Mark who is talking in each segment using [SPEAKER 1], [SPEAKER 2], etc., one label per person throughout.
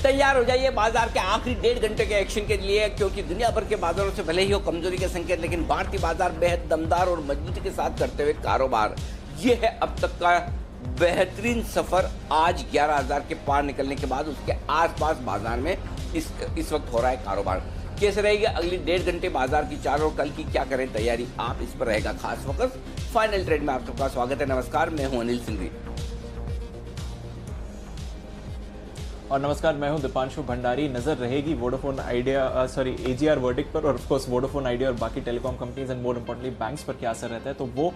[SPEAKER 1] तैयार हो जाइए बाजार के आखिरी 1.5 घंटे के एक्शन के लिए, क्योंकि दुनिया भर के बाजारों से भले ही हो कमजोरी के संकेत, लेकिन भारतीय बाजार बेहद दमदार और मजबूती के साथ करते हुए कारोबार। ये है अब तक का बेहतरीन सफर। आज 11,000 के पार निकलने के बाद उसके आसपास बाजार में इस वक्त हो रहा है कारोबार। कैसे रहेगी अगली 1.5 घंटे बाजार की चाल और कल की क्या करें तैयारी, आप इस पर रहेगा खास फोकस। फाइनल ट्रेड में आप सबका स्वागत है। नमस्कार, मैं हूं अनिल सिंघवी।
[SPEAKER 2] और नमस्कार, मैं हूं दीपांशु भंडारी। नजर रहेगी वोडाफोन आइडिया एजीआर वर्डिक्ट पर, और ऑफ कोर्स वोडाफोन आइडिया और बाकी telecom companies and more importantly banks पर क्या असर रहता है, तो वो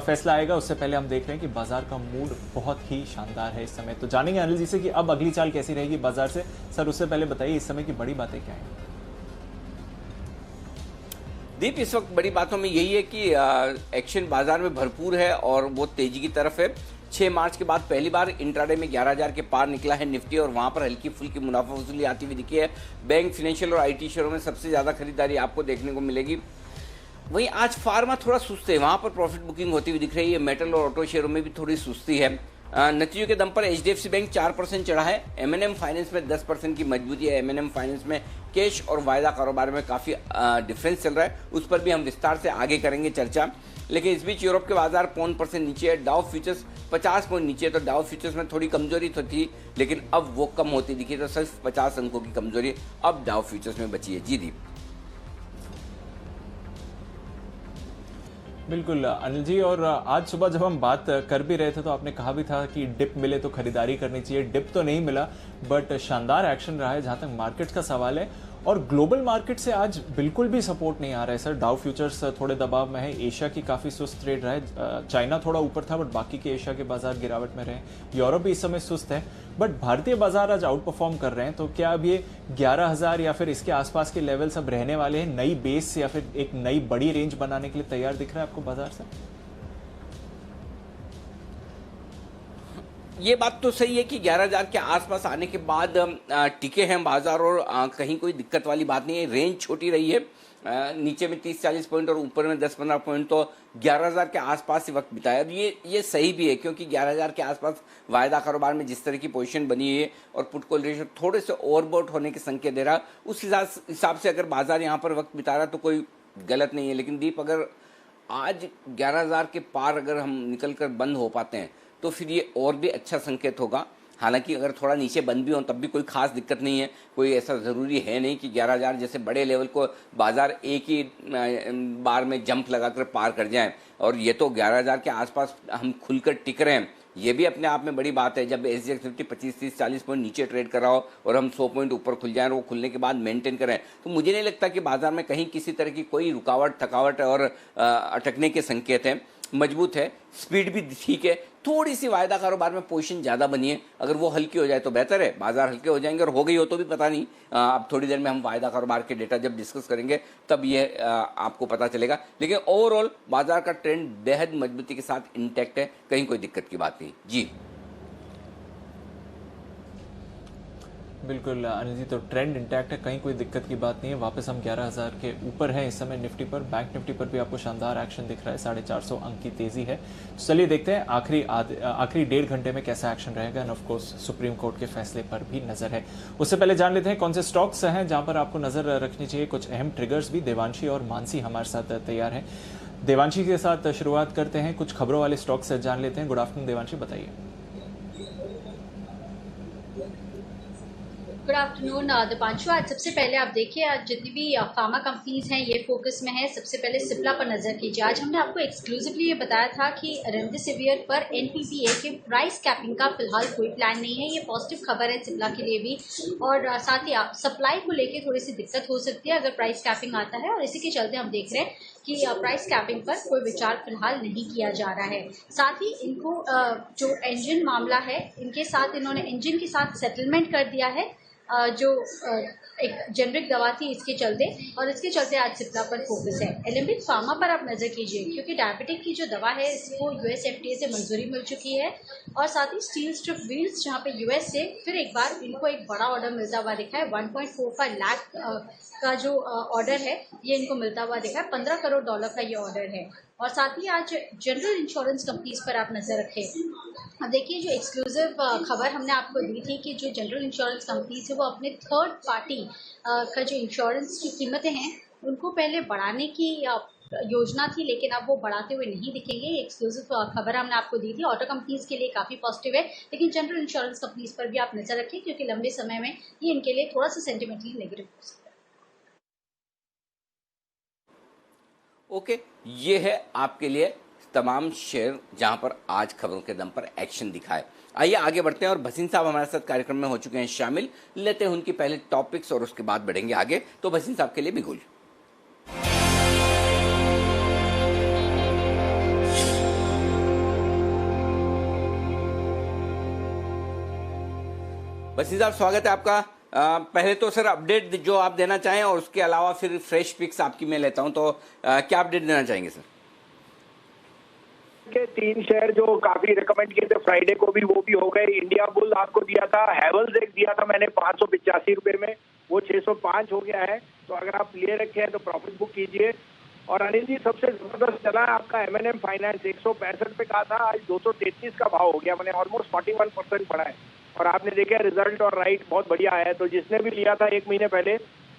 [SPEAKER 2] फैसला आएगा। उससे पहले हम देख रहे हैं कि बाजार का मूड बहुत ही शानदार है इस समय। तो जानेंगे अनिल जी से कि अब अगली चाल कैसी रहेगी बाजार से। सर, उससे पहले बताइए इस समय की बड़ी बातें क्या हैं।
[SPEAKER 1] दीप, इस वक्त बड़ी बातों में यही है कि एक्शन बाजार में भरपूर है और वो तेजी की तरफ है। 6 मार्च के बाद पहली बार इंट्राडे में 11,000 के पार निकला है निफ्टी और वहां पर हल्की फुल्की मुनाफा वसूली आती हुई दिखी है। बैंक, फाइनेंशियल और आईटी शेयरों में सबसे ज्यादा खरीदारी आपको देखने को मिलेगी। वहीं आज फार्मा थोड़ा सुस्त है, वहां पर प्रॉफिट बुकिंग होती हुई दिख रही है। मेटल और ऑटो शेयरों में भी थोड़ी सुस्ती है। नतीजों के दम पर एचडीएफसी बैंक 4% चढ़ा है। एमएनएम फाइनेंस में 10% की मजबूती है। एमएनएम फाइनेंस में कैश और वायदा कारोबार में काफी डिफरेंस चल रहा है, उस पर भी हम विस्तार से आगे करेंगे चर्चा। लेकिन इस बीच यूरोप के बाजार 0.5% नीचे है। डाउ फ्यूचर्स 50 पॉइंट नीचे है। तो डाउ फ्यूचर्स में थोड़ी कमजोरी तो थी, लेकिन अब वो कम होती दिखी। तो सिर्फ 50 अंकों की कमजोरी अब डाउ फ्यूचर्स में बची है। जी दीप।
[SPEAKER 2] बिल्कुल अनिल जी, और आज सुबह जब हम बात कर भी रहे थे तो आपने कहा भी था कि डिप मिले तो खरीदारी करनी चाहिए। डिप तो नहीं मिला, बट शानदार एक्शन रहा है जहां तक मार्केट का सवाल है। और ग्लोबल मार्केट से आज बिल्कुल भी सपोर्ट नहीं आ रहा है सर। डाउ फ्यूचर्स थोड़े दबाव में है। एशिया की काफ़ी सुस्त ट्रेड रहा है। चाइना थोड़ा ऊपर था, बट बाकी के एशिया के बाजार गिरावट में रहे। यूरोप भी इस समय सुस्त है, बट भारतीय बाजार आज आउट परफॉर्म कर रहे हैं। तो क्या अब ये 11,000 या फिर इसके आसपास के लेवल सब रहने वाले हैं? नई बेस या फिर एक नई बड़ी रेंज बनाने के लिए तैयार दिख रहा है आपको बाजार से?
[SPEAKER 1] ये बात तो सही है कि 11,000 के आसपास आने के बाद टिके हैं बाजार और कहीं कोई दिक्कत वाली बात नहीं है। रेंज छोटी रही है, नीचे में 30-40 पॉइंट और ऊपर में 10-15 पॉइंट, तो 11,000 के आसपास ही वक्त बिताया। अब ये सही भी है, क्योंकि 11,000 के आसपास वायदा कारोबार में जिस तरह की पोजीशन बनी है और पुट कॉल रेशियो थोड़े से ओवरबॉट होने के संकेत दे रहा, उस हिसाब से अगर बाजार यहाँ पर वक्त बिता रहा तो कोई गलत नहीं है। लेकिन दीप, अगर आज 11,000 के पार अगर हम निकल कर बंद हो पाते हैं तो फिर ये और भी अच्छा संकेत होगा। हालांकि अगर थोड़ा नीचे बंद भी हो तब भी कोई खास दिक्कत नहीं है। कोई ऐसा ज़रूरी है नहीं कि 11,000 जैसे बड़े लेवल को बाजार एक ही बार में जंप लगाकर पार कर जाए। और ये तो 11,000 के आसपास हम खुलकर टिक रहे हैं, ये भी अपने आप में बड़ी बात है। जब एसजीएक्स निफ्टी 25-30-40 पॉइंट नीचे ट्रेड कर रहा हो और हम 100 पॉइंट ऊपर खुल जाएं और वो खुलने के बाद मेंटेन करें, तो मुझे नहीं लगता कि बाजार में कहीं किसी तरह की कोई रुकावट, थकावट और अटकने के संकेत हैं। मजबूत है, स्पीड भी ठीक है। थोड़ी सी वायदा कारोबार में पोजीशन ज़्यादा बनी है, अगर वो हल्की हो जाए तो बेहतर है। बाजार हल्के हो जाएंगे, और हो गई हो तो भी पता नहीं। अब थोड़ी देर में हम वायदा कारोबार के डेटा जब डिस्कस करेंगे तब ये आपको पता चलेगा। लेकिन ओवरऑल बाजार का ट्रेंड बेहद मजबूती के साथ इंटैक्ट है, कहीं कोई दिक्कत की बात नहीं। जी
[SPEAKER 2] बिल्कुल अनिल जी, तो ट्रेंड इंटैक्ट है, कहीं कोई दिक्कत की बात नहीं है। वापस हम 11,000 के ऊपर हैं इस समय निफ्टी पर। बैंक निफ्टी पर भी आपको शानदार एक्शन दिख रहा है, 450 अंक की तेजी है। चलिए देखते हैं आखिरी 1.5 घंटे में कैसा एक्शन रहेगा। End of course supreme court के फैसले पर भी नजर है। उससे पहले जान लेते हैं कौन से स्टॉक्स हैं जहां पर आपको नजर रखनी चाहिए। कुछ अहम ट्रिगर्स भी। देवांशी और मानसी हमारे साथ तैयार हैं। देवांशी के साथ शुरुआत करते हैं, कुछ खबरों वाले स्टॉक्स जान लेते हैं। गुड आफ्टरनून देवांशी, बताइए।
[SPEAKER 3] Good afternoon Deepanshu. आज सबसे पहले आप देखिए, आज जितनी भी फार्मा कंपनीज हैं ये फोकस में है। सबसे पहले सिप्ला पर नजर कीजिए। आज हमने आपको एक्सक्लूसिवली ये बताया था कि रेमडेसिवियर पर एनपीपीए के प्राइस कैपिंग का फिलहाल कोई प्लान नहीं है। ये पॉजिटिव खबर है सिप्ला के लिए भी। और साथ ही सप्लाई को लेकर थोड़ी सी दिक्कत हो सकती है अगर प्राइस कैपिंग आता है, और इसी के चलते हम देख रहे हैं कि प्राइस कैपिंग पर कोई विचार फिलहाल नहीं किया जा रहा है। साथ ही इनको जो इंजन मामला है, इनके साथ इन्होंने इंजन के साथ सेटलमेंट कर दिया है, जो एक जेनरिक दवा थी इसके चलते, और इसके चलते आज सिप्ला पर फोकस है। एलेम्बिक फार्मा पर आप नजर कीजिए, क्योंकि डायबिटिक की जो दवा है इसको यूएस एफडीए से मंजूरी मिल चुकी है। और साथ ही स्टील स्ट्रिप व्हील्स, जहां पे यूएस से फिर एक बार इनको एक बड़ा ऑर्डर मिलता हुआ दिखा है। 1.45 लाख का जो ऑर्डर है ये इनको मिलता हुआ दिखा है। $15 करोड़ का ये ऑर्डर है। और साथ ही आज जनरल इंश्योरेंस कंपनीज पर आप नजर रखें, अब देखिए, जो एक्सक्लूसिव खबर हमने आपको दी थी कि जो जनरल इंश्योरेंस कंपनीज है वो अपने थर्ड पार्टी का जो इंश्योरेंस की कीमतें हैं उनको पहले बढ़ाने की योजना थी, लेकिन अब वो बढ़ाते हुए नहीं दिखेंगे। एक्सक्लूसिव खबर हमने आपको दी थी। ऑटो कंपनीज के लिए काफ़ी पॉजिटिव है, लेकिन जनरल इंश्योरेंस कंपनीज पर भी आप नजर रखें, क्योंकि लंबे समय में ये इनके लिए थोड़ा सा सेंटिमेंटली नेगेटिव हो सकता है।
[SPEAKER 1] ओके, ये है आपके लिए तमाम शेयर जहां पर आज खबरों के दम पर एक्शन दिखाए। आइए आगे बढ़ते हैं और भसीन साहब हमारे साथ कार्यक्रम में हो चुके हैं शामिल। लेते हैं उनकी पहले टॉपिक्स और उसके बाद बढ़ेंगे आगे। तो भसीन साहब के लिए बिगुल। भसीन साहब, स्वागत है आपका। पहले तो सर अपडेट जो आप देना चाहें और उसके अलावा फिर फ्रेश पिक्स आपकी मैं लेता हूं, तो क्या अपडेट देना चाहेंगे सर?
[SPEAKER 4] के 3 शेयर जो काफी रिकमेंड किए थे फ्राइडे को भी, वो भी हो गए। इंडिया बुल आपको दिया था, हैवल्स एक दिया था मैंने 585 रुपए में, वो 605 हो गया है। तो अगर आप ले रखे हैं तो प्रॉफिट बुक कीजिए। और अनिल जी, सबसे जबरदस्त चला है आपका M&M फाइनेंस। 165 पे कहा था, आज 233 का भाव हो गया, मैंने ऑलमोस्ट 41% बढ़ा है। और आपने देखा रिजल्ट और राइट बहुत बढ़िया आया है। तो जिसने भी लिया था 1 महीने पहले,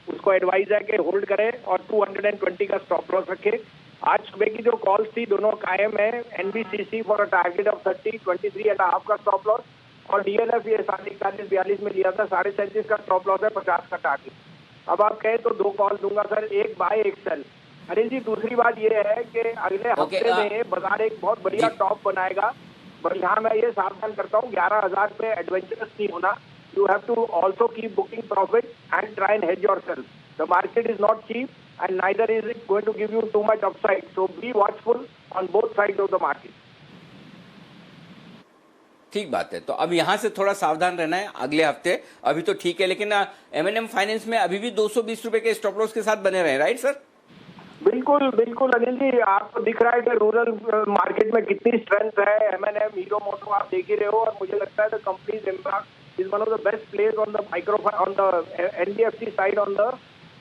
[SPEAKER 4] उसको एडवाइज है कि होल्ड करें और 220 का स्टॉप लॉस रखे। आज सुबह की जो कॉल्स थी दोनों कायम है। NBCC for a target of 30, 23.5 का स्टॉप लॉस, और DLF ये 41 में लिया था 37.5 का स्टॉप लॉस है, 50 का टारगेट। अब आप कहें तो 2 कॉल दूंगा सर, एक बाय एक सेल। अनिल जी, दूसरी बात ये है कि अगले हफ्ते में बाजार एक बहुत बढ़िया टॉप बनाएगा। पर यहाँ मैं ये सावधान करता हूँ, 11,000 पे एडवेंचरस नहीं होना। You have to also keep booking profit and try and hedge yourself. The market is not cheap and neither is it going to give you too much upside. So be watchful on both sides of the market.
[SPEAKER 1] ठीक बात है। तो अब यहाँ से थोड़ा सावधान रहना है अगले हफ्ते। अभी तो ठीक है, लेकिन M&M फाइनेंस में अभी भी 220 रुपए के स्टॉप लॉस के साथ बने रहे, राइट सर?
[SPEAKER 4] बिल्कुल बिल्कुल अनिल जी, आपको दिख रहा है कि रूरल मार्केट में कितनी स्ट्रेंथ है। M&M, हीरो मोटो आप देख ही रहे हो, और मुझे लगता है the companies impact is one of the best place on the on the NBFC side, on the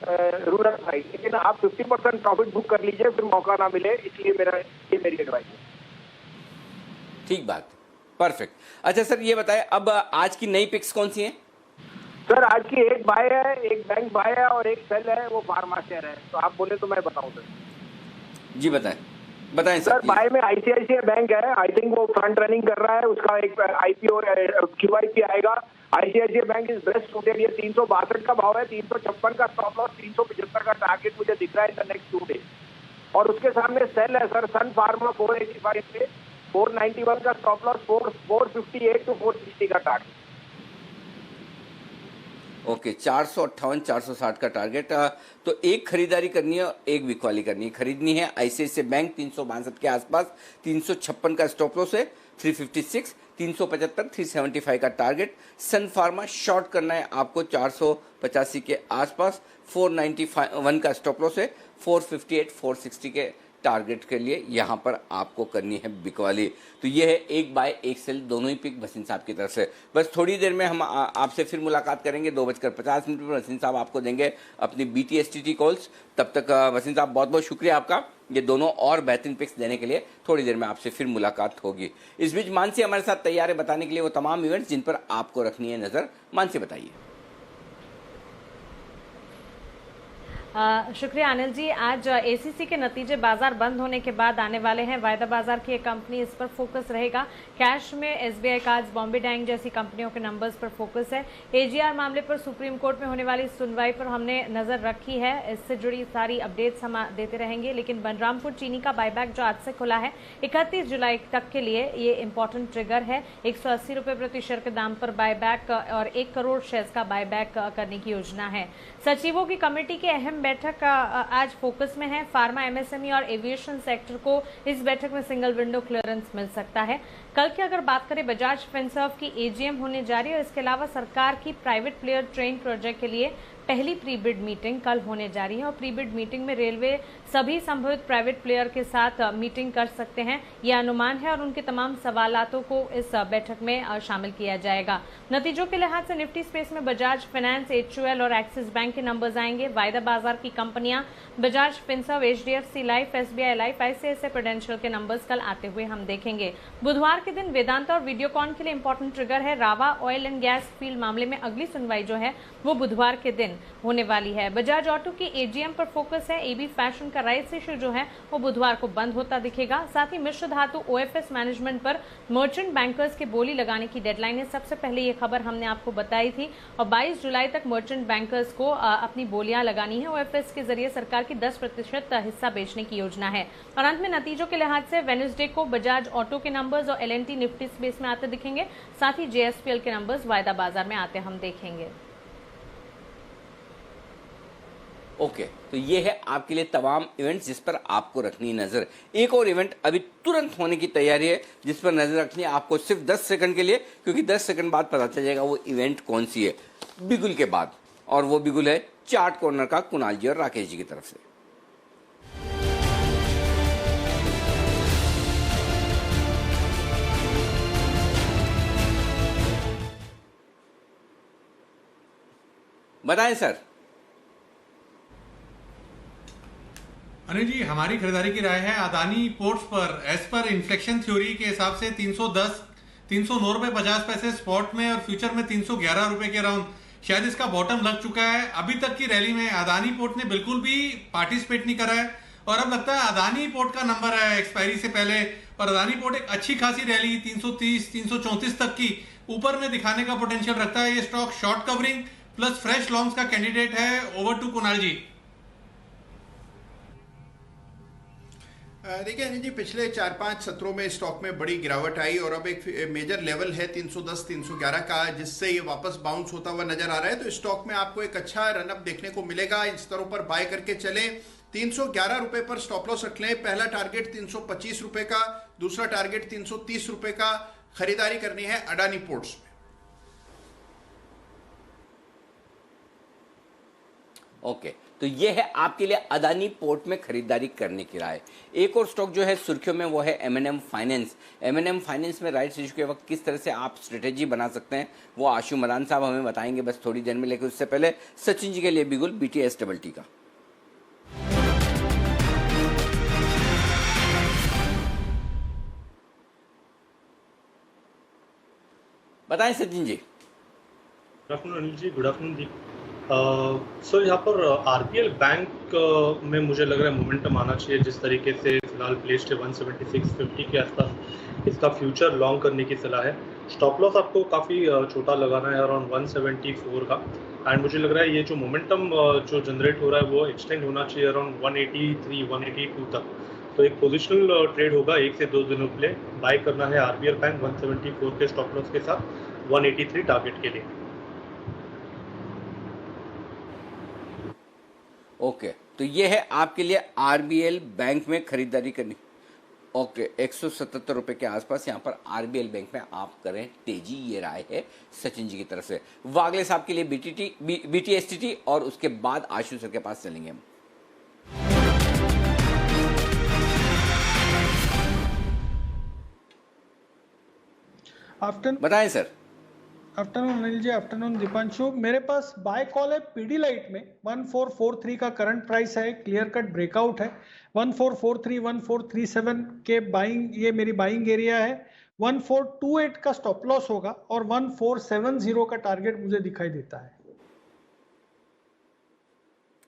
[SPEAKER 4] rural side. लेकिन आप 50% प्रॉफिट बुक कर लीजिए, फिर मौका ना मिले, इसलिए ये मेरी एडवाइस है।
[SPEAKER 1] ठीक बात, परफेक्ट। अच्छा सर, ये बताएं अब आज की नई पिक्स कौन सी हैं?
[SPEAKER 4] सर आज की एक बाय है, एक बैंक बाय है और एक सेल है, वो फार्मा शेयर है। तो आप बोले तो मैं बताऊं सर?
[SPEAKER 1] जी बताएं
[SPEAKER 4] सर। बाय में ICICI बैंक है, आई थिंक वो फ्रंट रनिंग कर रहा है, उसका एक IPO और QIP आएगा। ICICI bank is best suited. ये 362 का भाव है, 356 का स्टॉप लॉस, 375 का टारगेट मुझे दिख रहा है इन द नेक्स्ट 2 डेज। और उसके सामने सेल है सर, सन फार्मा 485 पे, 491 का स्टॉप लॉस, 458 टू 460 का टारगेट।
[SPEAKER 1] ओके, 458 460 का टारगेट। तो एक खरीदारी करनी है, एक बिकवाली करनी है। खरीदनी है ICICI बैंक 362 के आसपास, 356 का स्टॉप लॉस है, 356, 375, 375 का टारगेट। सन फार्मा शॉर्ट करना है आपको 485 के आसपास, 491 का स्टॉप लॉस है, 458, 460 के टारगेट के लिए यहाँ पर आपको करनी है बिकवाली। तो ये है एक बाय एक सेल, दोनों ही पिक भसीन साहब की तरफ से। बस थोड़ी देर में हम आपसे फिर मुलाकात करेंगे 2:50 पर। भसीन साहब आपको देंगे अपनी BTSTT कॉल्स। तब तक भसीन साहब बहुत बहुत शुक्रिया आपका, ये दोनों और बेहतरीन पिक्स देने के लिए। थोड़ी देर में आपसे फिर मुलाकात होगी। इस बीच मानसी हमारे साथ तैयार है बताने के लिए वो तमाम इवेंट्स जिन पर आपको रखनी है नजर। मानसी बताइए।
[SPEAKER 5] शुक्रिया अनिल जी। आज ACC के नतीजे बाजार बंद होने के बाद आने वाले हैं। वायदा बाजार की एक कंपनी इस पर फोकस रहेगा। कैश में SBI कार्ड्स, बॉम्बे डाइंग जैसी कंपनियों के नंबर्स पर फोकस है। AGR मामले पर सुप्रीम कोर्ट में होने वाली सुनवाई पर हमने नजर रखी है। इससे जुड़ी सारी अपडेट्स हम देते रहेंगे। लेकिन बलरामपुर चीनी का बायबैक जो आज से खुला है 31 जुलाई तक के लिए, ये इंपॉर्टेंट ट्रिगर है। 180 रुपए प्रति शेयर के दाम पर बायबैक और 1 करोड़ शेयर्स का बायबैक करने की योजना है। सचिवों की कमेटी की अहम बैठक आज फोकस में है। फार्मा, MSME और एविएशन सेक्टर को इस बैठक में सिंगल विंडो क्लियरेंस मिल सकता है। कल की अगर बात करें, बजाज फिनसर्व की AGM होने जा रही है और इसके अलावा सरकार की प्राइवेट प्लेयर ट्रेन प्रोजेक्ट के लिए पहली प्री बिड मीटिंग कल होने जा रही है। और प्री बिड मीटिंग में रेलवे सभी संभावित प्राइवेट प्लेयर के साथ मीटिंग कर सकते हैं, यह अनुमान है। और उनके तमाम सवालातों को इस बैठक में शामिल किया जाएगा। नतीजों के लिहाज से निफ्टी स्पेस में बजाज फाइनेंस, HUL और एक्सिस बैंक के नंबर्स आएंगे। वायदा बाजार की कंपनियां Bajaj Finserv, HDFC life, SBI life, ICICI prudential के नंबर्स कल आते हुए हम देखेंगे। बुधवार के दिन वेदांता और वीडियोकॉन के लिए इंपॉर्टेंट ट्रिगर है। रावा ऑयल एंड गैस फील्ड मामले में अगली सुनवाई जो है वो बुधवार के दिन होने वाली है। बजाज ऑटो की एजीएम पर फोकस है। एबी फैशन का राइट्स इश्यू जो है वो बुधवार को बंद होता दिखेगा। साथ ही मिश्र धातु ओएफएस मैनेजमेंट पर मर्चेंट बैंकर्स की बोली लगाने की डेडलाइन है। सबसे पहले ये खबर हमने आपको बताई थी और 22 जुलाई तक मर्चेंट बैंकर्स को अपनी बोलियां लगानी है। ओएफएस के जरिए सरकार की 10% हिस्सा बेचने की योजना है। और अंत में नतीजों के लिहाज से वेडनेसडे को बजाज ऑटो के नंबर्स और एलएनटी निफ्टी स्पेस में आते दिखेंगे। साथ ही जेएसपीएल के नंबर्स वायदा बाजार में आते हम देखेंगे।
[SPEAKER 1] ओके, तो ये है आपके लिए तमाम इवेंट्स जिस पर आपको रखनी नजर। एक और इवेंट अभी तुरंत होने की तैयारी है जिस पर नजर रखनी है आपको सिर्फ 10 सेकंड के लिए, क्योंकि 10 सेकंड बाद पता चल जाएगा वो इवेंट कौन सी है बिगुल के बाद। और वो बिगुल है चार्ट कॉर्नर का कुणाल जी और राकेश जी की तरफ से। बताएं सर।
[SPEAKER 6] अनिल जी, हमारी खरीदारी की राय है अदानी पोर्ट्स पर एज पर इन्फ्लेक्शन थ्योरी के हिसाब से 309 रुपए 50 पैसे स्पॉट में और फ्यूचर में 311 रुपए के अराउंड शायद इसका बॉटम लग चुका है। अभी तक की रैली में अदानी पोर्ट ने बिल्कुल भी पार्टिसिपेट नहीं करा है और अब लगता है अदानी पोर्ट का नंबर है एक्सपायरी से पहले। और अदानी पोर्ट एक अच्छी खासी रैली 330 334 तक की ऊपर में दिखाने का पोटेंशियल रखता है। ये stock short covering plus fresh longs का कैंडिडेट है। ओवर टू कुणाल जी।
[SPEAKER 7] देखिए अनिल जी, पिछले 4-5 सत्रों में स्टॉक में बड़ी गिरावट आई और अब एक मेजर लेवल है 310-311 का, जिससे ये वापस बाउंस होता हुआ नजर आ रहा है। तो स्टॉक में आपको एक अच्छा रनअप देखने को मिलेगा। इन स्तरों पर बाय करके चले। 311 रुपए पर स्टॉप लॉस रख लें। पहला टारगेट 325 रुपए का, दूसरा टारगेट 330 रुपए का। खरीदारी करनी है अडानी पोर्ट्स में।
[SPEAKER 1] ओके, तो ये है आपके लिए अदानी पोर्ट में खरीदारी करने की राय। एक और स्टॉक जो है सुर्खियों में वो है एमएनएम फाइनेंस। एमएनएम फाइनेंस में राइट्स इशू के वक्त किस तरह से आप स्ट्रेटेजी बना सकते हैं वो आशु मरान साहब हमें बताएंगे बस थोड़ी देर में। लेकिन उससे पहले सचिन जी के लिए बिगुल BTST का। बताएं सचिन जी।
[SPEAKER 8] गुड आफ्टरनून अनिल जी। गुड आफ्टरनून जी। सर यहाँ पर आरबीएल बैंक में मुझे लग रहा है मोमेंटम आना चाहिए। जिस तरीके से फिलहाल प्लेस्ड है 176.50 के आसपास इसका फ्यूचर लॉन्ग करने की सलाह है। स्टॉप लॉस आपको काफ़ी छोटा लगाना है अराउंड 174 का। एंड मुझे लग रहा है ये जो मोमेंटम जो जनरेट हो रहा है वो एक्सटेंड होना चाहिए अराउंड 183 182 तक। तो एक पोजिशनल ट्रेड होगा 1 से 2 दिनों के लिए। बाय करना है आरबीएल बैंक 174 के स्टॉप लॉस के साथ 183 टारगेट के लिए।
[SPEAKER 1] ओके, तो ये है आपके लिए आरबीएल बैंक में खरीदारी करनी। ओके, 177 रुपए के आसपास यहाँ पर आरबीएल बैंक में आप करें तेजी, ये राय है सचिन जी की तरफ से। वागले साहब के लिए BTST और उसके बाद आशु सर के पास चलेंगे हम। बताएं सर।
[SPEAKER 9] आफ्टरनून अनिल जी। आफ्टरनून दीपांशु। मेरे पास बाय कॉल है पीडीलाइट में। 1443 का करंट प्राइस है। क्लियर कट ब्रेकआउट है। 1443 1437 के बाइंग, ये मेरी बाइंग एरिया है। 1428 का स्टॉप लॉस होगा और 1470 का टारगेट मुझे दिखाई देता है।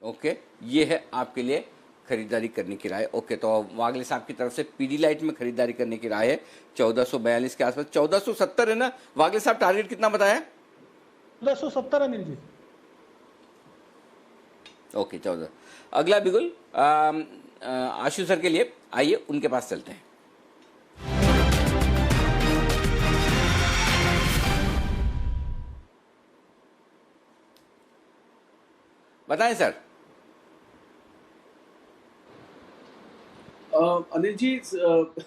[SPEAKER 1] ओके, ये है आपके लिए खरीदारी करने की राय। ओके, तो वागले साहब की तरफ से पीडीलाइट में खरीदारी करने की राय है 1442 के आसपास। 1470 है ना वागले साहब? टारगेट कितना बताया?
[SPEAKER 9] 1470 अनिल जी।
[SPEAKER 1] ओके, 14। अगला बिगुल आशु सर के लिए, आइए उनके पास चलते हैं। बताएं सर।
[SPEAKER 10] अनिल जी,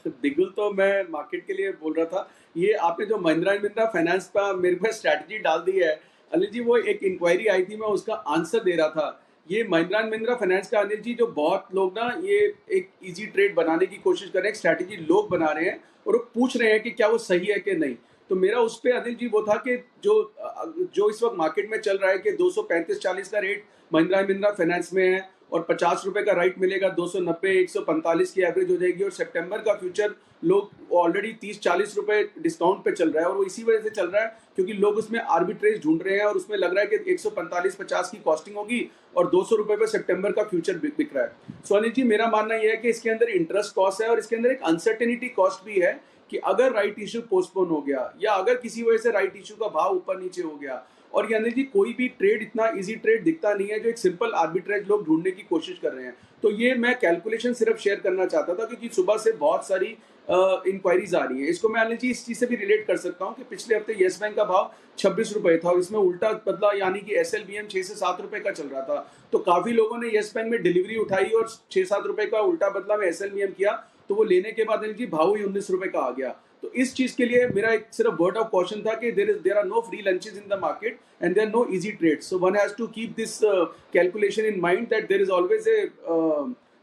[SPEAKER 10] बिगुल तो मैं मार्केट के लिए बोल रहा था। ये आपने जो महिंद्रा एंड महिंद्रा फाइनेंस का मेरे पास स्ट्रैटेजी डाल दी है अनिल जी, वो एक इंक्वायरी आई थी, मैं उसका आंसर दे रहा था। ये महिंद्रा एंड महिंद्रा फाइनेंस का अनिल जी, जो बहुत लोग ना ये एक इजी ट्रेड बनाने की कोशिश कर रहे हैं, स्ट्रैटेजी लोग बना रहे हैं और वो पूछ रहे हैं कि क्या वो सही है कि नहीं। तो मेरा उस पर अनिल जी वो था कि जो इस वक्त मार्केट में चल रहा है कि 235-40 का rate Mahindra and Mahindra finance में है और 50 रुपए का राइट मिलेगा, 290 145 की एवरेज हो जाएगी। और सितंबर का फ्यूचर लोग ऑलरेडी 30-40 रुपए डिस्काउंट पे चल रहा है, और वो इसी वजह से चल रहा है क्योंकि लोग उसमें आर्बिट्रेज ढूंढ रहे हैं, और उसमें लग रहा है कि 145-50 की कॉस्टिंग होगी और 200 रुपए पे सितंबर का फ्यूचर बिक रहा है। सो अनिल जी, मेरा मानना यह है कि इसके अंदर इंटरेस्ट कॉस्ट है और इसके अंदर एक अनसर्टेनिटी कॉस्ट भी है कि अगर राइट इशू पोस्टपोन हो गया या अगर किसी वजह से राइट इशू का भाव ऊपर नीचे हो गया, और यानी कि कोई भी ट्रेड इतना इजी ट्रेड दिखता नहीं है जो एक सिंपल आर्बिट्रेज लोग ढूंढने की कोशिश कर रहे हैं। तो ये मैं कैलकुलेशन सिर्फ शेयर करना चाहता था क्योंकि सुबह से बहुत सारी इंक्वायरीज आ रही है। इसको मैं अनिल जी इस चीज से भी रिलेट कर सकता हूँ कि पिछले हफ्ते येस बैंक का भाव 26 रुपए था और इसमें उल्टा बदला, यानी कि SLBM 6 से 7 रुपए का चल रहा था। तो काफी लोगों ने येस बैंक में डिलीवरी उठाई और 6-7 रुपए का उल्टा बदला में SLBM किया, तो वो लेने के बाद अनिल जी भाव ही 19 रुपए का आ गया। तो इस चीज के लिए मेरा एक सिर्फ वर्ड ऑफ कॉशन था कि there are no free lunches in the market and there are no easy trades, so one has to keep this calculation in mind that there is always a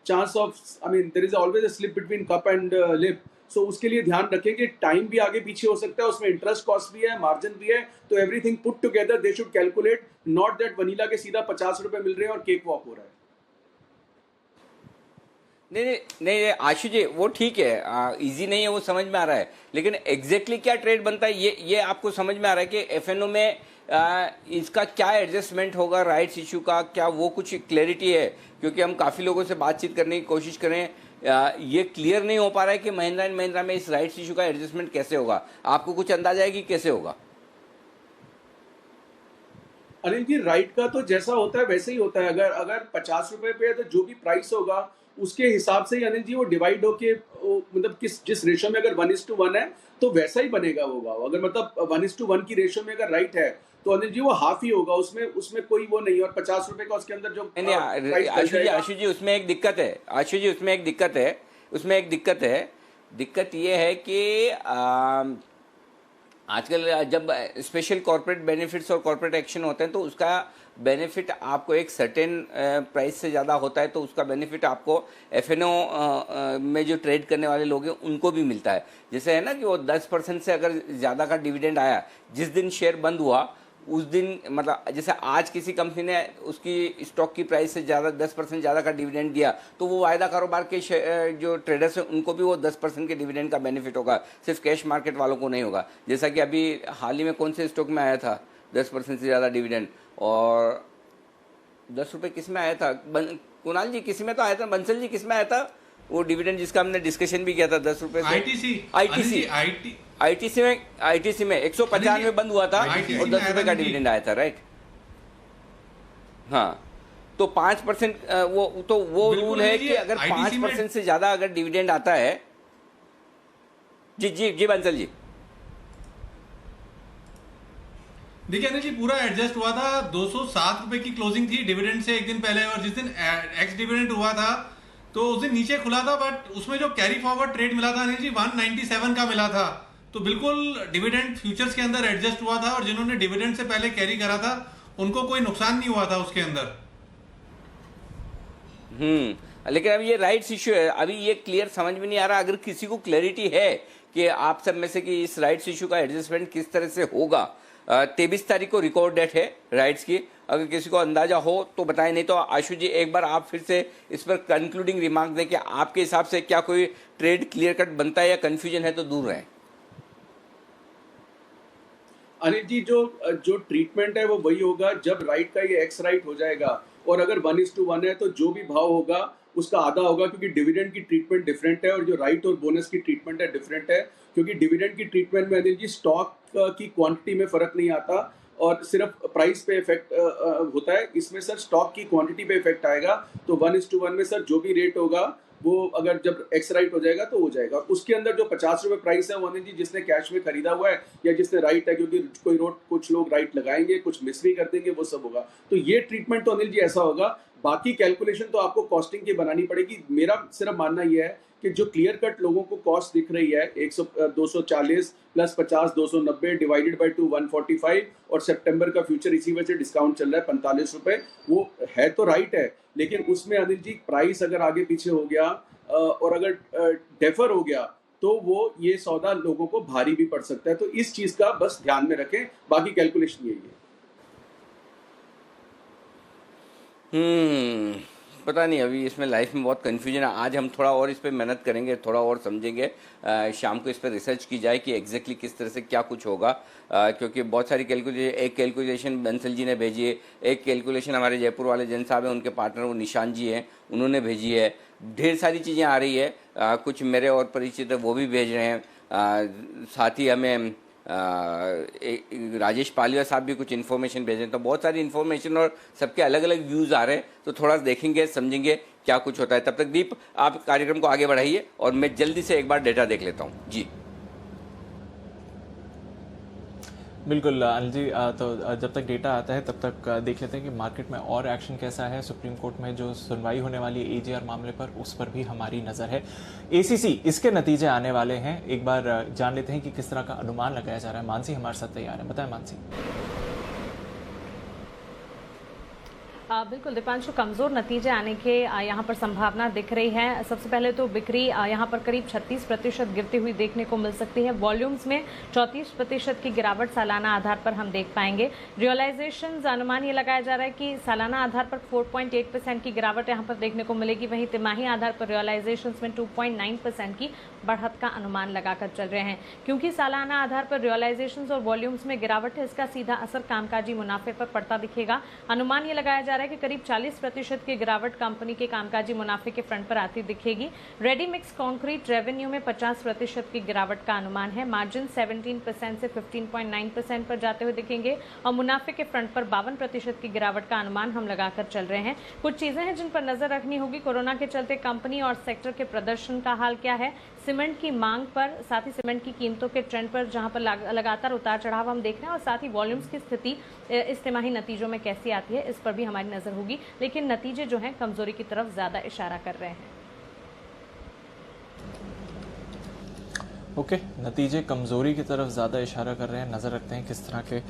[SPEAKER 10] chance of, I mean there is always a slip between cup and lip. So उसके लिए ध्यान रखें कि time भी आगे पीछे हो सकता है, उसमें इंटरेस्ट कॉस्ट भी है, मार्जिन भी है, तो everything put together they should calculate, not that vanilla के सीधा 50 रुपए मिल रहे हैं और केक वॉक हो रहा है।
[SPEAKER 1] नहीं आशु जी, वो ठीक है, इजी नहीं है, वो समझ में आ रहा है, लेकिन एग्जैक्टली क्या ट्रेड बनता है ये आपको समझ में आ रहा है कि एफएनओ में इसका क्या एडजस्टमेंट होगा राइट्स इशू का, क्या वो कुछ क्लैरिटी है? क्योंकि हम काफ़ी लोगों से बातचीत करने की कोशिश करें, ये क्लियर नहीं हो पा रहा है कि महिंद्रा एंड महिंद्रा में इस राइट्स इशू का एडजस्टमेंट कैसे होगा। आपको कुछ अंदाजा है कि कैसे होगा?
[SPEAKER 10] अनिल जी, राइट का तो जैसा होता है वैसे ही होता है। अगर 50 रुपए पे है तो जो भी प्राइस होगा उसके हिसाब से ही अनिल जी वो डिवाइड होके मतलब जिस रेशो में अगर 1:1 है तो वैसा ही बनेगा वो भाव। अगर मतलब 1:1 की रेशो में अगर राइट है तो अनिल जी वो हाफ ही होगा, उसमें कोई वो नहीं। और 50 रुपए का उसके अंदर जो
[SPEAKER 1] आशु जी उसमें एक दिक्कत है, आशु जी उसमें एक दिक्कत है। दिक्कत ये है कि आजकल जब स्पेशल कॉर्पोरेट बेनिफिट्स और कॉर्पोरेट एक्शन होते हैं तो उसका बेनिफिट आपको एक सर्टेन प्राइस से ज़्यादा होता है, तो उसका बेनिफिट आपको एफएनओ में जो ट्रेड करने वाले लोग हैं उनको भी मिलता है। जैसे है ना कि वो 10% से अगर ज़्यादा का डिविडेंड आया, जिस दिन शेयर बंद हुआ उस दिन, मतलब जैसे आज किसी कंपनी ने उसकी स्टॉक की प्राइस से ज़्यादा 10% ज़्यादा का डिविडेंड दिया, तो वो वायदा कारोबार के जो ट्रेडर्स हैं उनको भी वो 10% के डिविडेंड का बेनिफिट होगा, सिर्फ कैश मार्केट वालों को नहीं होगा। जैसा कि अभी हाल ही में कौन से स्टॉक में आया था 10% से ज़्यादा डिविडेंड, और 10 रुपये किस में आया था? कुणाल जी किसी में तो आया था, बंसल जी किस में आया था वो डिविडेंड जिसका हमने डिस्कशन भी किया था 10 रुपये से? आईटीसी में 195 में बंद हुआ था और 10 रुपये का डिविडेंड आया था, राइट? हाँ, तो 5% वो रूल है कि अगर 5% से ज्यादा अगर डिविडेंड आता है। जी बंसल जी,
[SPEAKER 6] देखिए अनिल जी, पूरा एडजस्ट हुआ था। 207 रुपए की क्लोजिंग थी डिविडेंड से एक दिन पहले, और जिस दिन एक्स डिविडेंड हुआ था तो उस दिन नीचे खुला था, बट उसमें जो कैरी फॉरवर्ड ट्रेड मिला था अनिल जी 197 का मिला था। तो बिल्कुल डिविडेंड फ्यूचर्स के अंदर एडजस्ट हुआ था, और जिन्होंने डिविडेंड से पहले कैरी करा था उनको कोई नुकसान नहीं हुआ था उसके अंदर।
[SPEAKER 1] लेकिन अभी ये राइट्स इश्यू है, अभी ये क्लियर समझ में नहीं आ रहा। अगर किसी को क्लैरिटी है कि आप सब में से कि इस राइट्स इश्यू का एडजस्टमेंट किस तरह से होगा, 23 तारीख को रिकॉर्ड डेट है राइट्स की, अगर किसी को अंदाजा हो तो बताएं। नहीं तो आशु जी एक बार आप फिर से इस पर कंक्लूडिंग रिमार्क दें कि आपके हिसाब से क्या कोई ट्रेड क्लियर कट बनता है या कंफ्यूजन है तो दूर रहें।
[SPEAKER 10] अनिल जी, जो ट्रीटमेंट है वो वही होगा जब राइट का ये एक्स राइट हो जाएगा, और अगर 1:1 है तो जो भी भाव होगा उसका आधा होगा, क्योंकि डिविडेंड की ट्रीटमेंट डिफरेंट है और जो राइट और बोनस की ट्रीटमेंट है डिफरेंट है। क्योंकि डिविडेंड की ट्रीटमेंट में अनिल जी स्टॉक की क्वांटिटी में फर्क नहीं आता और सिर्फ प्राइस पे इफेक्ट होता है। इसमें सर स्टॉक की क्वांटिटी पे इफेक्ट आएगा। तो 1:1 में सर जो भी रेट होगा वो अगर जब एक्स राइट हो जाएगा तो हो जाएगा। उसके अंदर जो 50 रुपये प्राइस है वो अनिल जी जिसने कैश में खरीदा हुआ है या जिसने राइट है, क्योंकि कुछ लोग राइट लगाएंगे, कुछ मिस भी कर देंगे, वो सब होगा। तो ये ट्रीटमेंट तो अनिल जी ऐसा होगा। बाकी कैलकुलेशन तो आपको कॉस्टिंग की बनानी पड़ेगी। मेरा सिर्फ मानना यह है कि जो क्लियर कट लोगों को कॉस्ट दिख रही है 240 प्लस 50 290 डिवाइडेड बाय 2 145, और सितंबर का फ्यूचर इसी वजह से डिस्काउंट चल रहा है 45 रुपए, वो है तो राइट है, लेकिन उसमें अनिल जी प्राइस अगर आगे पीछे हो गया और अगर डेफर हो गया तो वो ये सौदा लोगों को भारी भी पड़ सकता है। तो इस चीज का बस ध्यान में रखें, बाकी कैलकुलेशन यही है।
[SPEAKER 1] पता नहीं, अभी इसमें लाइफ में बहुत कन्फ्यूजन है। आज हम थोड़ा और इस पर मेहनत करेंगे, थोड़ा और समझेंगे, शाम को इस पर रिसर्च की जाए कि एग्जैक्टली किस तरह से क्या कुछ होगा, क्योंकि बहुत सारी कैलकुलेशन, एक कैलकुलेशन बंसल जी ने भेजी है, एक कैलकुलेशन हमारे जयपुर वाले जन साहब हैं, उनके पार्टनर वो निशान जी हैं, उन्होंने भेजी है। ढेर सारी चीज़ें आ रही है, कुछ मेरे और परिचित है वो भी भेज रहे हैं। साथ ही हमें राजेश पालिया साहब भी कुछ इन्फॉर्मेशन भेजें, तो बहुत सारी इन्फॉर्मेशन और सबके अलग अलग व्यूज़ आ रहे हैं, तो थोड़ा देखेंगे समझेंगे क्या कुछ होता है। तब तक दीप आप कार्यक्रम को आगे बढ़ाइए और मैं जल्दी से एक बार डेटा देख लेता हूँ जी।
[SPEAKER 2] बिल्कुल अनिल जी, तो जब तक डेटा आता है तब तक देख लेते हैं कि मार्केट में और एक्शन कैसा है। सुप्रीम कोर्ट में जो सुनवाई होने वाली है एजीआर मामले पर, उस पर भी हमारी नज़र है। एसीसी, इसके नतीजे आने वाले हैं, एक बार जान लेते हैं कि किस तरह का अनुमान लगाया जा रहा है। मानसी हमारे साथ तैयार है, बताएं मानसी।
[SPEAKER 5] बिल्कुल दीपांशु, कमज़ोर नतीजे आने के यहाँ पर संभावना दिख रही है। सबसे पहले तो बिक्री यहाँ पर करीब 36% गिरती हुई देखने को मिल सकती है। वॉल्यूम्स में 34% की गिरावट सालाना आधार पर हम देख पाएंगे। रियलाइजेशंस, अनुमान ये लगाया जा रहा है कि सालाना आधार पर 4.8% की गिरावट यहाँ पर देखने को मिलेगी। वहीं तिमाही आधार पर रियलाइजेशंस में 2.9% की बढ़त का अनुमान लगाकर चल रहे हैं। क्योंकि सालाना आधार पर रियलाइजेशंस और वॉल्यूम्स में गिरावट है, इसका सीधा असर कामकाजी मुनाफे पर पड़ता दिखेगा। अनुमान ये लगाया जा रहा है कि करीब 40% की गिरावट कंपनी के कामकाजी मुनाफे के फ्रंट पर आती दिखेगी। रेडी मिक्स कंक्रीट रेवेन्यू में 50% की गिरावट का अनुमान है। मार्जिन 17% से 15.9% पर जाते हुए दिखेंगे और मुनाफे के फ्रंट पर 52% की गिरावट का अनुमान हम लगाकर चल रहे हैं। कुछ चीजें हैं जिन पर नजर रखनी होगी। कोरोना के चलते कंपनी और सेक्टर के प्रदर्शन का हाल क्या है, सीमेंट की मांग पर, साथ ही सीमेंट की कीमतों के ट्रेंड पर जहां पर लगातार उतार चढ़ाव हम देख रहे हैं, और साथ ही वॉल्यूम्स की स्थिति इस तिमाही नतीजों में कैसी आती है, इस पर भी हमारी नजर होगी। लेकिन नतीजे जो हैं कमजोरी की तरफ ज्यादा इशारा कर रहे हैं।
[SPEAKER 2] ओके, नतीजे कमज़ोरी की तरफ ज़्यादा इशारा कर रहे हैं। नज़र रखते हैं किस तरह के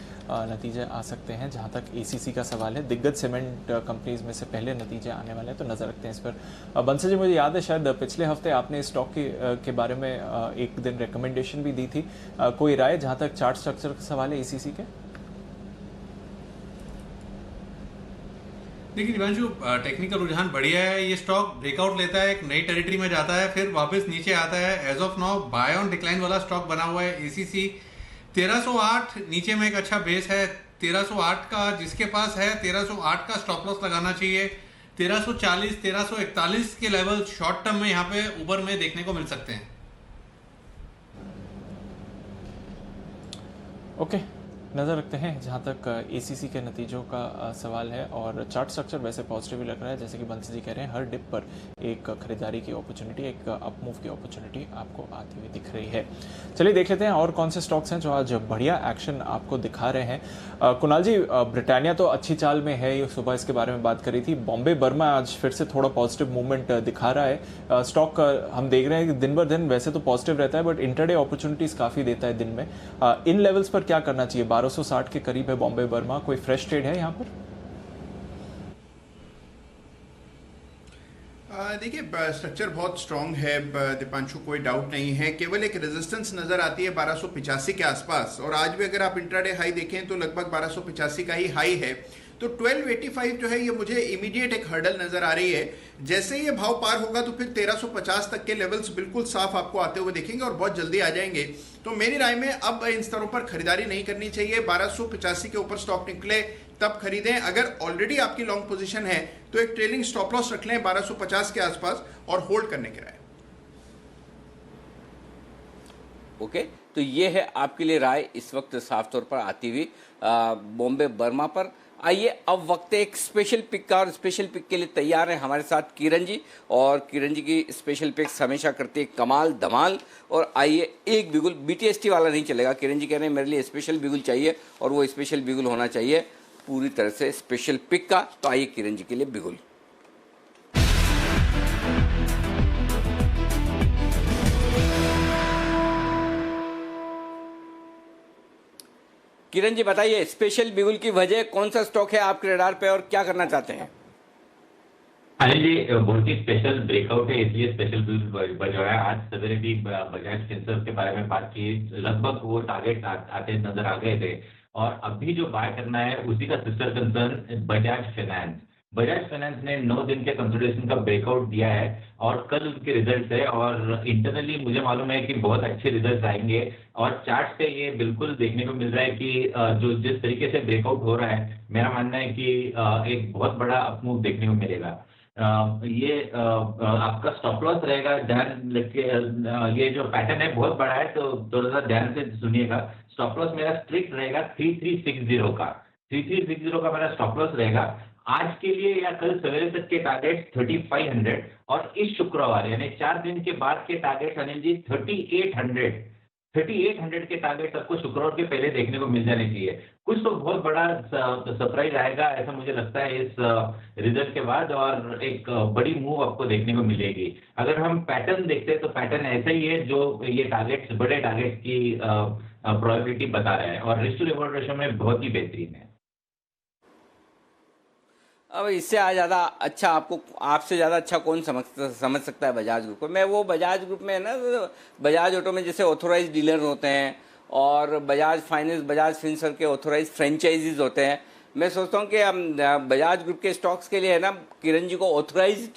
[SPEAKER 2] नतीजे आ सकते हैं। जहां तक एसीसी का सवाल है, दिग्गज सीमेंट कंपनीज में से पहले नतीजे आने वाले हैं, तो नज़र रखते हैं इस पर। बंसल जी, मुझे याद है शायद पिछले हफ्ते आपने स्टॉक के बारे में एक दिन रिकमेंडेशन भी दी थी। कोई राय जहां तक चार्ट स्ट्रक्चर का सवाल है एसीसी के?
[SPEAKER 6] देखिए दिवांशु, टेक्निकल रुझान बढ़िया है। ये स्टॉक ब्रेकआउट लेता है, एक नई टेरिटरी में जाता है, फिर वापस नीचे आता है। As of now buy on decline वाला स्टॉक बना हुआ है एसीसी। 1308 नीचे में एक अच्छा बेस है। 1308 का जिसके पास है, 1308 का स्टॉप लॉस लगाना चाहिए। 1340, 1341 के लेवल शॉर्ट टर्म में यहाँ पे ऊपर में देखने को मिल सकते हैं।
[SPEAKER 2] ओके, नज़र रखते हैं जहां तक एसीसी के नतीजों का सवाल है। और चार्ट स्ट्रक्चर वैसे पॉजिटिव ही लग रहा है, जैसे कि बंसी जी कह रहे हैं, हर डिप पर एक खरीदारी की अपॉर्चुनिटी, एक अप मूव की अपॉर्चुनिटी आपको आती हुई दिख रही है। चलिए देख लेते हैं और कौन से स्टॉक्स हैं जो आज बढ़िया एक्शन आपको दिखा रहे हैं। कुणाल जी, ब्रिटानिया तो अच्छी चाल में है, ये सुबह इसके बारे में बात करी थी। बॉम्बे बर्मा आज फिर से थोड़ा पॉजिटिव मूवमेंट दिखा रहा है। स्टॉक हम देख रहे हैं कि दिन ब दिन वैसे तो पॉजिटिव रहता है, बट इंटरडे अपॉर्चुनिटीज काफ़ी देता है दिन में। इन लेवल्स पर क्या करना चाहिए? 1260 के करीब है बॉम्बे बर्मा, कोई फ्रेश ट्रेड है यहाँ पर?
[SPEAKER 7] देखिए, स्ट्रक्चर बहुत स्ट्रांग है दीपांशु, कोई डाउट नहीं है। केवल एक रेजिस्टेंस नजर आती है 1285 के आसपास, और आज भी अगर आप इंट्राडे हाई देखें तो लगभग 1285 का ही हाई है। तो 1285 जो है ये मुझे इमीडिएट एक हर्डल नजर आ रही है। जैसे ये भाव पार होगा तो फिर 1350 तक के लेवल्स बिल्कुल साफ आपको आते हुए दिखेंगे और बहुत जल्दी आ जाएंगे। तो मेरी राय में अब इन स्तरों पर खरीदारी नहीं करनी चाहिए। 1285 के ऊपर स्टॉक निकले तब खरीदें। अगर ऑलरेडी आपकी लॉन्ग पोजीशन है तो एक ट्रेलिंग स्टॉप लॉस रख लें 1250 के आसपास और होल्ड करने की राय।
[SPEAKER 1] ओके, तो ये है आपके लिए राय इस वक्त साफ तौर पर आती हुई बॉम्बे बर्मा पर। आइए अब वक्त है एक स्पेशल पिक का, और स्पेशल पिक के लिए तैयार है हमारे साथ किरण जी, और किरण जी की स्पेशल पिक्स हमेशा करते हैं कमाल धमाल। और आइए, एक बिगुल बीटीएसटी वाला नहीं चलेगा। किरण जी कह रहे हैं मेरे लिए स्पेशल बिगुल चाहिए, और वो स्पेशल बिगुल होना चाहिए पूरी तरह से स्पेशल पिक का। तो आइए किरण जी के लिए बिगुल। किरण जी बताइए, स्पेशल बिगुल की वजह, कौन सा स्टॉक है आपके रडार पे और क्या करना चाहते हैं?
[SPEAKER 11] अनिल जी, बहुत ही स्पेशल ब्रेकआउट है, इसलिए स्पेशल बिगुल बजा है। आज सवेरे भी बजाज फिनसर्व के बारे में बात की, लगभग वो टारगेट आते नजर आ गए थे। और अभी जो बाय करना है उसी का sister concern Bajaj finance. Bajaj finance ने 9 दिन के कंसोलिडेशन का ब्रेकआउट दिया है और कल उनके रिजल्ट है और इंटरनली मुझे मालूम है कि बहुत अच्छे रिजल्ट आएंगे और चार्ट पे ये बिल्कुल देखने को मिल रहा है कि जो जिस तरीके से ब्रेकआउट हो रहा है, मेरा मानना है कि एक बहुत बड़ा अपमूव देखने को मिलेगा। ये आपका स्टॉप लॉस रहेगा, ध्यान रखिए। ये जो पैटर्न है बहुत बड़ा है, तो थोड़ा सा ध्यान से सुनिएगा। स्टॉप लॉस मेरा स्ट्रिक्ट रहेगा 3360 का, 3360 का मेरा स्टॉप लॉस रहेगा। आज के लिए या कल सवेरे तक के टारगेट 3500 और इस शुक्रवार यानी 4 दिन के बाद के टारगेट अनिल जी 3800 के टारगेट आपको शुक्रवार के पहले देखने को मिल जाने चाहिए। कुछ तो बहुत बड़ा सरप्राइज आएगा ऐसा मुझे लगता है इस रिजल्ट के बाद, और एक बड़ी मूव आपको देखने को मिलेगी। अगर हम पैटर्न देखते हैं तो पैटर्न ऐसा ही है जो ये टारगेट्स, बड़े टारगेट की प्रोबेबिलिटी बता रहा है और रिस्क टू रिवॉर्ड रेशियो में बहुत ही बेहतरीन है।
[SPEAKER 1] अब इससे ज़्यादा अच्छा आपसे ज़्यादा अच्छा कौन समझ सकता है बजाज ग्रुप को। मैं वो बजाज ग्रुप में है ना, बजाज ऑटो में जैसे ऑथोराइज डीलर होते हैं और बजाज फाइनेंस, बजाज फिनसर्व के ऑथोराइज फ्रेंचाइजीज होते हैं। मैं सोचता हूँ कि बजाज ग्रुप के स्टॉक्स के लिए है ना, किरण जी को ऑथोराइज्ड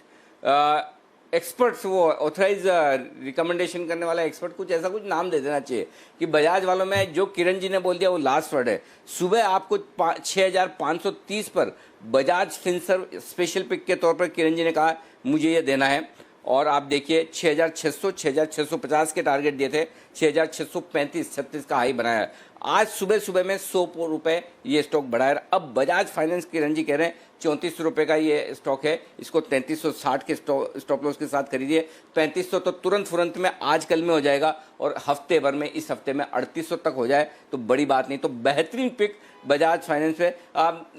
[SPEAKER 1] एक्सपर्ट्स, वो ऑथराइज रिकमेंडेशन करने वाला एक्सपर्ट, कुछ नाम दे देना चाहिए कि बजाज वालों में जो किरण जी ने बोल दिया वो लास्ट वर्ड है। सुबह आपको 6530 पर बजाज फिनसर्व स्पेशल पिक के तौर पर किरण जी ने कहा मुझे ये देना है, और आप देखिए 6600, 6650 के टारगेट दिए थे, 6635-36 का हाई बनाया है। आज सुबह में 100 रुपये ये स्टॉक बढ़ा है। अब बजाज फाइनेंस किरण जी कह रहे हैं 3400 रुपये का ये स्टॉक है, इसको 3360 के स्टॉप लॉस के साथ खरीदिए। 3500 तो तुरंत में आज कल में हो जाएगा और हफ्ते भर में, इस हफ्ते में 3800 तक हो जाए तो बड़ी बात नहीं। तो बेहतरीन पिक बजाज फाइनेंस पे।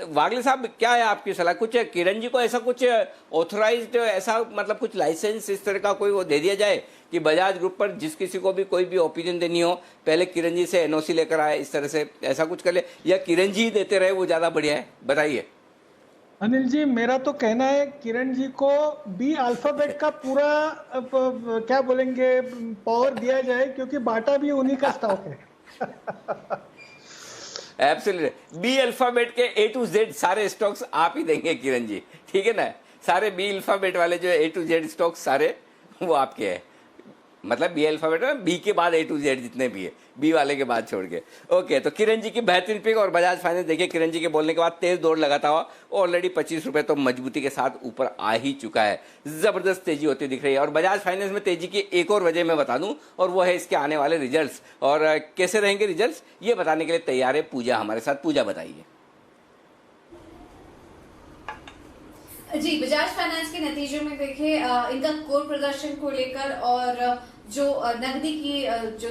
[SPEAKER 1] वागले साहब क्या है आपकी सलाह? कुछ किरण जी को ऐसा कुछ ऑथोराइज्ड, ऐसा मतलब कुछ लाइसेंस इस तरह का कोई वो दे दिया जाए कि बजाज ग्रुप पर जिस किसी को भी कोई भी ओपिनियन देनी हो पहले किरण जी से एनओसी लेकर आए, इस तरह से ऐसा कुछ कर ले, या किरण जी देते रहे वो ज़्यादा बढ़िया है? बताइए
[SPEAKER 9] अनिल जी। मेरा तो कहना है किरण जी को बी अल्फाबेट का पूरा क्या बोलेंगे पावर दिया जाए, क्योंकि बाटा भी उन्हीं का स्टॉक है।
[SPEAKER 1] एब्सोल्युटली, बी अल्फाबेट के A to Z सारे स्टॉक्स आप ही देंगे किरण जी, ठीक है ना? सारे बी अल्फाबेट वाले जो A to Z स्टॉक्स सारे वो आपके हैं, मतलब बी अल्फाबेट में बी के बाद A to Z जितने भी है, बी वाले के बाद छोड़ के। ओके, तो किरण जी की बेहतरीन पिक। और बजाज फाइनेंस देखिए किरण जी के बोलने के बाद तेज दौड़ लगाता हुआ ऑलरेडी 25 रुपये तो मजबूती के साथ ऊपर आ ही चुका है। जबरदस्त तेजी होती दिख रही है। और बजाज फाइनेंस में तेजी की एक और वजह मैं बता दूं, और वो है इसके आने वाले रिजल्ट्स। और कैसे रहेंगे रिजल्ट्स ये बताने के लिए तैयार है पूजा हमारे साथ। पूजा बताइए।
[SPEAKER 12] जी, बजाज फाइनेंस के नतीजों में देखिए इनका कोर प्रदर्शन को लेकर और जो नकदी की जो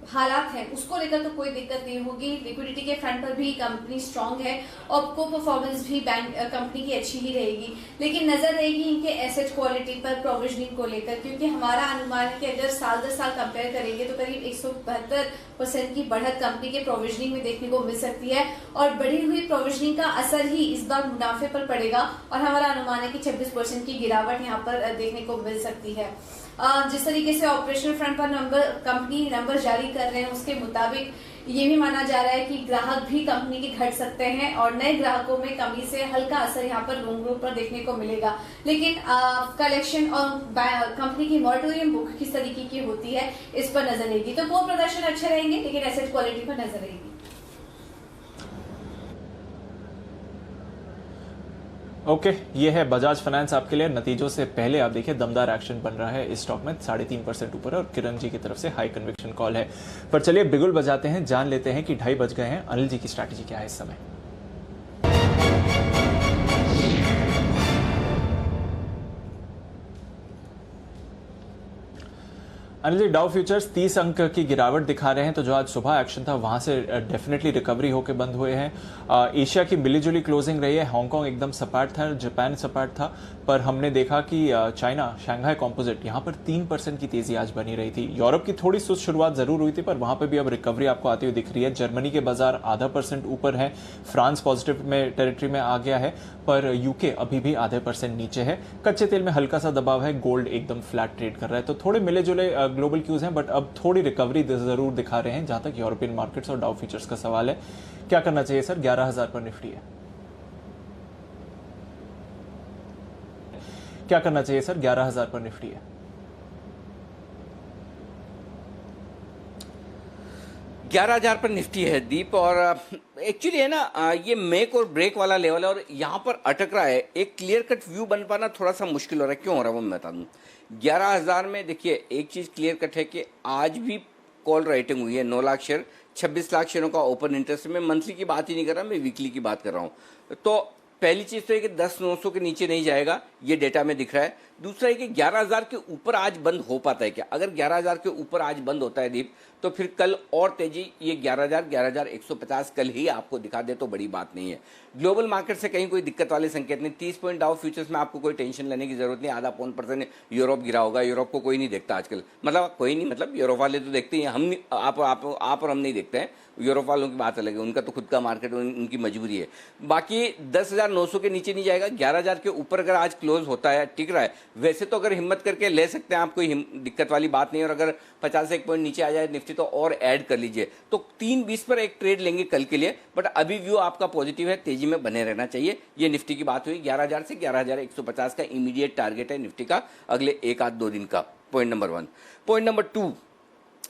[SPEAKER 12] हालात हैं उसको लेकर तो कोई दिक्कत नहीं होगी। लिक्विडिटी के फ्रंट पर भी कंपनी स्ट्रांग है और को परफॉर्मेंस भी बैंक कंपनी की अच्छी ही रहेगी, लेकिन नजर रहेगी इनके एसेट क्वालिटी पर, प्रोविजनिंग को लेकर, क्योंकि हमारा अनुमान है कि अगर साल दर साल कंपेयर करेंगे तो करीब 172% की बढ़त कंपनी के प्रोविजनिंग में देखने को मिल सकती है और बढ़ी हुई प्रोविजनिंग का असर ही इस बार मुनाफे पर पड़ेगा और हमारा अनुमान है कि 26% की गिरावट यहाँ पर देखने को मिल सकती है। जिस तरीके से ऑपरेशनल फ्रंट पर कंपनी नंबर जारी कर रहे हैं उसके मुताबिक ये भी माना जा रहा है कि ग्राहक भी कंपनी के घट सकते हैं और नए ग्राहकों में कमी से हल्का असर यहाँ पर लोन ग्रोथ पर देखने को मिलेगा। लेकिन कलेक्शन और कंपनी की मॉनिटरिंग बुक किस तरीके की होती है इस पर नजर रहेगी। तो वो प्रदर्शन अच्छे रहेंगे, लेकिन एसेट क्वालिटी पर नजर रहेगी।
[SPEAKER 2] ओके, ये है बजाज फाइनेंस आपके लिए। नतीजों से पहले आप देखिए दमदार एक्शन बन रहा है इस स्टॉक में, 3.5% ऊपर है और किरण जी की तरफ से हाई कन्विक्शन कॉल है। पर चलिए बिगुल बजाते हैं, जान लेते हैं कि 2:30 बज गए हैं। अनिल जी की स्ट्रैटेजी क्या है इस समय? अनिल जी, डाउ फ्यूचर्स 30 अंक की गिरावट दिखा रहे हैं, तो जो आज सुबह एक्शन था वहां से डेफिनेटली रिकवरी होकर बंद हुए हैं। एशिया की मिलीजुली क्लोजिंग रही है। हांगकांग एकदम सपाट था, जापान सपाट था, पर हमने देखा कि चाइना, शंघाई कॉम्पोजिट, यहां पर 3% की तेजी आज बनी रही थी। यूरोप की थोड़ी सुस्त शुरुआत जरूर हुई थी, पर वहां पर भी अब रिकवरी आपको आती हुई दिख रही है। जर्मनी के बाजार 0.5% ऊपर है, फ्रांस पॉजिटिव में टेरिटरी में आ गया है, पर यूके अभी भी 0.5% नीचे है। कच्चे तेल में हल्का सा दबाव है, गोल्ड एकदम फ्लैट ट्रेड कर रहा है। तो थोड़े मिले जुले ग्लोबल क्यूज हैं, बट अब थोड़ी रिकवरी जरूर दिखा रहे हैं। जहां तक यूरोपियन मार्केट्स और डाउ फ्यूचर्स का सवाल है, क्या करना चाहिए सर? 11,000 पर निफ्टी है। क्या करना चाहिए सर? 11,000 पर निफ्टी है।
[SPEAKER 1] 11,000 पर निफ्टी है दीप, और एक्चुअली है ना ये मेक और ब्रेक वाला लेवल है और यहाँ पर अटक रहा है। एक क्लियर कट व्यू बन पाना थोड़ा सा मुश्किल हो रहा है। क्यों हो रहा है वो मैं बता दूँ। 11,000 में देखिए एक चीज़ क्लियर कट है कि आज भी कॉल राइटिंग हुई है 9 लाख शेयर, 26 लाख शेयरों का ओपन इंटरेस्ट। मैं मंथली की बात ही नहीं कर रहा, मैं वीकली की बात कर रहा हूँ। तो पहली चीज़ तो है कि 10,900 के नीचे नहीं जाएगा, ये डेटा में दिख रहा है। दूसरा है कि 11,000 के ऊपर आज बंद हो पाता है क्या? अगर 11,000 के ऊपर आज बंद होता है दीप, तो फिर कल और तेजी ये 11,150 कल ही आपको दिखा दे तो बड़ी बात नहीं है। ग्लोबल मार्केट से कहीं कोई दिक्कत वाले संकेत नहीं। 30 पॉइंट डाउ फ्यूचर्स में आपको कोई टेंशन लेने की जरूरत नहीं। आधा पौन % यूरोप गिरा होगा। यूरोप को कोई नहीं देखता आजकल, मतलब कोई नहीं, मतलब यूरोप वाले तो देखते ही हैं, हम आप और हम नहीं देखते हैं। यूरोप वालों की बात अलग है, उनका तो खुद का मार्केट, उनकी मजबूरी है। बाकी 10,900 के नीचे नहीं जाएगा। 11,000 के ऊपर अगर आज क्लोज होता है, टिक रहा है, वैसे तो अगर हिम्मत करके ले सकते हैं आप, कोई दिक्कत वाली बात नहीं है। और अगर 50 एक पॉइंट नीचे आ जाए निफ्टी तो और ऐड कर लीजिए। तो 3.20 पर एक ट्रेड लेंगे कल के लिए, बट अभी व्यू आपका पॉजिटिव है, तेजी में बने रहना चाहिए। ये निफ्टी की बात हुई। 11,000 से 11,150 का इमीडिएट टारगेट है निफ्टी का अगले 1-2 दिन का। Point number 1। Point number 2,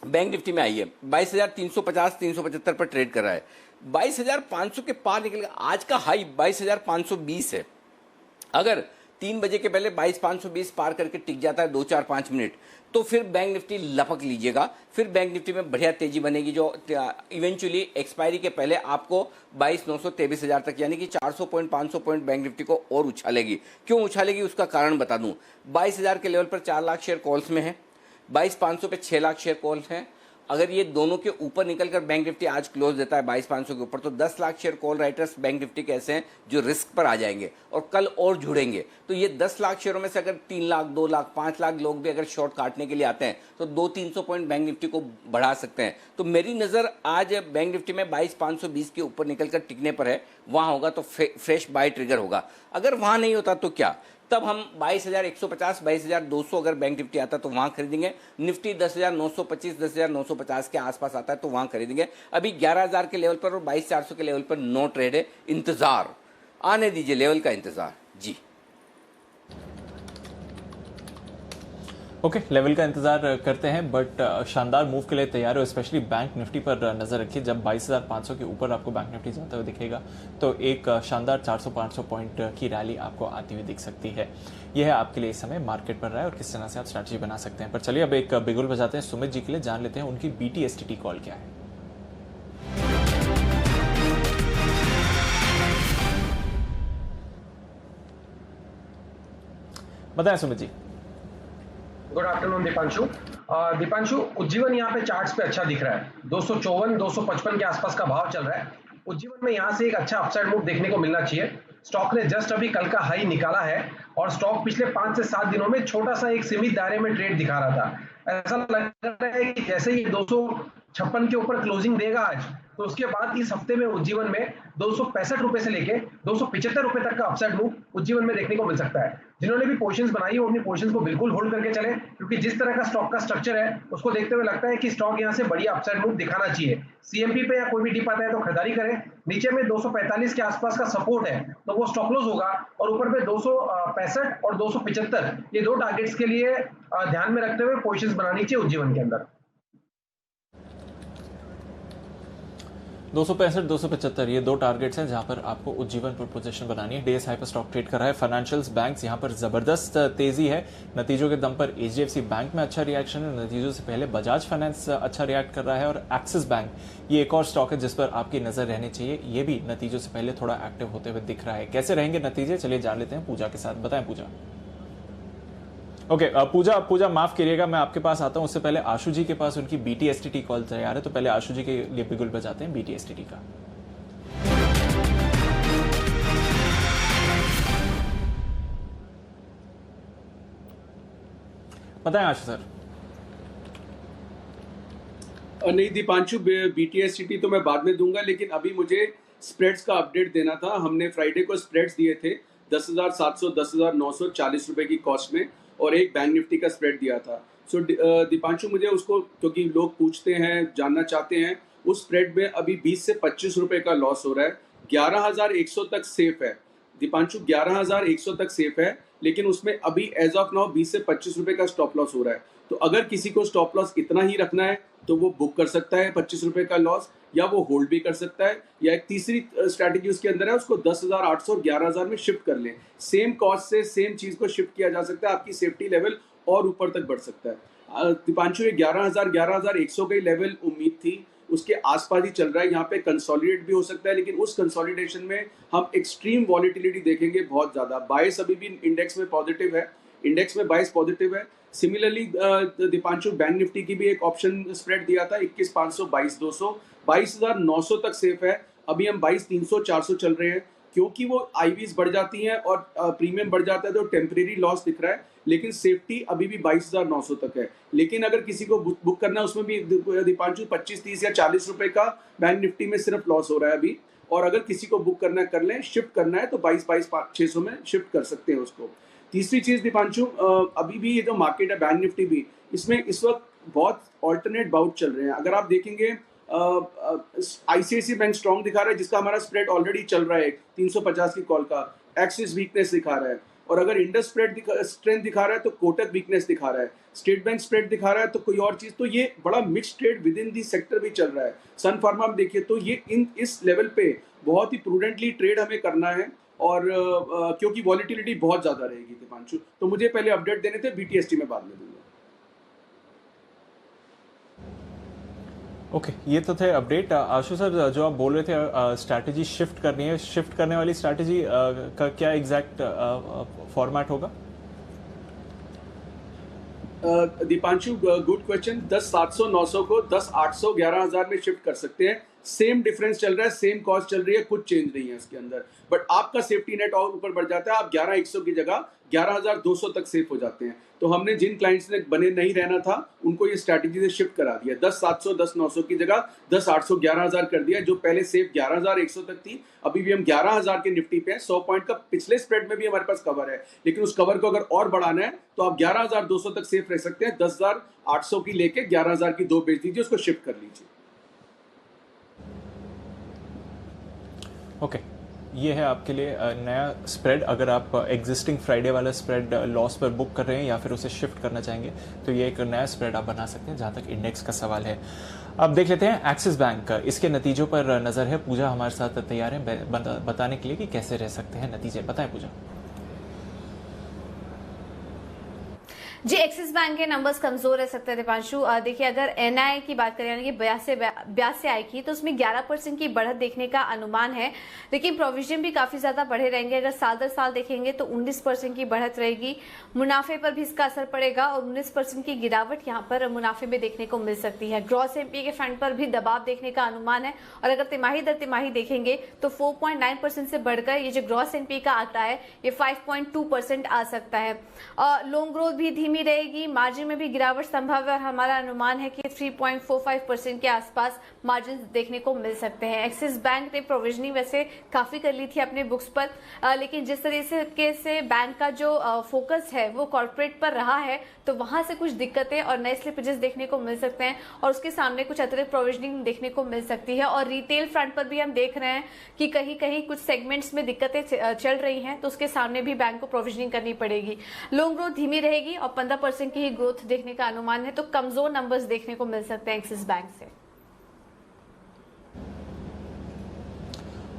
[SPEAKER 1] bank Nifty में आइए 22,350-375 पर ट्रेड कर रहा है। 22,500 के पार निकल गया। आज का हाई 22,520 है। अगर 3 बजे के पहले 22,520 पार करके टिक जाता है 2-4-5 मिनट, तो फिर बैंक निफ्टी लपक लीजिएगा। फिर बैंक निफ्टी में बढ़िया तेजी बनेगी, जो इवेंचुअली एक्सपायरी के पहले आपको 22,900 23,000 तक, यानी कि 400 पॉइंट 500 पॉइंट बैंक निफ्टी को और उछालेगी। क्यों उछालेगी उसका कारण बता दूं। 22,000 के लेवल पर 4 लाख शेयर कॉल्स में है, 22,500 पे 6 लाख शेयर कॉल हैं। अगर ये दोनों के ऊपर निकलकर बैंक निफ्टी आज क्लोज देता है 22,500 के ऊपर, तो 10 lakh share call writers bank Nifty के ऐसे हैं जो रिस्क पर आ जाएंगे और कल और जुड़ेंगे। तो ये 10 लाख शेयरों में से अगर 3 लाख 2 लाख 5 लाख लोग भी अगर शॉर्ट काटने के लिए आते हैं तो 200-300 पॉइंट बैंक निफ्टी को बढ़ा सकते हैं। तो मेरी नज़र आज बैंक निफ्टी में 22,520 के ऊपर निकलकर टिकने पर है। वहाँ होगा तो फ्रेश बाय ट्रिगर होगा। अगर वहाँ नहीं होता तो क्या, तब हम 22,150 22,200 अगर बैंक निफ्टी आता है तो वहां खरीदेंगे। निफ्टी 10,925 10,950 के आसपास आता है तो वहां खरीदेंगे। अभी 11,000 के लेवल पर और 22,400 के लेवल पर नो ट्रेड है। इंतजार आने दीजिए, लेवल का इंतजार जी।
[SPEAKER 2] ओके, लेवल का इंतजार करते हैं, बट शानदार मूव के लिए तैयार हो। स्पेशली बैंक निफ्टी पर नजर रखिए। जब 22,500 के ऊपर आपको बैंक निफ्टी जाते हुए दिखेगा तो एक शानदार 400-500 पॉइंट की रैली आपको आती हुई दिख सकती है। यह है आपके लिए इस समय मार्केट पर रहा है और किस तरह से आप स्ट्रैटेजी बना सकते हैं। पर चलिए अब एक बिगुल बजाते हैं सुमित जी के लिए, जान लेते हैं उनकी BTSTT कॉल क्या है। बताएं सुमित जी।
[SPEAKER 13] Good afternoon Deepanshu. दीपांशु, उज्जीवन यहाँ पे चार्ट्स पे अच्छा दिख रहा है। 254-255 के आसपास का भाव चल रहा है। उज्जीवन में यहाँ से एक अच्छा अपसाइड मूव देखने को मिलना चाहिए। स्टॉक ने जस्ट अभी कल का हाई निकाला है और स्टॉक पिछले 5 से 7 दिनों में छोटा सा एक सीमित दायरे में ट्रेड दिखा रहा था। ऐसा लग रहा है कि जैसे ही 256 के ऊपर क्लोजिंग देगा आज, तो उसके बाद इस हफ्ते में उज्जीवन में 265 रुपए से लेके 275 रुपए तक का अपसाइड मूव उज्जीवन में देखने को मिल सकता है। जिन्होंने भी पोजीशंस बनाई है वो अपनी पोजीशंस को बिल्कुल होल्ड करके चले, क्योंकि जिस तरह का स्टॉक का स्ट्रक्चर है उसको देखते हुए लगता है कि स्टॉक यहाँ से बढ़िया अपसाइड मूव दिखाना चाहिए। CMP पे या कोई भी डिप आता है तो खरीदारी करें। नीचे में 245 के आसपास का सपोर्ट है तो वो स्टॉप लॉस होगा, और ऊपर पे 265 और 275 ये 2 टारगेट्स के लिए ध्यान में रखते हुए पोजीशंस बनानी चाहिए उज्जीवन के अंदर।
[SPEAKER 2] 265 275 ये 2 टारगेट्स हैं जहां पर आपको उज्जीवन पर पोजीशन बनानी है। डेस हाई पर स्टॉक ट्रेड कर रहा है। फाइनेंशियल्स बैंक्स यहां पर जबरदस्त तेजी है। नतीजों के दम पर HDFC बैंक में अच्छा रिएक्शन है। नतीजों से पहले बजाज फाइनेंस अच्छा रिएक्ट कर रहा है और एक्सिस बैंक ये एक और स्टॉक है जिस पर आपकी नजर रहनी चाहिए। ये भी नतीजों से पहले थोड़ा एक्टिव होते हुए दिख रहा है। कैसे रहेंगे नतीजे, चलिए जान लेते हैं पूजा के साथ। बताएं पूजा। ओके, पूजा माफ करिएगा, मैं आपके पास आता हूं। उससे पहले आशु जी के पास उनकी BTSTT कॉल तैयार है, तो पहले आशु जी के लिए बिगुल बजाते हैं BTSTT का। बताएं आशु सर।
[SPEAKER 10] नहीं दीपांशु, BTSTT तो मैं बाद में दूंगा, लेकिन अभी मुझे स्प्रेड्स का अपडेट देना था। हमने फ्राइडे को स्प्रेड्स दिए थे 10,700 10,940 रुपए की कॉस्ट में, और एक बैंक निफ्टी का स्प्रेड दिया था। सो दीपांशु, मुझे उसको, क्योंकि लोग पूछते हैं, जानना चाहते हैं, उस स्प्रेड में अभी 20 से 25 रुपए का लॉस हो रहा है। 11,100 तक सेफ है। दीपांशु 11,100 तक सेफ है, लेकिन उसमें अभी एज ऑफ नाउ 20 से 25 रुपए का स्टॉप लॉस हो रहा है। तो अगर किसी को स्टॉप लॉस इतना ही रखना है तो वो बुक कर सकता है 25 रुपए का लॉस, या वो होल्ड भी कर सकता है, या एक तीसरी स्ट्रैटेजी उसके अंदर है, उसको 10,800 और 11,000 में शिफ्ट कर लें। सेम कॉस्ट से सेम चीज को शिफ्ट किया जा सकता है, आपकी सेफ्टी लेवल और ऊपर तक बढ़ सकता है। दीपांशु, ये 11,100 का लेवल उम्मीद थी, उसके आसपास ही चल रहा है। यहाँ पे कंसोलिडेट भी हो सकता है, लेकिन उस कंसोलिडेशन में हम एक्सट्रीम वॉलिटिलिटी देखेंगे बहुत ज्यादा। बायस अभी भी इंडेक्स में पॉजिटिव है, इंडेक्स में बायस पॉजिटिव है। सिमिलरली दीपांशु, बैंक निफ्टी की भी एक ऑप्शन स्प्रेड दिया था 21,500 22,200, 22,900 तक सेफ है। अभी हम 22,300 400 चल रहे हैं, क्योंकि वो आईवीज बढ़ जाती हैं और प्रीमियम बढ़ जाता है तो टेम्परेरी लॉस दिख रहा है, लेकिन सेफ्टी अभी भी 22,900 तक है। लेकिन अगर किसी को बुक करना है, उसमें भी दीपांशु 25, 30 या 40 रुपए का बैंक निफ्टी में सिर्फ लॉस हो रहा है अभी। और अगर किसी को बुक करना है कर लें, शिफ्ट करना है तो 22,600 में शिफ्ट कर सकते हैं उसको। तीसरी चीज दीपांशु, अभी भी ये जो मार्केट है बैंक निफ्टी भी, इसमें इस वक्त बहुत ऑल्टरनेट बाउट चल रहे हैं। अगर आप देखेंगे आईसीआईसी बैंक स्ट्रॉन्ग दिखा रहा है, जिसका हमारा स्प्रेड ऑलरेडी चल रहा है 350 की कॉल का। एक्सिस वीकनेस दिखा रहा है, और अगर इंडस स्ट्रेंथ दिखा रहा है तो कोटक वीकनेस दिखा रहा है। स्टेट बैंक स्प्रेड दिखा रहा है तो कोई और चीज। तो ये बड़ा mix trade with in the sector भी चल रहा है। सन फार्मा में देखिए तो ये इस लेवल पे बहुत ही प्रूडेंटली ट्रेड हमें करना है, और क्योंकि वॉलिटिलिटी बहुत ज्यादा रहेगी दीपांशु। तो मुझे पहले अपडेट देने थे, बीटीएसटी में बाद में दूंगा।
[SPEAKER 2] ओके, ये तो थे अपडेट। आशु सर, जो आप बोल रहे थे स्ट्रैटेजी शिफ्ट करनी है, शिफ्ट करने वाली स्ट्रैटेजी का क्या एग्जैक्ट फॉर्मेट होगा?
[SPEAKER 10] Deepanshu, good question. 10,700 900 को 10,800 11,000 में शिफ्ट कर सकते हैं। सेम डिफरेंस चल रहा है, सेम कॉस्ट चल रही है, कुछ चेंज नहीं है इसके अंदर, बट आपका सेफ्टी नेट और ऊपर बढ़ जाता है। आप 11,100 की जगह 11,200 तक सेफ हो जाते हैं। तो हमने जिन क्लाइंट्स ने बने नहीं रहना था, उनको ये स्ट्रैटेजी से शिफ्ट करा दिया। 10,700 10,900 की जगह 10,800 11,000 कर दिया। जो पहले सेफ 11,100 तक थी, अभी भी हम 11,000 के निफ्टी पे हैं। 100 पॉइंट का पिछले स्प्रेड में भी हमारे पास कवर है, लेकिन उस कवर को अगर और बढ़ाना है तो आप 11,200 तक सेफ रह सकते हैं। 10,800 की लेके 11,000 की 2 बेच दीजिए, उसको शिफ्ट कर लीजिए।
[SPEAKER 2] ओके, ये है आपके लिए नया स्प्रेड। अगर आप एग्जिस्टिंग फ्राइडे वाला स्प्रेड लॉस पर बुक कर रहे हैं या फिर उसे शिफ्ट करना चाहेंगे, तो ये एक नया स्प्रेड आप बना सकते हैं जहां तक इंडेक्स का सवाल है। अब देख लेते हैं एक्सिस बैंक, इसके नतीजों पर नजर है। पूजा हमारे साथ तैयार है बताने के लिए कि कैसे रह सकते हैं नतीजे। बताएं पूजा।
[SPEAKER 12] जी, एक्सिस बैंक के नंबर्स कमजोर रह सकते हैं दीपांशु। देखिए, अगर एनआई की बात करें, यानी कि 82 आई की, तो उसमें 11% की बढ़त देखने का अनुमान है, लेकिन प्रोविजन भी काफी ज्यादा बढ़े रहेंगे। अगर साल दर साल देखेंगे तो 19% की बढ़त रहेगी। मुनाफे पर भी इसका असर पड़ेगा और 19% की गिरावट यहाँ पर मुनाफे में देखने को मिल सकती है। ग्रॉस एमपी के फ्रंट पर भी दबाव देखने का अनुमान है, और अगर तिमाही दर तिमाही देखेंगे तो 4.9% से बढ़कर ये जो ग्रॉस एमपी का आंकड़ा है ये 5.2% आ सकता है। लोन ग्रोथ भी धीमी रहेगी, मार्जिन में भी गिरावट संभव है, और हमारा अनुमान है कि 3.45% के आसपास मार्जिन देखने को मिल सकते हैं। एक्सिस बैंक ने प्रोविजनिंग वैसे काफी कर ली थी अपने बुक्स पर, लेकिन जिस तरीके से बैंक का जो फोकस है वो कॉर्पोरेट पर रहा है, तो वहां से कुछ दिक्कतें और नए स्लिपेजेस देखने को मिल सकते हैं, और उसके सामने कुछ अतिरिक्त प्रोविजनिंग देखने को मिल सकती है। और रिटेल फ्रंट पर भी हम देख रहे हैं कि कहीं कहीं कुछ सेगमेंट्स में दिक्कतें चल रही हैं, तो उसके सामने भी बैंक को प्रोविजनिंग करनी पड़ेगी। लोन ग्रोथ धीमी रहेगी और 15% की ही ग्रोथ देखने का अनुमान है, तो कमजोर नंबर्स देखने को मिल सकते हैं एक्सिस बैंक से।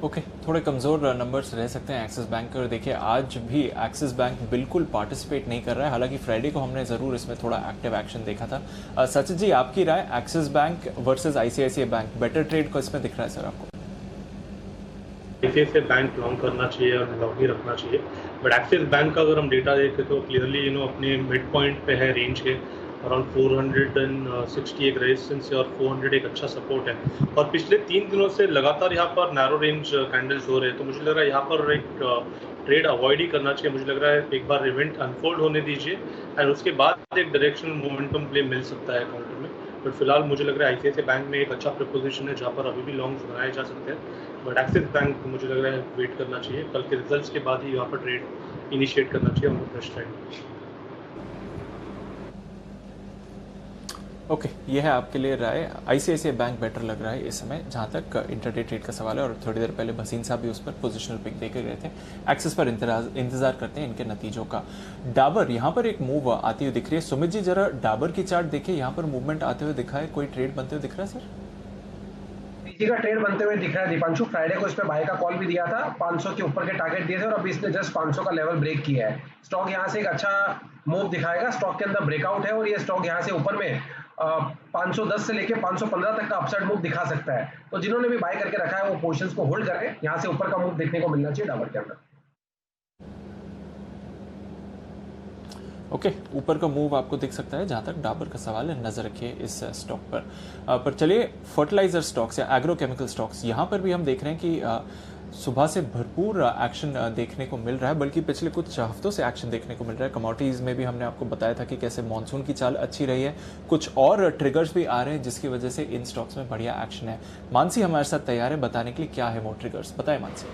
[SPEAKER 2] ओके, थोड़े कमज़ोर नंबर्स रह सकते हैं एक्सिस बैंक के। और देखिए, आज भी एक्सिस बैंक बिल्कुल पार्टिसिपेट नहीं कर रहा है। हालांकि फ्राइडे को हमने ज़रूर इसमें थोड़ा एक्टिव एक्शन देखा था। सचिन जी, आपकी राय, Axis Bank versus ICICI Bank, better trade को इसमें दिख रहा है सर आपको?
[SPEAKER 8] आईसीआईसीआई बैंक लॉन्ग करना चाहिए और लॉन्ग ही रखना चाहिए, बट एक्सिस बैंक का अगर हम डेटा देखें तो क्लियरली अपने मिड पॉइंट पे है रेंज के। अराउंड 460 एक रेजिस्टेंस है और 400 एक अच्छा सपोर्ट है, और पिछले 3 दिनों से लगातार यहाँ पर नैरो रेंज कैंडल्स हो रहे हैं। तो मुझे लग रहा है यहाँ पर एक ट्रेड अवॉइड ही करना चाहिए। मुझे लग रहा है एक बार इवेंट अनफोल्ड होने दीजिए, एंड उसके बाद एक डायरेक्शनल मोमेंटम प्ले मिल सकता है काउंटर में। बट फिलहाल मुझे लग रहा है आईसीआईसीआई बैंक में एक अच्छा प्रपोजिशन है जहाँ पर अभी भी लॉन्ग्स बनाए जा सकते हैं, बट एक्सिस बैंक मुझे लग रहा है वेट करना चाहिए। कल के रिजल्ट्स के बाद ही यहाँ पर ट्रेड इनिशिएट करना चाहिए हमको फ्रेश ट्रेड।
[SPEAKER 2] ओके, ये है आपके लिए राय। आईसीआईसीआई बैंक बेटर लग रहा है इस समय जहां तक इंटरडे ट्रेड का सवाल है, और थोड़ी देर पहले भसीन साहब भी उस पर पोजिशनल पिक देकर गए थे। एक्सेस पर इंतजार करते हैं इनके नतीजों का। डाबर यहाँ पर एक मूव आती हुई दिख रही है। सुमित जी जरा डाबर की चार्ट देखिए, यहाँ पर मूवमेंट आते हुए दिखा है, कोई ट्रेड बनते हुए दिख रहा है सर?
[SPEAKER 13] पीजी का ट्रेड बनते हुए दिख रहा है दीपांशु। फ्राइडे को इस पे बाय का कॉल भी दिया था, 500 के ऊपर के टारगेट दिए थे और अभी इसने जस्ट 500 का लेवल ब्रेक किया है। स्टॉक यहाँ से एक अच्छा मूव दिखाएगा। स्टॉक के अंदर ब्रेकआउट है और ये स्टॉक यहाँ से ऊपर में 510 से लेके 515 तक का अपसाइड मूव दिखा सकता है। तो जिन्होंने भी बाय करके रखा है वो पोजीशंस को होल्ड करें। यहाँ से ऊपर का मूव देखने को मिलना चाहिए डाबर के अंदर।
[SPEAKER 2] ओके, ऊपर का मूव आपको दिख सकता है जहां तक डाबर का सवाल है। नजर रखिए इस स्टॉक पर चलिए फर्टिलाइजर स्टॉक्स या एग्रोकेमिकल स्टॉक्स, यहां पर भी हम देख रहे हैं कि सुबह से भरपूर एक्शन देखने को मिल रहा है, बल्कि पिछले कुछ हफ्तों से एक्शन देखने को मिल रहा है। कमोडिटीज में भी हमने आपको बताया था कि कैसे मॉनसून की चाल अच्छी रही है, कुछ और ट्रिगर्स भी आ रहे हैं जिसकी वजह से इन स्टॉक्स में बढ़िया एक्शन है। मानसी हमारे साथ तैयार है बताने के लिए क्या है वो ट्रिगर्स, बताएं मानसी।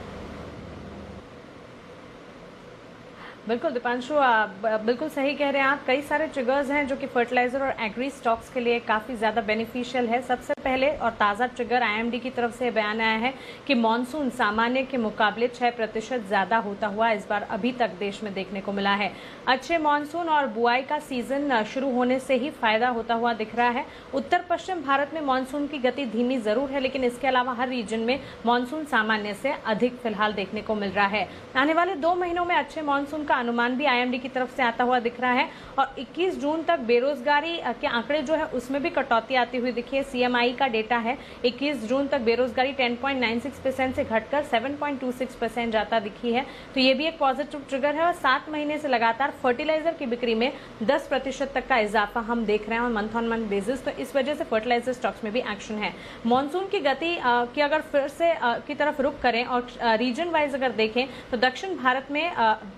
[SPEAKER 5] बिल्कुल दीपांशु, बिल्कुल सही कह रहे हैं आप। कई सारे ट्रिगर्स हैं जो कि फर्टिलाइजर और एग्री स्टॉक्स के लिए काफ़ी ज़्यादा बेनिफिशियल है। सबसे पहले और ताज़ा ट्रिगर आईएमडी की तरफ से बयान आया है कि मॉनसून सामान्य के मुकाबले 6% ज़्यादा होता हुआ इस बार अभी तक देश में देखने को मिला है। अच्छे मॉनसून और बुआई का सीजन शुरू होने से ही फायदा होता हुआ दिख रहा है। उत्तर पश्चिम भारत में मॉनसून की गति धीमी जरूर है, लेकिन इसके अलावा हर रीजन में मॉनसून सामान्य से अधिक फिलहाल देखने को मिल रहा है। आने वाले 2 महीनों में अच्छे मॉनसून का अनुमान भी आईएमडी की तरफ से आता हुआ दिख रहा है। और 21 जून तक बेरोजगारी के आंकड़े जो है उसमें भी कटौती आती हुई दिखी है। सीएमआई का डेटा है, 21 जून तक बेरोजगारी 10.96% से घटकर 7.26% जाता दिखी है। तो ये भी एक पॉजिटिव ट्रिगर है। और 7 महीने से लगातार फर्टिलाइजर की बिक्री में 10% तक का इजाफा हम देख रहे हैं मंथ ऑन मंथ बेसिस। तो इस वजह से फर्टिलाइजर स्टॉक्स में भी एक्शन है। मॉनसून की गति की अगर फिर से की तरफ रुख करें और रीजन वाइज अगर देखें तो दक्षिण भारत में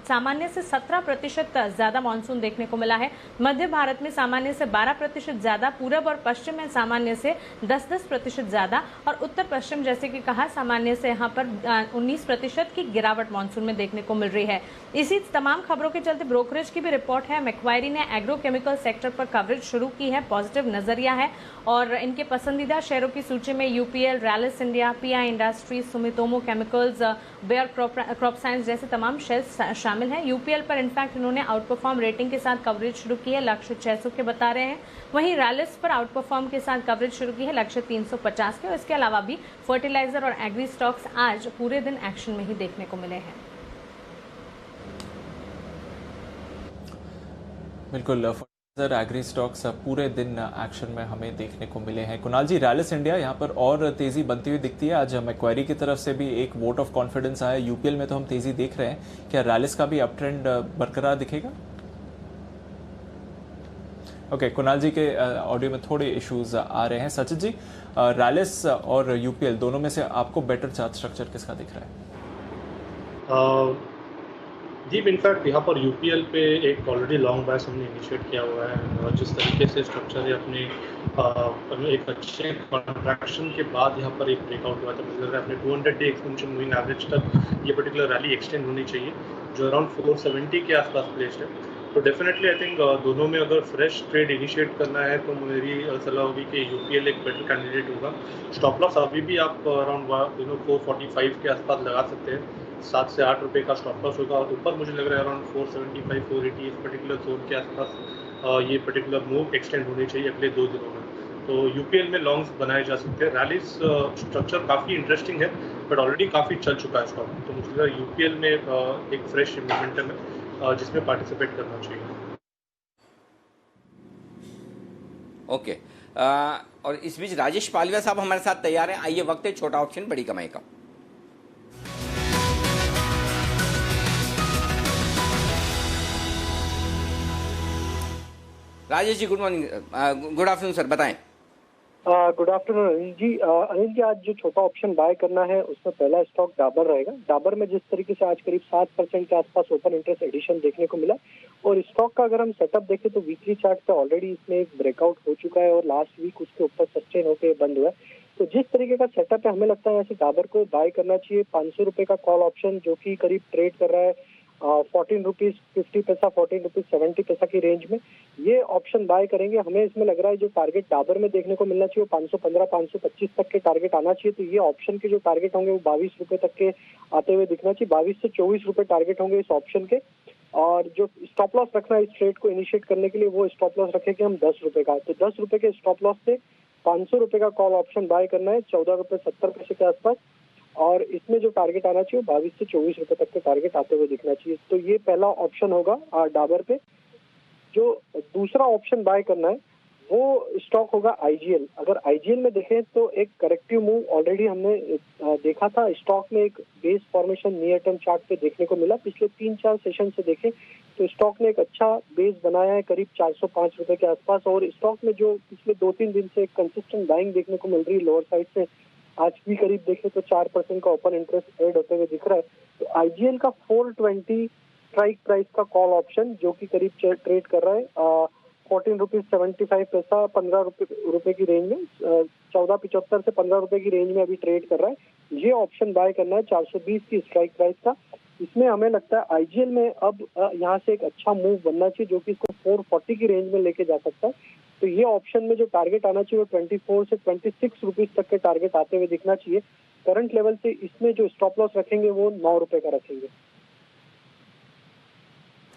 [SPEAKER 5] सामान्य से 17% ज्यादा मानसून देखने को मिला है। मध्य भारत में सामान्य से 12% ज्यादा, पूरब और पश्चिम में सामान्य से 10% ज्यादा, और उत्तर पश्चिम जैसे कि कहा सामान्य से यहाँ पर 19% की गिरावट मानसून में देखने को मिल रही है। इसी तमाम खबरों के चलते ब्रोकरेज की भी रिपोर्ट है। मैक्वायरी ने एग्रोकेमिकल सेक्टर पर कवरेज शुरू की है, पॉजिटिव नजरिया है और इनके पसंदीदा शेयरों की सूची में UPL, Rallis India, PI Industries, Sumitomo Chemicals, Bayer Crop Science जैसे तमाम शेयर्स शामिल हैं। यूपीएल पर इनफैक्ट इन्होंने आउट परफॉर्म रेटिंग के साथ कवरेज शुरू की है, लक्ष्य 600 के बता रहे हैं। वहीं रैलिस पर आउट परफॉर्म के साथ कवरेज शुरू की है, लक्ष्य 350 के। और इसके अलावा भी फर्टिलाइजर और एग्री स्टॉक्स आज पूरे दिन एक्शन में ही देखने को मिले हैं।
[SPEAKER 2] बिल्कुल, फर्टिलाइजर एग्री स्टॉक्स पूरे दिन एक्शन में हमें देखने को मिले हैं। कुणाल जी, रैलिस इंडिया यहाँ पर और तेजी बनती हुई दिखती है। आज मैक्वायरी की तरफ से भी एक वोट ऑफ कॉन्फिडेंस आया। यूपीएल में तो हम तेजी देख रहे हैं, क्या रैलिस का भी अप ट्रेंड बरकरार दिखेगा? ओके, कुणाल जी के ऑडियो में थोड़े इश्यूज आ रहे हैं। सचिन जी, रैलिस और यूपीएल दोनों में से आपको बेटर चार्ट स्ट्रक्चर किसका दिख रहा है?
[SPEAKER 8] जी, इनफैक्ट यहाँ पर यूपीएल पे एक ऑलरेडी लॉन्ग बायस हमने इनिशिएट किया हुआ है और जिस तरीके से स्ट्रक्चर है अपने एक अच्छे कॉन्ट्रैक्शन के बाद यहाँ पर एक ब्रेकआउट हुआ था। मुझे लग रहा है अपने 200 डे एक्सटेंशन मूविंग एवरेज तक ये पर्टिकुलर रैली एक्सटेंड होनी चाहिए जो अराउंड 470 के आसपास प्लेस्ड है। तो डेफिनेटली आई थिंक दोनों में अगर फ्रेश ट्रेड इनिशिएट करना है तो मेरी सलाह होगी कि यूपीएल एक बेटर कैंडिडेट होगा। स्टॉप लॉस अभी भी आप अराउंड 445 के आसपास लगा सकते हैं। 7 से 8 रुपये का स्टॉप लॉस होगा और ऊपर मुझे लग रहा है अराउंड 475 480 इस पर्टिकुलर जोन के आसपास ये पर्टिकुलर मूव एक्सटेंड होनी चाहिए अगले 2 दिनों में। तो यूपीएल में लॉन्ग्स बनाए जा सकते हैं। रैलीज स्ट्रक्चर काफ़ी इंटरेस्टिंग है बट ऑलरेडी काफ़ी चल चुका है स्टॉक। तो मुझे लग रहा है यूपीएल में एक फ्रेश मोमेंटम है जिसमें पार्टिसिपेट करना चाहिए।
[SPEAKER 1] ओके, और इस बीच राजेश पालिया साहब हमारे साथ तैयार हैं। आइए, वक्त है छोटा ऑप्शन बड़ी कमाई का। Rajesh ji, good morning, good afternoon sir, बताएं।
[SPEAKER 14] Good afternoon Anil ji. अनिल जी, आज जो छोटा ऑप्शन बाय करना है उसमें पहला स्टॉक डाबर रहेगा। डाबर में जिस तरीके से आज करीब 7% के आसपास ओपन इंटरेस्ट एडिशन देखने को मिला और स्टॉक का अगर हम सेटअप देखें तो वीकली चार्ट पे ऑलरेडी इसमें एक ब्रेकआउट हो चुका है और लास्ट वीक उसके ऊपर सस्टेन होकर बंद हुआ है। तो जिस तरीके का सेटअप है हमें लगता है ऐसे डाबर को बाय करना चाहिए। 500 रुपये का कॉल ऑप्शन जो कि करीब ट्रेड कर रहा है ₹14.50 ₹14.70 की रेंज में ये ऑप्शन बाय करेंगे। हमें इसमें लग रहा है जो टारगेट डाबर में देखने को मिलना चाहिए वो 515 525 तक के टारगेट आना चाहिए। तो ये ऑप्शन के जो टारगेट होंगे वो ₹22 तक के आते हुए दिखना चाहिए। 22 से ₹24 टारगेट होंगे इस ऑप्शन के। और जो स्टॉप लॉस रखना है इस ट्रेड को इनिशिएट करने के लिए वो स्टॉप लॉस रखेंगे हम ₹10 का। तो ₹10 के स्टॉप लॉस से ₹500 का कॉल ऑप्शन बाय करना है ₹14.70 के आसपास। और इसमें जो टारगेट आना चाहिए 22 से ₹24 तक के टारगेट आते हुए दिखना चाहिए। तो ये पहला ऑप्शन होगा डाबर पे। जो दूसरा ऑप्शन बाय करना है वो स्टॉक होगा आईजीएल। अगर आईजीएल में देखें तो एक करेक्टिव मूव ऑलरेडी हमने देखा था। स्टॉक में एक base formation near term chart पे देखने को मिला। पिछले 3-4 सेशन से देखें तो स्टॉक ने एक अच्छा बेस बनाया है करीब ₹405 के आसपास। और स्टॉक में जो पिछले 2-3 दिन से एक कंसिस्टेंट बाइंग देखने को मिल रही है लोअर साइड से, आज भी करीब देखें तो 4% का ओपन इंटरेस्ट ऐड होते हुए दिख रहा है। तो आईजीएल का 420 स्ट्राइक प्राइस का कॉल ऑप्शन जो कि करीब ट्रेड कर रहा है ₹14.75 ₹15 की रेंज में, 14.75 से ₹15 की रेंज में अभी ट्रेड कर रहा है। ये ऑप्शन बाय करना है 420 की स्ट्राइक प्राइस का। इसमें हमें लगता है आईजीएल में अब यहाँ से एक अच्छा मूव बनना चाहिए जो कि इसको 440 की रेंज में लेके जा सकता है। तो ये ऑप्शन में जो टारगेट आना चाहिए वो 24 से ₹26 तक के टारगेट आते हुए दिखना चाहिए। करंट लेवल से इसमें जो स्टॉप लॉस रखेंगे वो ₹9 का रखेंगे।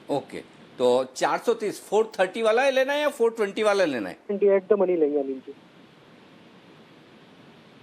[SPEAKER 1] ओके, तो 430 430 वाला लेना है या 420 वाला लेना है?
[SPEAKER 14] 28 द मनी लेंगे अनिल जी।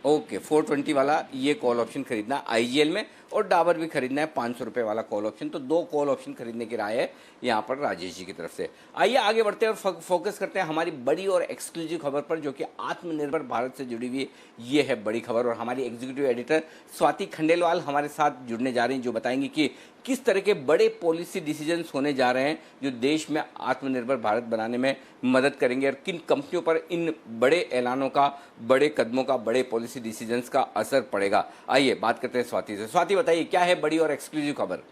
[SPEAKER 1] ओके, 420 वाला ये कॉल ऑप्शन खरीदना है आईजीएल में, और डाबर भी खरीदना है ₹500 वाला कॉल ऑप्शन। तो 2 कॉल ऑप्शन खरीदने की राय है यहाँ पर राजेश जी की तरफ से। आइए आगे बढ़ते हैं और फोकस करते हैं हमारी बड़ी और एक्सक्लूसिव खबर पर जो कि आत्मनिर्भर भारत से जुड़ी हुई ये है बड़ी खबर। और हमारी एग्जीक्यूटिव एडिटर स्वाति खंडेलवाल हमारे साथ जुड़ने जा रही हैं जो बताएंगी कि किस तरह के बड़े पॉलिसी डिसीजंस होने जा रहे हैं जो देश में आत्मनिर्भर भारत बनाने में मदद करेंगे और किन कंपनियों पर इन बड़े ऐलानों का, बड़े कदमों का, बड़े पॉलिसी डिसीजंस का असर पड़ेगा। आइए बात करते हैं स्वाति से। स्वाति बताइए क्या है बड़ी और एक्सक्लूसिव खबर?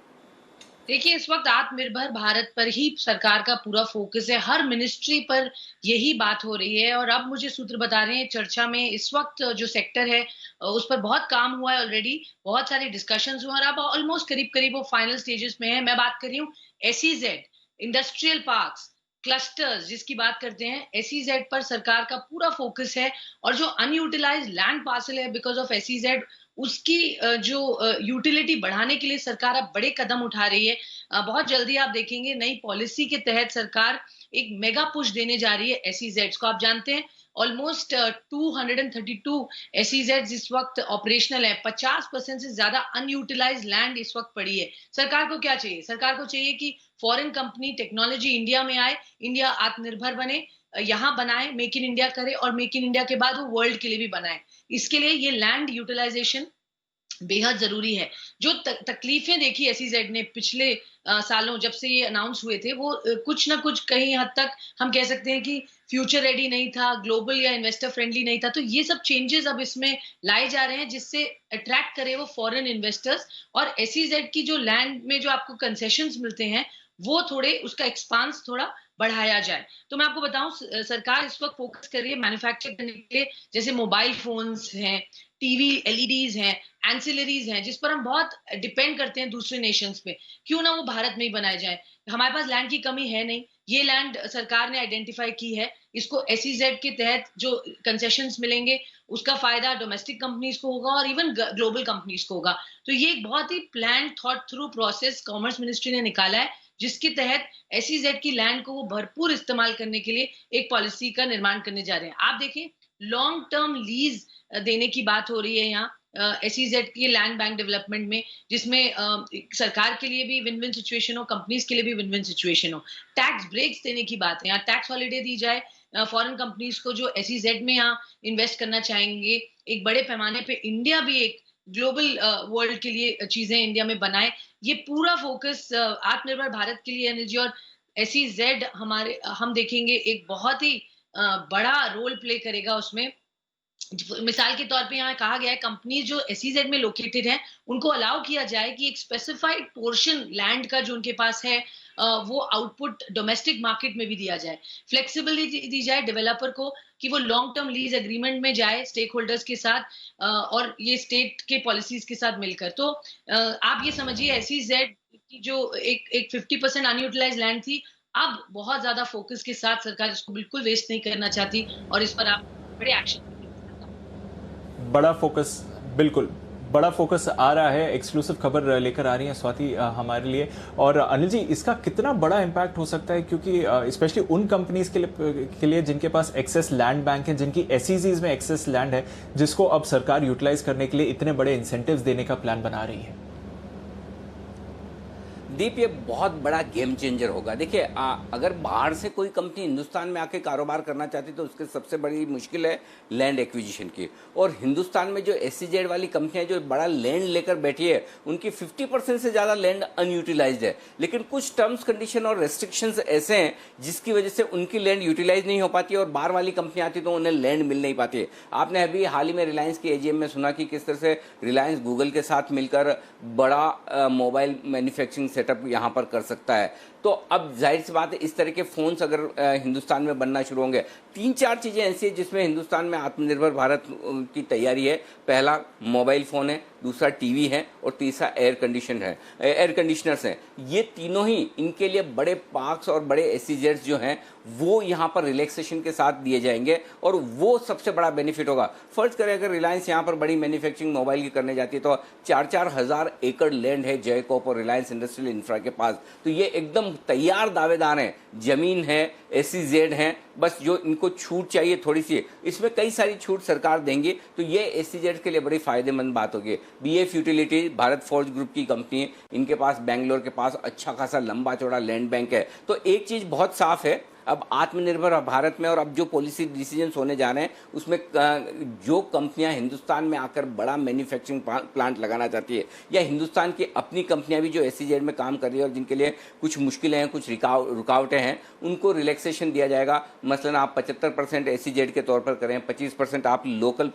[SPEAKER 15] देखिए, इस वक्त आत्मनिर्भर भारत पर ही सरकार का पूरा फोकस है। हर मिनिस्ट्री पर यही बात हो रही है। और अब मुझे सूत्र बता रहे हैं चर्चा में इस वक्त जो सेक्टर है उस पर बहुत काम हुआ है ऑलरेडी, बहुत सारे डिस्कशंस हुए और अब ऑलमोस्ट करीब करीब वो फाइनल स्टेजेस में है। मैं बात कर रही हूँ एसईजेड, इंडस्ट्रियल पार्क्स, क्लस्टर्स जिसकी बात करते हैं। एसईजेड पर सरकार का पूरा फोकस है और जो अनयूटिलाइज्ड लैंड पार्सल है बिकॉज ऑफ एसईजेड उसकी जो यूटिलिटी बढ़ाने के लिए सरकार अब बड़े कदम उठा रही है। बहुत जल्दी आप देखेंगे नई पॉलिसी के तहत सरकार एक मेगा पुश देने जा रही है एसईजेड्स को। आप जानते हैं ऑलमोस्ट 232 एसईजेड्स इस वक्त ऑपरेशनल है। 50% से ज्यादा अनयूटिलाइज्ड लैंड इस वक्त पड़ी है। सरकार को क्या चाहिए? सरकार को चाहिए कि फॉरेन कंपनी टेक्नोलॉजी इंडिया में आए, इंडिया आत्मनिर्भर बने, यहाँ बनाए, मेक इन इंडिया करे और मेक इन इंडिया के बाद वो वर्ल्ड के लिए भी बनाए। इसके लिए ये लैंड यूटिलाइजेशन बेहद जरूरी है। जो तकलीफें देखी एसईजेड ने पिछले सालों जब से ये अनाउंस हुए थे वो कुछ ना कुछ कहीं हद तक हम कह सकते हैं कि फ्यूचर रेडी नहीं था, ग्लोबल या इन्वेस्टर फ्रेंडली नहीं था। तो ये सब चेंजेस अब इसमें लाए जा रहे हैं जिससे अट्रैक्ट करे वो फॉरेन इन्वेस्टर्स। और एसईजेड की जो लैंड में जो आपको कंसेशंस मिलते हैं वो थोड़े उसका एक्सपांस थोड़ा बढ़ाया जाए। तो मैं आपको बताऊं सरकार इस वक्त फोकस कर रही है मैन्युफैक्चर करने के लिए, जैसे मोबाइल फोन्स हैं, टीवी एलईडीज हैं, एंसिलरीज हैं जिस पर हम बहुत डिपेंड करते हैं दूसरे नेशंस पे, क्यों ना वो भारत में ही बनाए जाए। हमारे पास लैंड की कमी है नहीं, ये लैंड सरकार ने आइडेंटिफाई की है। इसको एसईजेड के तहत जो कंसेशंस मिलेंगे उसका फायदा डोमेस्टिक कंपनीज को होगा और इवन ग्लोबल कंपनीज को होगा। तो ये एक बहुत ही plan thought through process commerce ministry ने निकाला है जिसके तहत एसईजेड की लैंड को वो भरपूर इस्तेमाल करने के लिए एक पॉलिसी का निर्माण करने जा रहे हैं। आप देखें लॉन्ग टर्म लीज देने की बात हो रही है यहाँ एसईजेड की लैंड बैंक डेवलपमेंट में, जिसमें सरकार के लिए भी विन विन सिचुएशन हो, कंपनीज के लिए भी विन विन सिचुएशन हो। टैक्स ब्रेक्स देने की बात है, यहाँ टैक्स हॉलिडे दी जाए फॉरेन कंपनीज को जो एसईजेड में यहाँ इन्वेस्ट करना चाहेंगे। एक बड़े पैमाने पे इंडिया भी एक ग्लोबल वर्ल्ड के लिए चीजें इंडिया में बनाए। ये पूरा फोकस आत्मनिर्भर भारत के लिए अनिल जी। और एसईजेड हम देखेंगे एक बहुत ही बड़ा रोल प्ले करेगा उसमें। मिसाल के तौर पे यहाँ कहा गया है कंपनी जो एसईजेड में लोकेटेड है उनको अलाउ किया जाए कि एक स्पेसिफाइड पोर्शन लैंड का जो उनके पास है वो आउटपुट डोमेस्टिक मार्केट में भी दिया जाए। फ्लेक्सिबिलिटी दी जाए डेवलपर को कि वो लॉन्ग टर्म लीज एग्रीमेंट में जाए स्टेक होल्डर्स के साथ और ये स्टेट के पॉलिसीज के साथ मिलकर। तो आप ये समझिए एसईजेड कि जो एक 50% अनयूटिलाइज लैंड थी, अब बहुत ज्यादा फोकस के साथ सरकार इसको बिल्कुल वेस्ट नहीं करना चाहती और इस पर आप बड़े एक्शन।
[SPEAKER 2] बड़ा फोकस, बिल्कुल बड़ा फोकस आ रहा है। एक्सक्लूसिव खबर लेकर आ रही है स्वाति हमारे लिए। और अनिल जी, इसका कितना बड़ा इम्पैक्ट हो सकता है, क्योंकि स्पेशली उन कंपनीज के लिए जिनके पास एक्सेस लैंड बैंक है, जिनकी एसईजीज में एक्सेस लैंड है, जिसको अब सरकार यूटिलाइज करने के लिए इतने बड़े इंसेंटिव्स देने का प्लान बना रही है।
[SPEAKER 1] दीप, ये बहुत बड़ा गेम चेंजर होगा। देखिए, अगर बाहर से कोई कंपनी हिंदुस्तान में आके कारोबार करना चाहती तो उसके सबसे बड़ी मुश्किल है लैंड एक्विजिशन की। और हिंदुस्तान में जो एसईजेड वाली कंपनियां जो बड़ा लैंड लेकर बैठी है, उनकी 50% से ज़्यादा लैंड अनयूटिलाइज्ड है। लेकिन कुछ टर्म्स कंडीशन और रेस्ट्रिक्शंस ऐसे हैं जिसकी वजह से उनकी लैंड यूटिलाइज नहीं हो पाती और बाहर वाली कंपनियां आती तो उन्हें लैंड मिल नहीं पाती है। आपने अभी हाल ही में रिलायंस की एजीएम में सुना कि किस तरह से रिलायंस गूगल के साथ मिलकर बड़ा मोबाइल मैन्युफैक्चरिंग सेटअप यहाँ पर कर सकता है। तो अब जाहिर सी बात है, इस तरह के फोन्स अगर हिंदुस्तान में बनना शुरू होंगे, 3-4 चीज़ें ऐसी हैं जिसमें हिंदुस्तान में आत्मनिर्भर भारत की तैयारी है। पहला मोबाइल फ़ोन है, दूसरा टीवी है और तीसरा एयर कंडीशनर्स हैं। ये तीनों ही इनके लिए बड़े पार्क्स और बड़े एसईजेड्स जो हैं वो यहाँ पर रिलैक्सेशन के साथ दिए जाएंगे और वो सबसे बड़ा बेनिफिट होगा। फर्ज करें अगर रिलायंस यहाँ पर बड़ी मैन्युफैक्चरिंग मोबाइल की करने जाती है तो 4-4 हज़ार एकड़ लैंड है जयकॉप और रिलायंस इंडस्ट्रियल इंफ्रा के पास। तो ये एकदम तैयार दावेदार हैं, जमीन है, एसईजेड हैं, बस जो इनको छूट चाहिए थोड़ी सी, इसमें कई सारी छूट सरकार देंगी। तो ये एसईजेड के लिए बड़ी फायदेमंद बात होगी। BF utility Bharat forge group की कंपनी है, इनके पास बेंगलोर के पास अच्छा खासा लंबा चौड़ा लैंड बैंक है। तो एक चीज़ बहुत साफ है, अब आत्मनिर्भर भारत में और अब जो पॉलिसी डिसीजंस होने जा रहे हैं उसमें जो कंपनियां हिंदुस्तान में आकर बड़ा मैन्युफैक्चरिंग प्लांट लगाना चाहती है या हिंदुस्तान की अपनी कंपनियां भी जो एसईजेड में काम कर रही है और जिनके लिए कुछ मुश्किलें हैं, कुछ रुकावटें हैं, उनको रिलैक्सेशन दिया जाएगा। मसलन आप 75% एसईजेड के तौर पर करें, 25% आप लोकल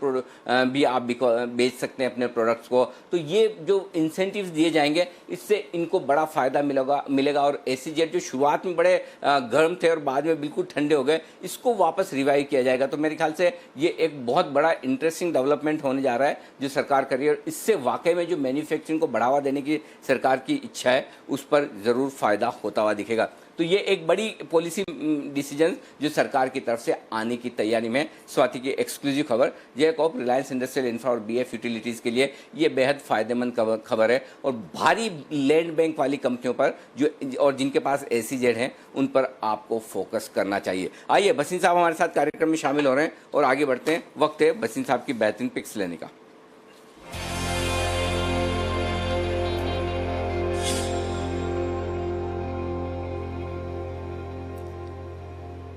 [SPEAKER 1] भी आप बेच सकते हैं अपने प्रोडक्ट्स को। तो ये जो इंसेंटिव्स दिए जाएंगे इससे इनको बड़ा फ़ायदा मिलेगा और एसईजेड जो शुरुआत में बड़े गर्म थे और बाद में बिल्कुल ठंडे हो गए, इसको वापस रिवाइव किया जाएगा। तो मेरे ख्याल से ये एक बहुत बड़ा इंटरेस्टिंग डेवलपमेंट होने जा रहा है जो सरकार कर रही है और इससे वाकई में जो मैन्युफैक्चरिंग को बढ़ावा देने की सरकार की इच्छा है उस पर ज़रूर फायदा होता हुआ दिखेगा। तो ये एक बड़ी पॉलिसी डिसीजन जो सरकार की तरफ से आने की तैयारी में। स्वाति की एक्सक्लूसिव खबर, जयकॉप, रिलायंस इंडस्ट्रियल इंफ्रा और बीएफ यूटिलिटीज़ के लिए ये बेहद फायदेमंद खबर है और भारी लैंड बैंक वाली कंपनियों पर जो और जिनके पास एसईजेड हैं उन पर आपको फोकस करना चाहिए। आइए, बसीन साहब हमारे साथ कार्यक्रम में शामिल हो रहे हैं और आगे बढ़ते हैं। वक्त है बसीन साहब की बेहतरीन पिक्स लेने का।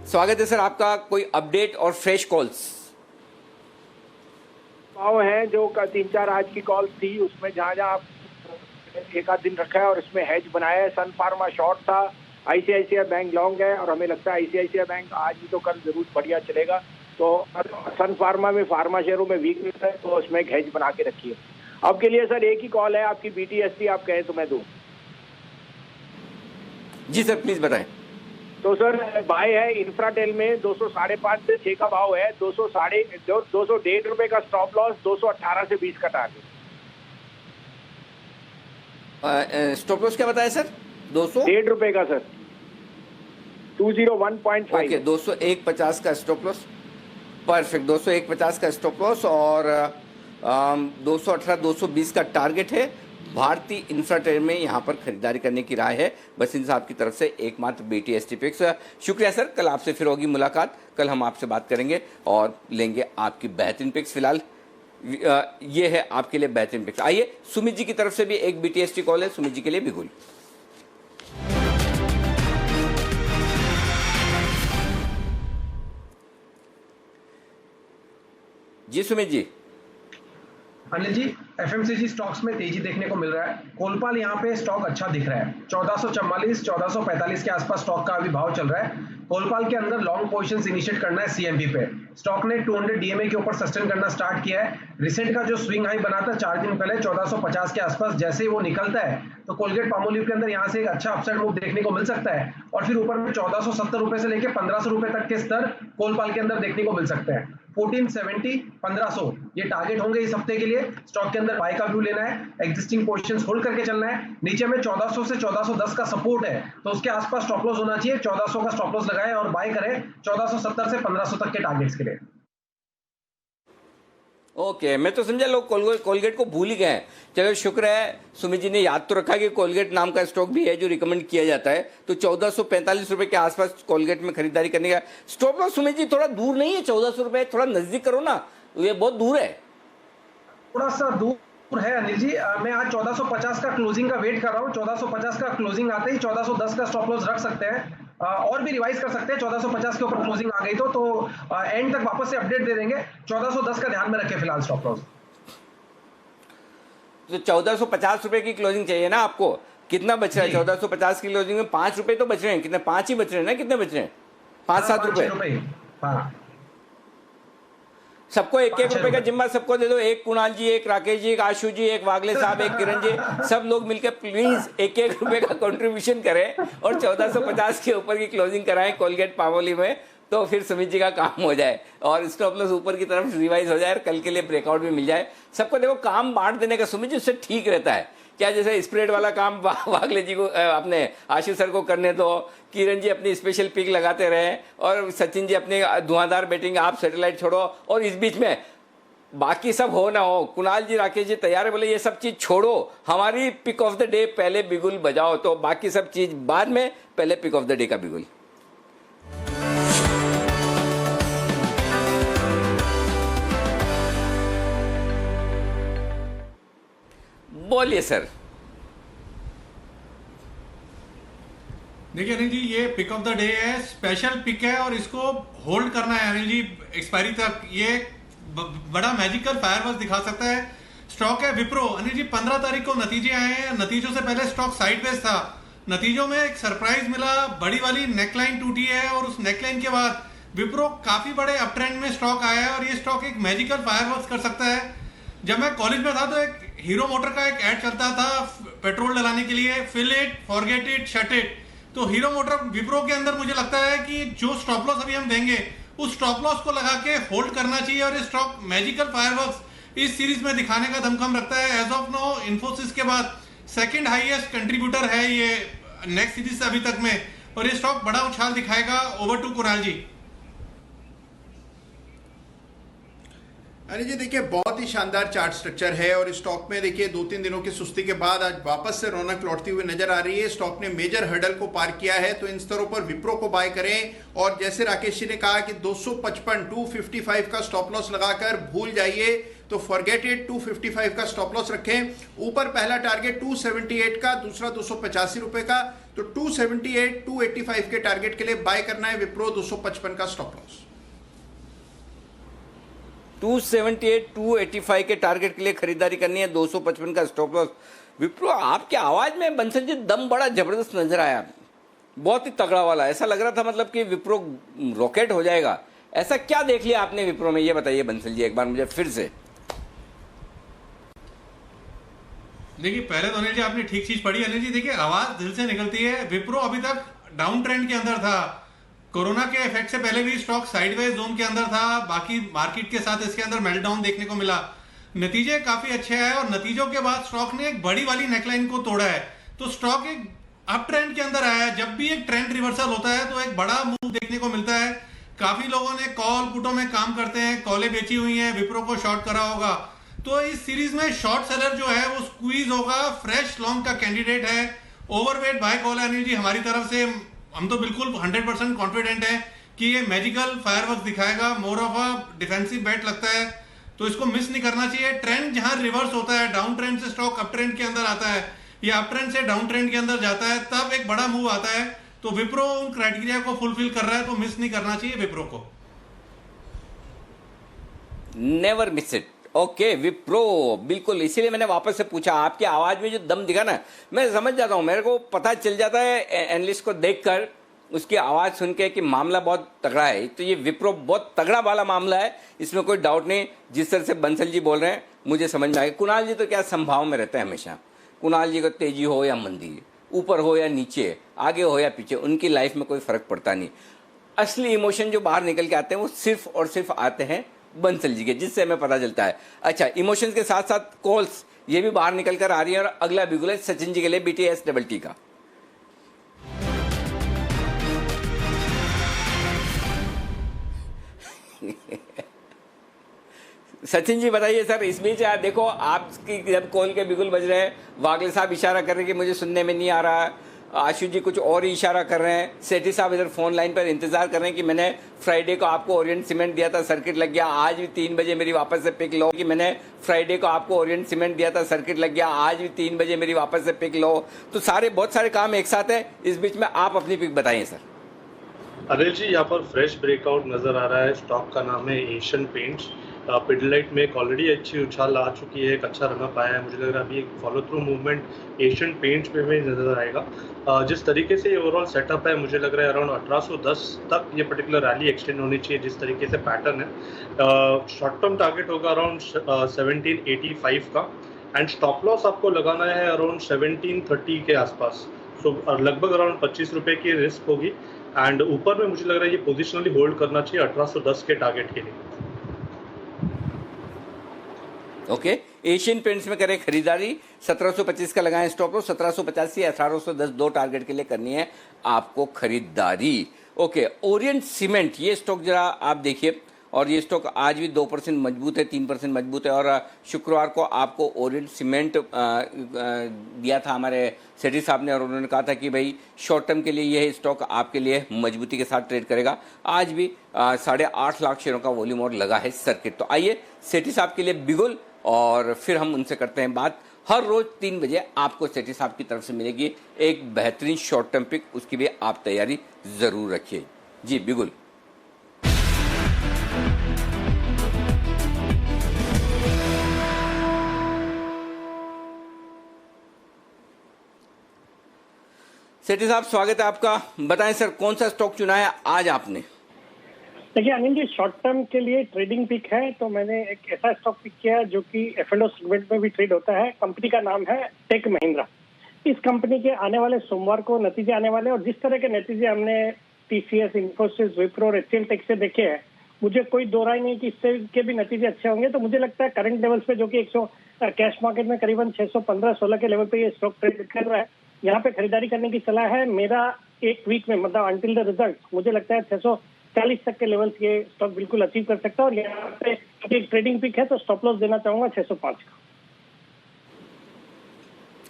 [SPEAKER 1] स्वागत है सर आपका। कोई अपडेट और फ्रेश कॉल्स?
[SPEAKER 4] भाव हैं जो 3-4 आज की कॉल थी उसमें जहाँ एक आध दिन रखा है और इसमें हेज बनाया है। सन फार्मा शॉर्ट था, आईसीआईसीआई बैंक लॉन्ग है और हमें लगता है आईसीआईसीआई बैंक आज भी तो कल जरूर बढ़िया चलेगा। तो सन फार्मा में फार्मा शेयरों में वीकनेस है तो उसमें एक हेज बना के रखिए। अब के लिए सर एक ही कॉल है आपकी, BTST आप कहें तो मैं दूँ?
[SPEAKER 1] जी सर प्लीज बताएं।
[SPEAKER 4] तो सर बाय है इंफ्राटेल में 205.5 से 6 का भाव है, 201.5 रुपए का स्टॉप लॉस, 218 से 20 का टारगेट।
[SPEAKER 1] स्टॉप लॉस क्या बताया सर?
[SPEAKER 4] 201.5 रुपए का सर, 201.5।
[SPEAKER 1] ओके, 201.50 का स्टॉप लॉस, परफेक्ट। 201.50 का स्टॉप लॉस और 218-220 का टारगेट है। भारतीय इंफ्राटेल में यहाँ पर खरीदारी करने की राय है बसीन साहब की तरफ से एकमात्र BTST पिक्स। शुक्रिया सर, कल आपसे फिर होगी मुलाकात। कल हम आपसे बात करेंगे और लेंगे आपकी बेहतरीन पिक्स। फिलहाल ये है आपके लिए बेहतरीन पिक्स। आइए, सुमित जी की तरफ से भी एक BTST कॉल है, सुमित जी के लिए बिगुल। जी सुमित जी।
[SPEAKER 13] अनिल जी, एफएमसीजी स्टॉक्स में तेजी देखने को मिल रहा है। कोलपाल यहाँ पे स्टॉक अच्छा दिख रहा है, 1444 1445 के आसपास स्टॉक का अभी भाव चल रहा है। कोलपाल के अंदर लॉन्ग पोजीशंस इनिशिएट करना है CMB पे। स्टॉक ने 200 DMA के ऊपर सस्टेन करना स्टार्ट किया है। रिसेंट का जो स्विंग हाई बना था 4 दिन पहले 1450 के आसपास, जैसे ही वो निकलता है तो कोलगेट पामोलिव के अंदर यहाँ से एक अच्छा अपसाइड मूव देखने को मिल सकता है और फिर ऊपर में 1470 रुपए से लेकर 1500 रुपए तक के स्तर कोलपाल के अंदर देखने को मिल सकते हैं। 1470 1500 ये टारगेट होंगे इस हफ्ते के लिए। स्टॉक के अंदर बाय का व्यू लेना है, एग्जिस्टिंग पोजीशंस होल्ड करके चलना है। नीचे में 1400 से 1410 का सपोर्ट है, तो उसके आसपास स्टॉप लॉस होना चाहिए। 1400 का स्टॉप लॉस लगाएं और बाय करें 1470 से 1500 तक के टारगेट्स के लिए।
[SPEAKER 1] ओके, मैं तो समझा लोग कोलगेट को भूल ही गए हैं। चलो शुक्र है सुमित जी ने याद तो रखा कि कोलगेट नाम का स्टॉक भी है जो रिकमेंड किया जाता है। तो 1445 रुपए के आसपास कोलगेट में खरीदारी करने का स्टॉप लॉस सुमित जी थोड़ा दूर नहीं है? 1400 रुपए थोड़ा नजदीक करो ना, ये बहुत दूर है।
[SPEAKER 13] थोड़ा सा दूर है अनिल जी। मैं आज 1450 का क्लोजिंग का वेट कर रहा हूँ। 1450 का क्लोजिंग आते ही 1410 का स्टॉप लॉस रख सकते हैं, और भी रिवाइज कर सकते हैं। 1450 के ऊपर क्लोजिंग आ गई तो एंड तक वापस से अपडेट दे देंगे। 1410 का ध्यान में रखें फिलहाल स्टॉप लॉस।
[SPEAKER 1] तो 1450 रुपए की क्लोजिंग चाहिए ना आपको? कितना बच रहा है 1450 की क्लोजिंग में? 5 रुपए तो बच रहे हैं। कितने? 5 ही बच रहे हैं ना? कितने बच रहे हैं? 5-7 रुपए।
[SPEAKER 13] हाँ,
[SPEAKER 1] सबको एक रुपए का जिम्मा सबको दे दो। एक कुणाल जी, एक राकेश जी, एक आशु जी, एक वागले साहब, एक किरण जी, सब लोग मिलकर प्लीज एक रुपए का कंट्रीब्यूशन करें और 1450 के ऊपर की क्लोजिंग कराएं कोलगेट पामोलिव में, तो फिर सुमित जी का काम हो जाए और स्टॉप लॉस ऊपर की तरफ रिवाइज हो जाए और कल के लिए ब्रेकआउट भी मिल जाए। सबको देखो काम बांट देने का सुमित जी, उससे ठीक रहता है। क्या जैसे स्प्रेड वाला काम वागले जी को, अपने आशीष सर को करने दो, किरण जी अपनी स्पेशल पिक लगाते रहे और सचिन जी अपनी धुआंधार बैटिंग, आप सैटेलाइट छोड़ो और इस बीच में बाकी सब हो ना हो। कुणाल जी, राकेश जी तैयार है, बोले ये सब चीज छोड़ो, हमारी पिक ऑफ द डे पहले बिगुल बजाओ, तो बाकी सब चीज बाद में, पहले पिक ऑफ द डे का बिगुल। बोलिए सर।
[SPEAKER 6] देखिए अनिल जी, ये पिक ऑफ द डे है, स्पेशल पिक है और इसको होल्ड करना है अनिल जी एक्सपायरी तक। ये बड़ा मैजिकल फायरवर्क्स दिखा सकता है। स्टॉक है विप्रो। अनिल जी 15 तारीख को नतीजे आए हैं, नतीजों से पहले स्टॉक साइडवेज था। नतीजों में एक सरप्राइज मिला, बड़ी वाली नेकलाइन टूटी है और उस नेकलाइन के बाद विप्रो काफी बड़े अप ट्रेंड में स्टॉक आया है और ये स्टॉक एक मैजिकल फायरवर्क्स कर सकता है। जब मैं कॉलेज में था तो एक हीरो मोटर का एक ऐड चलता था पेट्रोल डलाने के लिए, fill it, forget it, shut it. तो हीरो मोटर विप्रो के अंदर मुझे लगता है कि जो स्टॉप लॉस अभी हम देंगे उस स्टॉप लॉस को लगा के होल्ड करना चाहिए और ये स्टॉक मैजिकल फायरवर्क्स इस सीरीज में दिखाने का दमखम रखता है। एज ऑफ नो इन्फोसिस के बाद सेकंड हाईएस्ट कंट्रीब्यूटर है ये नेक्स्ट सीरीज से अभी तक में, और ये स्टॉक बड़ा उछाल दिखाएगा। ओवर टू कुणाल जी।
[SPEAKER 7] अरे जी देखिए, बहुत ही शानदार चार्ट स्ट्रक्चर है और स्टॉक में देखिए 2-3 दिनों की सुस्ती के बाद आज वापस से रौनक लौटती हुई नजर आ रही है। स्टॉक ने मेजर हर्डल को पार किया है, तो इन स्तरों पर विप्रो को बाय करें। और जैसे राकेश जी ने कहा कि 255 का स्टॉप लॉस लगाकर भूल जाइए, तो फॉरगेट इट, 255 का स्टॉप लॉस रखें। ऊपर पहला टारगेट 278 का, दूसरा 285 रुपए का, तो 278 285 के टारगेट के लिए बाय करना है विप्रो। 255 का स्टॉप लॉस,
[SPEAKER 1] 278 285 के टारगेट के लिए खरीदारी करनी है, 255 का स्टॉप लॉस। विप्रो, आपके आवाज में बंसल जी दम बड़ा जबरदस्त नजर आया, बहुत ही तगड़ा वाला। ऐसा लग रहा था मतलब कि विप्रो रॉकेट हो जाएगा। ऐसा क्या देख लिया आपने विप्रो में, ये बताइए बंसल जी एक बार मुझे फिर से।
[SPEAKER 6] देखिए पहले तो अनिल जी आपने ठीक चीज पढ़ी। अनिल जी देखिए, आवाज दिल से निकलती है। विप्रो अभी तक डाउन ट्रेंड के अंदर था, कोरोना के इफेक्ट से पहले भी स्टॉक साइडवेज जोन के अंदर था, बाकी मार्केट के साथ इसके अंदर मेल्टडाउन देखने को मिला। नतीजे काफी अच्छे आए और नतीजों के बाद स्टॉक ने एक बड़ी वाली नेकलाइन को तोड़ा है, तो स्टॉक एक अप ट्रेंड के अंदर आया है। जब भी एक ट्रेंड रिवर्सल होता है तो एक बड़ा मूव देखने को मिलता है। काफी लोगों ने कॉल पुटों में काम करते हैं, कॉलें बेची हुई हैं, विप्रो को शॉर्ट करा होगा, तो इस सीरीज में शॉर्ट सेलर जो है वो स्क्वीज होगा। फ्रेश लॉन्ग का कैंडिडेट है, ओवरवेट बाय कॉल है अनिल जी हमारी तरफ से। हम तो बिल्कुल 100% कॉन्फिडेंट है कि ये मैजिकल फायरवर्क्स दिखाएगा। मोर ऑफ अ डिफेंसिव बेट लगता है, तो इसको मिस नहीं करना चाहिए। ट्रेंड जहां रिवर्स होता है, डाउन ट्रेंड से स्टॉक अप ट्रेंड के अंदर आता है या अप ट्रेंड से डाउन ट्रेंड के अंदर जाता है, तब एक बड़ा मूव आता है। तो विप्रो उन क्राइटेरिया को फुलफिल कर रहा है, तो मिस नहीं करना चाहिए विप्रो को।
[SPEAKER 1] Never miss it. Okay Wipro, बिल्कुल, इसीलिए मैंने वापस से पूछा। आपकी आवाज में जो दम दिखा ना, मैं समझ जाता हूं, मेरे को पता चल जाता है एनालिस्ट को देखकर, उसकी आवाज सुन के कि मामला बहुत तगड़ा है। तो ये विप्रो बहुत तगड़ा वाला मामला है, इसमें कोई डाउट नहीं। जिस तरह से बंसल जी बोल रहे हैं मुझे समझ में आएगा। कुणाल जी तो क्या संभाव में रहता है हमेशा। कुणाल जी को तेजी हो या मंदी, ऊपर हो या नीचे, आगे हो या पीछे, उनकी लाइफ में कोई फर्क पड़ता नहीं। असली इमोशन जो बाहर निकल के आते हैं वो सिर्फ और सिर्फ आते हैं बंद चल लीजिए, जिससे हमें पता चलता है। अच्छा, इमोशंस के साथ साथ कॉल्स ये भी बाहर निकल कर आ रही है, और अगला बिगुल है सचिन जी के लिए BTS डबल टी का। सचिन जी बताइए सर, इस बीच यार देखो आपकी जब कॉल के बिगुल बज रहे हैं, वागले साहब इशारा कर रहे हैं कि मुझे सुनने में नहीं आ रहा है, आशु जी कुछ और ही इशारा कर रहे हैं, सेठी साहब इधर फोन लाइन पर इंतजार कर रहे हैं कि मैंने फ्राइडे को आपको ओरिएंट सीमेंट दिया था, सर्किट लग गया, आज भी 3 बजे मेरी वापस से पिक लो, कि मैंने फ्राइडे को आपको ओरिएंट सीमेंट दिया था, सर्किट लग गया, आज भी 3 बजे मेरी वापस से पिक लो। तो बहुत सारे काम एक साथ है, इस बीच में आप अपनी पिक बताइए सर।
[SPEAKER 8] अनिल जी, यहाँ पर फ्रेश ब्रेकआउट नजर आ रहा है। स्टॉक का नाम है एशियन पेंट्स। पिडलाइट में एक ऑलरेडी अच्छी उछाल आ चुकी है, एक अच्छा रनअप आया है। मुझे लग रहा है अभी एक follow through movement Asian paints पे भी नजर आएगा। जिस तरीके से ओवरऑल सेटअप है, मुझे लग रहा है अराउंड 1810 तक ये पर्टिकुलर रैली एक्सटेंड होनी चाहिए, जिस तरीके से पैटर्न है। शॉर्ट टर्म टारगेट होगा अराउंड 1785 का, एंड स्टॉप लॉस आपको लगाना है अराउंड 1730 के आसपास। सो लगभग अराउंड 25 रुपये की रिस्क होगी, एंड ऊपर में मुझे लग रहा है ये पोजिशनली होल्ड करना चाहिए 1810 के टारगेट के लिए।
[SPEAKER 1] ओके, एशियन पेंट्स में करें खरीदारी, 1725 का लगाएं स्टॉप लॉस, 1750 से 1810 दो टारगेट के लिए करनी है आपको खरीदारी। ओके, ओरिएंट सीमेंट ये स्टॉक जरा आप देखिए, और ये स्टॉक आज भी 2% मजबूत है, 3% मजबूत है, और शुक्रवार को आपको ओरिएंट सीमेंट दिया था हमारे सेठी साहब ने, और उन्होंने कहा था कि भाई शॉर्ट टर्म के लिए यह स्टॉक आपके लिए मजबूती के साथ ट्रेड करेगा। आज भी 8.5 लाख शेयरों का वॉल्यूम और लगा है सर्किट। तो आइए सेठी साहब के लिए बिगुल, और फिर हम उनसे करते हैं बात। हर रोज 3 बजे आपको सेठी साहब की तरफ से मिलेगी एक बेहतरीन शॉर्ट टर्म पिक, उसकी भी आप तैयारी जरूर रखिए। जी बिगुल। सेठी साहब स्वागत है आपका, बताएं सर कौन सा स्टॉक चुना है आज आपने?
[SPEAKER 14] देखिए अनिल जी, शॉर्ट टर्म के लिए ट्रेडिंग पिक है, तो मैंने एक ऐसा स्टॉक पिक किया है जो कि F&O सेगमेंट में भी ट्रेड होता है। कंपनी का नाम है टेक महिंद्रा। इस कंपनी के आने वाले सोमवार को नतीजे आने वाले हैं, और जिस तरह के नतीजे हमने TCS, इन्फोसिस, विप्रो और HCL टेक से देखे हैं, मुझे कोई दो राय नहीं कि इससे के भी नतीजे अच्छे होंगे। तो मुझे लगता है करंट लेवल्स पे, जो कि 100 कैश मार्केट में करीबन 615-16 के लेवल पे ये स्टॉक ट्रेड कर रहा है, यहाँ पे खरीदारी करने की सलाह है। मेरा एक वीक में, मतलब अंटिल द रिजल्ट, मुझे लगता है 640 तक के लेवल्स ये स्टॉक बिल्कुल अचीव कर सकता है, और यहाँ पे एक ट्रेडिंग पिक है तो स्टॉप लॉस देना चाहूंगा 605 का।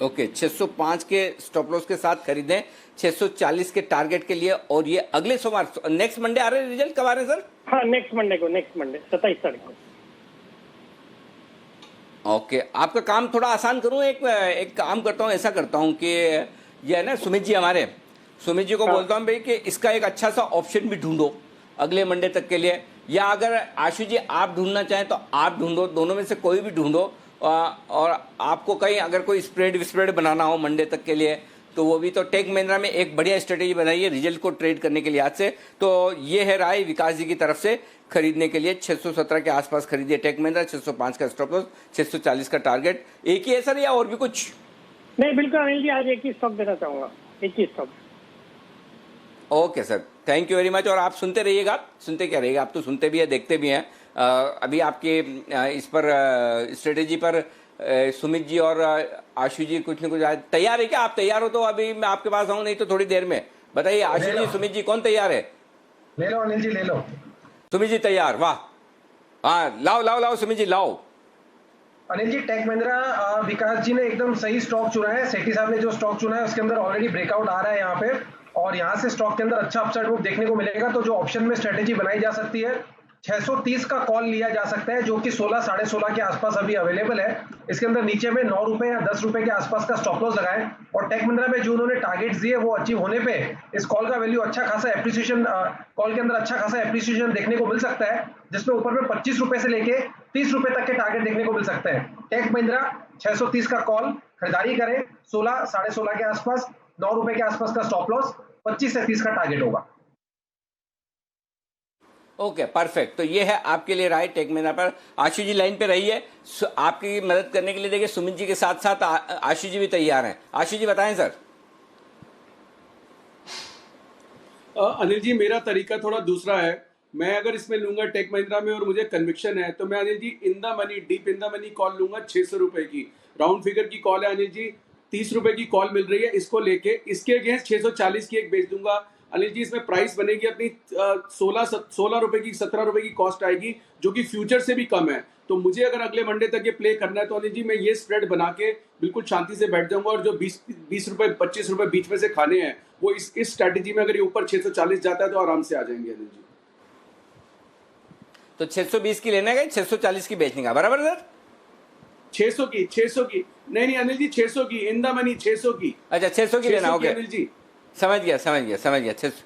[SPEAKER 1] ओके, 605 के स्टॉप लॉस के साथ खरीदें 640 के टारगेट के लिए। और ये अगले सोमवार, नेक्स्ट मंडे आ रहे हैं, रिजल्ट कब आ रहे हैं सर?
[SPEAKER 14] हाँ, नेक्स्ट मंडे 27 तारीख को।
[SPEAKER 1] ओके, आपका काम थोड़ा आसान करूं, एक काम करता हूं, ऐसा करता हूं कि ये है ना सुमित जी, हमारे सुमित जी को बोलता हूं भाई कि इसका एक अच्छा सा ऑप्शन भी ढूंढो अगले मंडे तक के लिए, या अगर आशु जी आप ढूंढना चाहें तो आप ढूंढो, दोनों में से कोई भी ढूंढो। और आपको कहीं अगर कोई स्प्रेड बनाना हो मंडे तक के लिए, तो वो भी, तो टेक महिंद्रा में एक बढ़िया स्ट्रेटेजी बनाई है रिजल्ट को ट्रेड करने के लिए आज से। तो ये है राय विकास जी की तरफ से खरीदने के लिए। 617 के आसपास खरीदिए टेक महिंद्रा, 605 का स्टॉप लॉस, 640 का टारगेट। एक ही है सर या और भी कुछ?
[SPEAKER 14] नहीं, बिल्कुल अनिल जी, आज एक ही स्टॉक देना चाहूंगा, एक ही stock.
[SPEAKER 1] Okay sir, thank you very much. और आप सुनते रहिएगा, सुनते क्या रहिएगा, आप तो सुनते भी है, देखते भी हैं। अभी आपके इस पर स्ट्रेटेजी पर सुमित जी और आशु जी कुछ न कुछ तैयार है क्या? आप तैयार हो तो अभी मैं आपके पास आऊं, नहीं तो थोड़ी देर में। बताइए आशु जी, सुमित जी, कौन तैयार है?
[SPEAKER 13] ले लो अनिल जी, ले लो।
[SPEAKER 1] सुमित जी तैयार, वाह। हाँ, लाओ सुमित जी लाओ।
[SPEAKER 13] अनिल जी, टेक महिंद्रा विकास जी ने एकदम सही स्टॉक चुना है। सेठी साहब ने जो स्टॉक चुना है उसके अंदर ऑलरेडी ब्रेकआउट आ रहा है यहाँ पे, और यहाँ से स्टॉक के अंदर अच्छा अपसाइड मूव देखने को मिलेगा। तो जो ऑप्शन में स्ट्रेटेजी बनाई जा सकती है, 630 का कॉल लिया जा सकता है, जो कि 16, 16.5 के आसपास अभी अवेलेबल है। इसके अंदर नीचे में 9 रुपए या 10 रुपए के आसपास का स्टॉप लॉस लगाएं, और टेक महिंद्रा में जो उन्होंने टारगेट्स दिए वो अचीव होने पे इस कॉल का वैल्यू अच्छा खासा एप्रिसिएशन, कॉल के अंदर अच्छा खासा एप्रिसिएशन देखने को मिल सकता है, जिसमें ऊपर में 25 रुपए से लेके 30 रुपए तक के टारगेट देखने को मिल सकते हैं। टेक महिंद्रा 630 का कॉल, खरीदारी करें 16, 16.5 के आसपास, 9 रुपए के आसपास का स्टॉप लॉस, 25 से 30 का टारगेट होगा।
[SPEAKER 1] Okay, perfect. तो ये है आपके लिए राय टेक महिंद्रा पर। आशु जी लाइन पे रही है, आपकी मदद करने के लिए। देखिए सुमित जी के साथ साथ आशु जी भी तैयार हैं। आशु जी बताएं सर।
[SPEAKER 10] अनिल जी, मेरा तरीका थोड़ा दूसरा है। मैं अगर इसमें लूंगा टेक महिंद्रा में और मुझे कन्विक्शन है, तो मैं Anil ji in the money, deep in the money call लूंगा 600 रुपए की। राउंड फिगर की कॉल है अनिल जी, 30 रुपए की कॉल मिल रही है, इसको लेके इसके अगेंस्ट 640 की एक बेच दूंगा अनिल जी। इसमें प्राइस बनेगी अपनी 16 रुपए की, 17 रुपए की कॉस्ट आएगी, जो कि फ्यूचर से भी कम है। तो मुझे अगर अगले मंडे तक ये प्ले करना है तो अनिल जी मैं ये स्प्रेड बना के बिल्कुल शांति से बैठ जाऊंगा, और जो 20 रुपए 25 रुपए बीच में से खाने हैं वो इस स्ट्रैटेजी में अगर ये ऊपर 640 जाता है तो आराम से आ जाएंगे अनिल जी।
[SPEAKER 1] तो 620 की लेने गए, 640 की बेचने का, बराबर सर?
[SPEAKER 10] 600 की नहीं अनिल जी, 600 की इन द मनी, 600 की।
[SPEAKER 1] अच्छा 600 की लेना, ओके
[SPEAKER 10] अनिल जी
[SPEAKER 1] समझ गया 600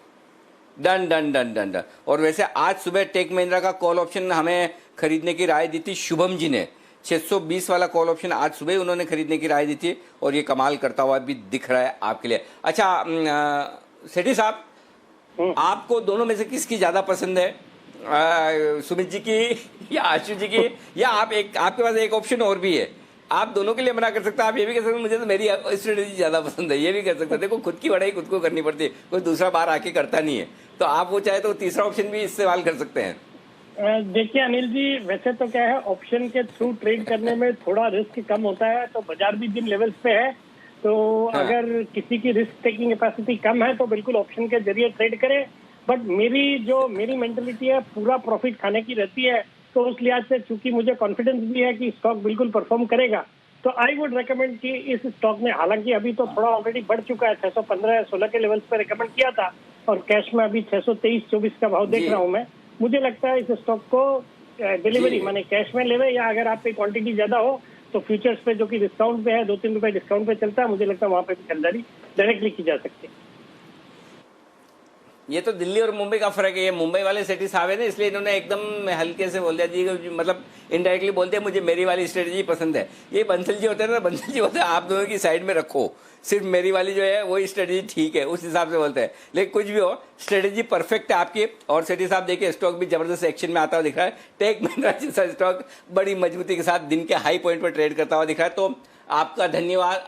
[SPEAKER 1] done done done done done. और वैसे आज सुबह टेक महिंद्रा का कॉल ऑप्शन हमें खरीदने की राय दी थी शुभम जी ने, 620 वाला कॉल ऑप्शन आज सुबह उन्होंने खरीदने की राय दी थी, और ये कमाल करता हुआ भी दिख रहा है आपके लिए। अच्छा सेठी साहब, आपको दोनों में से किसकी ज्यादा पसंद है, सुमित जी की या आशु जी की, या आपके पास एक ऑप्शन और भी है, आप दोनों के लिए मना कर सकते हैं, आप ये भी कह सकते हैं मुझे तो मेरी स्ट्रेटेजी ज्यादा पसंद है, ये भी कर सकते हैं। देखो खुद की बढ़ाई खुद को करनी पड़ती है, कोई दूसरा बार आके करता नहीं है, तो आप वो चाहे तो तीसरा ऑप्शन भी इस्तेमाल कर सकते हैं।
[SPEAKER 16] देखिए अनिल जी, वैसे तो क्या है, ऑप्शन के थ्रू ट्रेड करने में थोड़ा रिस्क कम होता है, तो बाजार भी जिन लेवल्स पे है, तो अगर किसी की रिस्क टेकिंग कैपेसिटी कम है तो बिल्कुल ऑप्शन के जरिए ट्रेड करें। बट मेरी मेंटेलिटी है पूरा प्रॉफिट खाने की रहती है, तो उस लिहाज से चूंकि मुझे कॉन्फिडेंस भी है कि स्टॉक बिल्कुल परफॉर्म करेगा, तो आई वुड रेकमेंड कि इस स्टॉक में, हालांकि अभी तो थोड़ा ऑलरेडी बढ़ चुका है, 615-16 के लेवल्स पे रेकमेंड किया था, और कैश में अभी 623-24 का भाव देख रहा हूं मैं। मुझे लगता है इस स्टॉक को डिलीवरी माने कैश में लेवे, या अगर आप पे क्वांटिटी ज्यादा हो तो फ्यूचर्स पे जो कि डिस्काउंट पे है, 2-3 रुपए डिस्काउंट पे चलता है, मुझे लगता है वहां पे भी खरीदारी डायरेक्टली की जा सकती है।
[SPEAKER 1] ये तो दिल्ली और मुंबई का फर्क है, ये मुंबई वाले सेठी साहब है ना, इसलिए इन्होंने एकदम हल्के से बोल दिया जी, मतलब इनडायरेक्टली बोलते हैं मुझे मेरी वाली स्ट्रेटजी पसंद है। ये बंसल जी होते हैं ना, बंसल जी होते हैं आप दोनों की साइड में रखो, सिर्फ मेरी वाली जो है वही स्ट्रेटजी ठीक है, उस हिसाब से बोलते हैं। लेकिन कुछ भी हो, स्ट्रेटजी परफेक्ट है आपकी। और सेठी साहब देखिए, स्टॉक भी जबरदस्त एक्शन में आता हुआ दिख रहा है, टेक महिंद्रा जैसा स्टॉक बड़ी मजबूती के साथ दिन के हाई पॉइंट पर ट्रेड करता हुआ दिख रहा है। तो आपका धन्यवाद,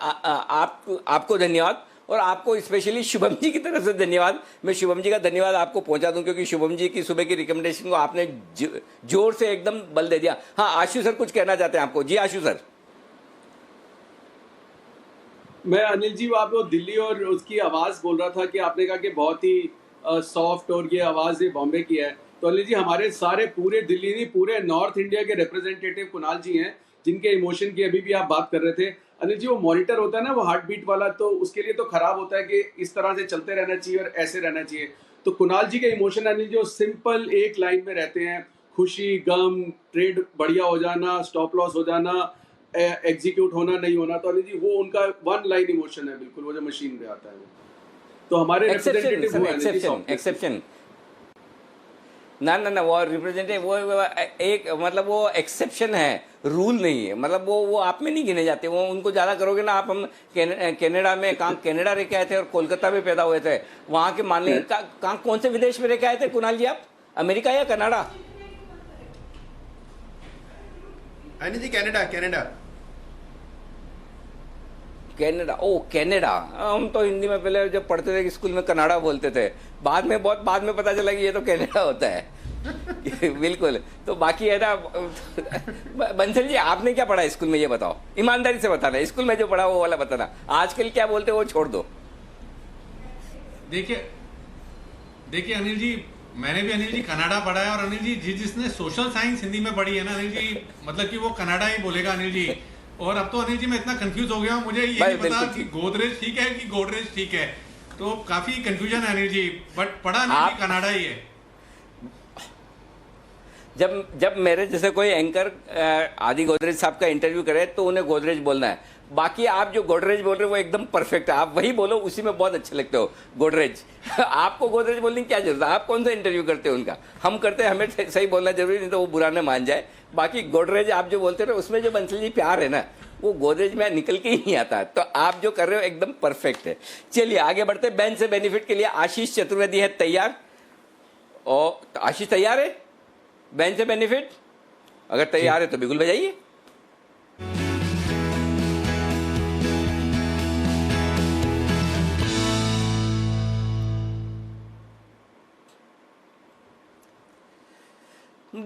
[SPEAKER 1] आपको धन्यवाद, और आपको स्पेशली शुभम जी की तरफ से धन्यवाद। मैं शुभम जी का धन्यवाद आपको पहुंचा दूं, क्योंकि शुभम जी की सुबह की रिकमेंडेशन को आपने जोर से एकदम बल दे दिया। हाँ आशु सर कुछ कहना चाहते हैं आपको? जी आशु सर।
[SPEAKER 10] मैं अनिल जी आपको दिल्ली और उसकी आवाज बोल रहा था कि आपने कहा कि बहुत ही सॉफ्ट और ये आवाज ये बॉम्बे की है, तो अनिल जी हमारे सारे पूरे दिल्ली नहीं पूरे नॉर्थ इंडिया के रिप्रेजेंटेटिव कुणाल जी हैं, जिनके इमोशन की अभी भी आप बात कर रहे थे अनिल जी। वो मॉनिटर होता है ना, वो हार्ट बीट वाला, तो उसके लिए तो खराब होता है कि इस तरह से चलते रहना चाहिए और ऐसे रहना चाहिए। तो कुणाल जी के इमोशन अनिल जो सिंपल एक लाइन में रहते हैं, खुशी गम, ट्रेड बढ़िया हो जाना, स्टॉप लॉस हो जाना, एग्जीक्यूट होना नहीं होना, तो अनिल जी वो उनका वन लाइन इमोशन है बिल्कुल, वो जो मशीन पे आता है वो। तो हमारे रिप्रेजेंटेटिव वो
[SPEAKER 1] एक्सेप्शन ना वो रिप्रेजेंटेटिव वो एक मतलब वो एक्सेप्शन है, रूल नहीं है, मतलब वो आप में नहीं गिने जाते, वो उनको ज़्यादा करोगे ना आप। हम कनाडा में कनाडा रह के आए थे और कोलकाता में पैदा हुए थे, वहाँ के मान लीजिए कौन से विदेश में रह के आए थे कुणाल जी आप? अमेरिका या कनाडा?
[SPEAKER 7] जी कनाडा।
[SPEAKER 1] ओ कनाडा। हम तो हिंदी में पहले जब पढ़ते थे स्कूल में कनाडा बोलते थे, बहुत बाद में पता चला कि ये तो कनाडा होता है। बिल्कुल। तो बाकी है ना, बंसल जी आपने क्या पढ़ा स्कूल में, ये बताओ, ईमानदारी से बताना, स्कूल में जो पढ़ा वो वाला बताना, आजकल क्या बोलते वो छोड़ दो।
[SPEAKER 6] देखिए अनिल जी, मैंने भी अनिल जी कनाडा पढ़ा है, और अनिल जी जिसने सोशल साइंस हिंदी में पढ़ी है ना अनिल जी, मतलब कि वो कनाडा ही बोलेगा अनिल जी। और अब तो अनिल जी मैं इतना कंफ्यूज हो गया हूँ, मुझे ये नहीं पता कि गोदरेज ठीक है कि गोदरेज ठीक है, तो काफी कंफ्यूजन है अनिल जी, बट पढ़ा अनिल जी कनाडा ही है।
[SPEAKER 1] जब मेरे जैसे कोई एंकर आदि गोदरेज साहब का इंटरव्यू करे तो उन्हें गोदरेज बोलना है, बाकी आप जो गोदरेज बोल रहे हो वो एकदम परफेक्ट है, आप वही बोलो, उसी में बहुत अच्छे लगते हो गोदरेज। आपको गोदरेज बोलने की क्या जरूरत है? आप कौन सा इंटरव्यू करते हो उनका? हम करते हैं, हमें सही बोलना जरूरी, नहीं तो वो बुरा न मान जाए। बाकी गोदरेज आप जो बोलते हो उसमें जो बंसल जी प्यार है ना, वो गोदरेज में निकल के ही नहीं आता। तो आप जो कर रहे हो एकदम परफेक्ट है। चलिए आगे बढ़ते। बैंक से बेनिफिट के लिए आशीष चतुर्वेदी है तैयार, और आशीष तैयार है बैंक से बेनिफिट? अगर तैयार है तो बिल्कुल बजाइए।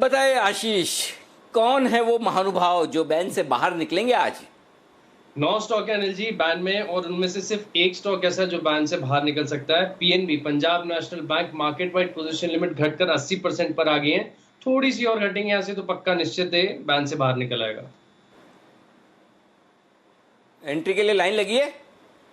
[SPEAKER 1] बताए आशीष, कौन है वो महानुभाव जो बैन से बाहर निकलेंगे आज?
[SPEAKER 17] 9 स्टॉक है अनिल जी बैन में, और उनमें से सिर्फ एक स्टॉक ऐसा है जो बैन से बाहर निकल सकता है। PNB, Punjab national bank, market wide position limit घटकर 80% पर आ गई है। थोड़ी सी और घटेंगे यहाँ से तो पक्का निश्चित है बैन से बाहर निकल आएगा।
[SPEAKER 1] एंट्री के लिए लाइन लगी है?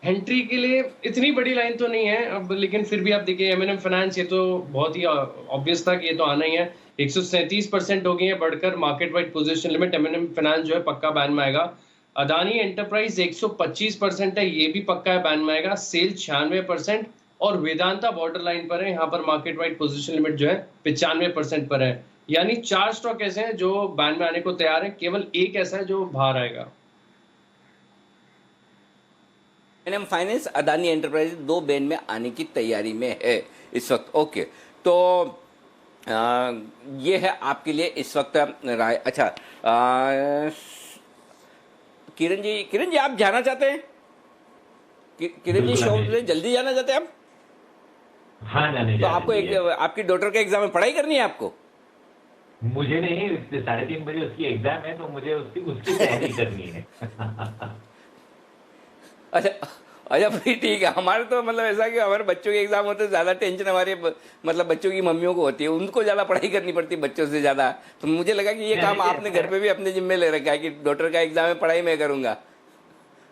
[SPEAKER 17] एंट्री के लिए इतनी बड़ी लाइन तो नहीं है अब, लेकिन फिर भी आप देखिए एमएनएम फाइनेंस, ये तो बहुत ही ऑब्वियस था कि ये तो आना ही है। 137% हो गई है बढ़कर market wide position limit. MNM finance जो है पक्का बैन में आएगा। अदानी एंटरप्राइज 125% है, ये भी पक्का है बैन में आएगा। सेल 96% और वेदांता बॉर्डर लाइन पर है, यहाँ पर मार्केट वाइड पोजीशन लिमिट जो है 95% पर है। यानी 4 स्टॉक ऐसे हैं जो बैन में आने को तैयार है, केवल एक ऐसा है जो बाहर आएगा।
[SPEAKER 1] MNM finance, Adani enterprise 2 ban में आने की तैयारी में है इस वक्त। ओके, तो ये है आपके लिए इस वक्त राय। अच्छा, किरण जी आप जाना चाहते हैं? किरण जी शो से जल्दी जाना चाहते हैं आप?
[SPEAKER 11] हाँ जाने
[SPEAKER 1] तो आपको आपकी डॉटर का एग्जाम में पढ़ाई करनी है आपको?
[SPEAKER 11] मुझे नहीं, 3:30 बजे उसकी एग्जाम है तो मुझे उसकी तैयारी करनी है।
[SPEAKER 1] अच्छा फिर ठीक है। हमारे तो मतलब ऐसा कि हमारे बच्चों के एग्जाम होते हैं, ज़्यादा टेंशन हमारे मतलब बच्चों की मम्मियों को होती है, उनको ज़्यादा पढ़ाई करनी पड़ती है बच्चों से ज़्यादा। तो मुझे लगा कि ये काम आपने घर पे भी अपने जिम्मे ले रखा है कि डॉक्टर का एग्जाम है, पढ़ाई मैं करूंगा।